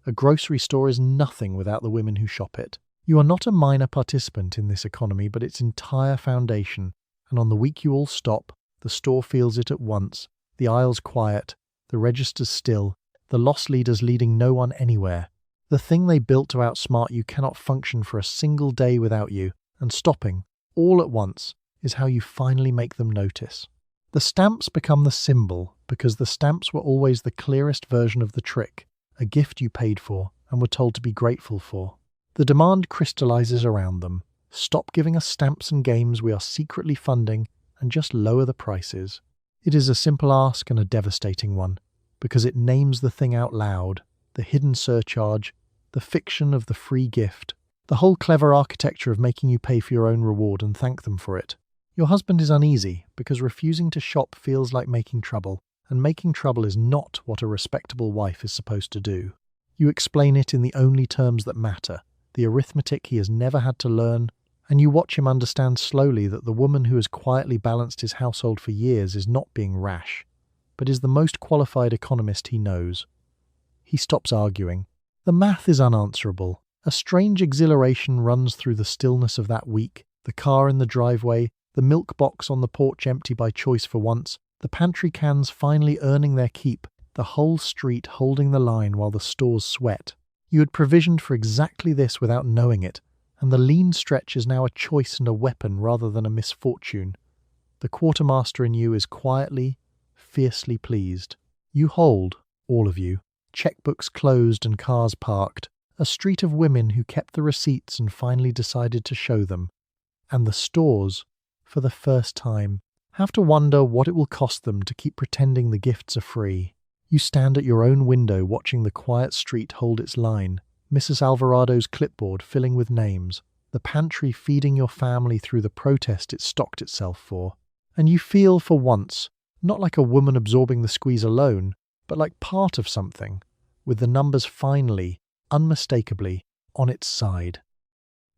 A grocery store is nothing without the women who shop it. You are not a minor participant in this economy, but its entire foundation, and on the week you all stop, the store feels it at once, the aisles quiet, the registers still, the loss leaders leading no one anywhere. The thing they built to outsmart you cannot function for a single day without you, and stopping, all at once, is how you finally make them notice. The stamps become the symbol, because the stamps were always the clearest version of the trick, a gift you paid for and were told to be grateful for. The demand crystallizes around them. Stop giving us stamps and games we are secretly funding and just lower the prices. It is a simple ask and a devastating one, because it names the thing out loud, the hidden surcharge, the fiction of the free gift, the whole clever architecture of making you pay for your own reward and thank them for it. Your husband is uneasy because refusing to shop feels like making trouble, and making trouble is not what a respectable wife is supposed to do. You explain it in the only terms that matter, the arithmetic he has never had to learn, and you watch him understand slowly that the woman who has quietly balanced his household for years is not being rash, but is the most qualified economist he knows. He stops arguing. The math is unanswerable. A strange exhilaration runs through the stillness of that week, the car in the driveway, the milk box on the porch empty by choice for once, the pantry cans finally earning their keep, the whole street holding the line while the stores sweat. You had provisioned for exactly this without knowing it, and the lean stretch is now a choice and a weapon rather than a misfortune. The quartermaster in you is quietly, fiercely pleased. You hold, all of you, checkbooks closed and cars parked, a street of women who kept the receipts and finally decided to show them. And the stores, for the first time, have to wonder what it will cost them to keep pretending the gifts are free. You stand at your own window watching the quiet street hold its line, Mrs. Alvarado's clipboard filling with names, the pantry feeding your family through the protest it stocked itself for. And you feel, for once, not like a woman absorbing the squeeze alone, but like part of something, with the numbers finally, unmistakably, on its side.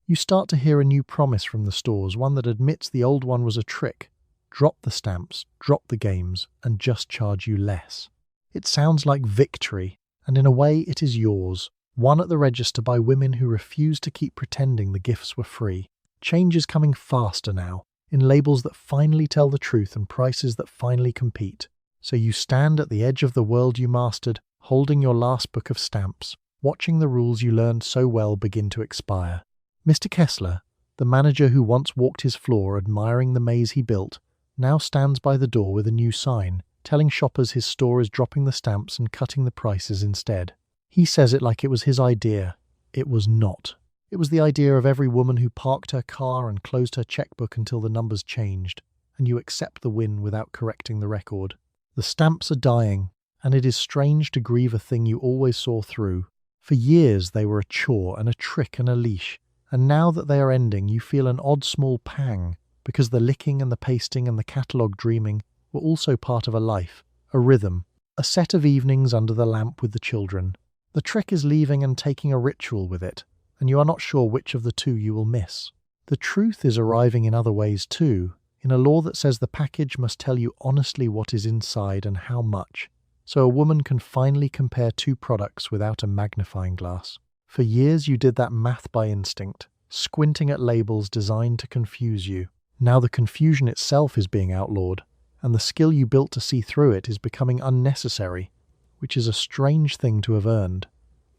You start to hear a new promise from the stores, one that admits the old one was a trick. Drop the stamps, drop the games, and just charge you less. It sounds like victory, and in a way it is yours, won at the register by women who refuse to keep pretending the gifts were free. Change is coming faster now, in labels that finally tell the truth and prices that finally compete. So you stand at the edge of the world you mastered, holding your last book of stamps, watching the rules you learned so well begin to expire. Mr. Kessler, the manager who once walked his floor admiring the maze he built, now stands by the door with a new sign, telling shoppers his store is dropping the stamps and cutting the prices instead. He says it like it was his idea. It was not. It was the idea of every woman who parked her car and closed her checkbook until the numbers changed, and you accept the win without correcting the record. The stamps are dying, and it is strange to grieve a thing you always saw through. For years they were a chore and a trick and a leash, and now that they are ending you feel an odd small pang, because the licking and the pasting and the catalogue dreaming were also part of a life, a rhythm, a set of evenings under the lamp with the children. The trick is leaving and taking a ritual with it, and you are not sure which of the two you will miss. The truth is arriving in other ways too, in a law that says the package must tell you honestly what is inside and how much, so a woman can finally compare two products without a magnifying glass. For years you did that math by instinct, squinting at labels designed to confuse you. Now the confusion itself is being outlawed, and the skill you built to see through it is becoming unnecessary, which is a strange thing to have earned.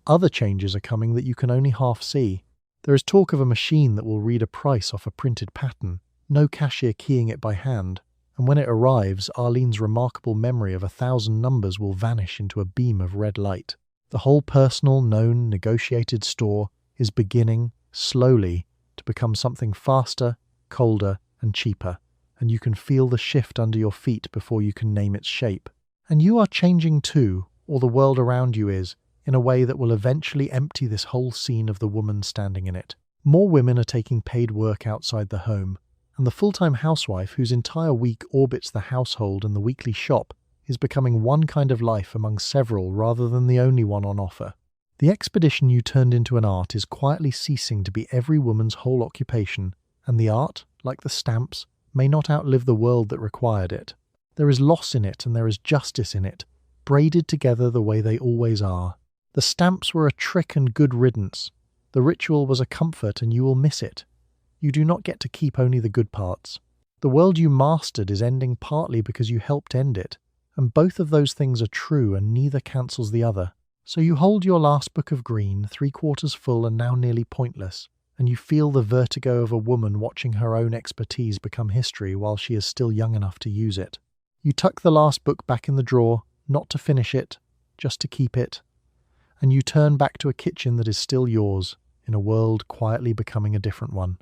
Other changes are coming that you can only half see. There is talk of a machine that will read a price off a printed pattern, no cashier keying it by hand, and when it arrives, Arlene's remarkable memory of 1,000 numbers will vanish into a beam of red light. The whole personal, known, negotiated store is beginning, slowly, to become something faster, colder, and cheaper, and you can feel the shift under your feet before you can name its shape. And you are changing too, or the world around you is, in a way that will eventually empty this whole scene of the woman standing in it. More women are taking paid work outside the home, and the full-time housewife whose entire week orbits the household and the weekly shop is becoming one kind of life among several rather than the only one on offer. The expedition you turned into an art is quietly ceasing to be every woman's whole occupation, and the art, like the stamps, may not outlive the world that required it. There is loss in it and there is justice in it, braided together the way they always are. The stamps were a trick and good riddance. The ritual was a comfort and you will miss it. You do not get to keep only the good parts. The world you mastered is ending partly because you helped end it, and both of those things are true and neither cancels the other. So you hold your last book of green, 3/4 full and now nearly pointless, and you feel the vertigo of a woman watching her own expertise become history while she is still young enough to use it. You tuck the last book back in the drawer, not to finish it, just to keep it, and you turn back to a kitchen that is still yours, in a world quietly becoming a different one.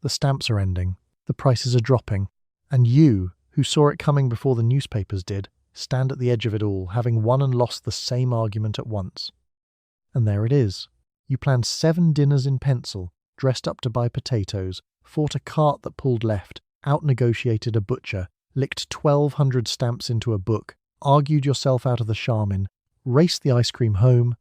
The stamps are ending, the prices are dropping, and you, who saw it coming before the newspapers did, stand at the edge of it all, having won and lost the same argument at once. And there it is. You planned 7 dinners in pencil, dressed up to buy potatoes, fought a cart that pulled left, out-negotiated a butcher, licked 1,200 stamps into a book, argued yourself out of the Charmin, raced the ice cream home,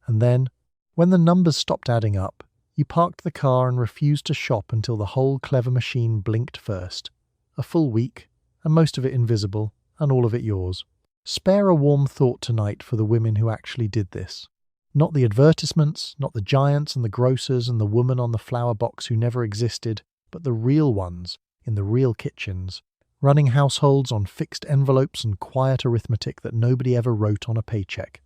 and then, when the numbers stopped adding up, you parked the car and refused to shop until the whole clever machine blinked first. A full week, and most of it invisible, and all of it yours. Spare a warm thought tonight for the women who actually did this. Not the advertisements, not the giants and the grocers and the woman on the flower box who never existed, but the real ones, in the real kitchens, running households on fixed envelopes and quiet arithmetic that nobody ever wrote on a paycheck.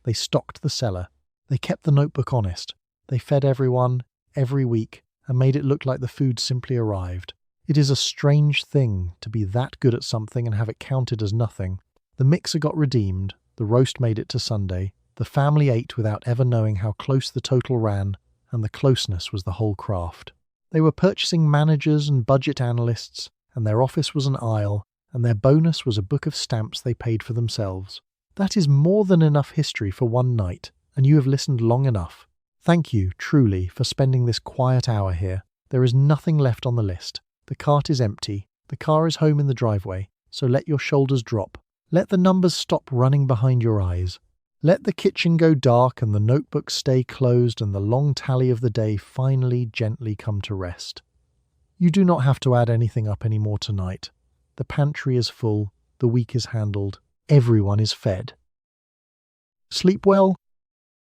They stocked the cellar. They kept the notebook honest. They fed everyone, every week, and made it look like the food simply arrived. It is a strange thing to be that good at something and have it counted as nothing. The mixer got redeemed, the roast made it to Sunday, the family ate without ever knowing how close the total ran, and the closeness was the whole craft. They were purchasing managers and budget analysts, and their office was an aisle, and their bonus was a book of stamps they paid for themselves. That is more than enough history for one night, and you have listened long enough. Thank you, truly, for spending this quiet hour here. There is nothing left on the list. The cart is empty. The car is home in the driveway, so let your shoulders drop. Let the numbers stop running behind your eyes. Let the kitchen go dark and the notebook stay closed and the long tally of the day finally gently come to rest. You do not have to add anything up anymore tonight. The pantry is full, the week is handled, everyone is fed. Sleep well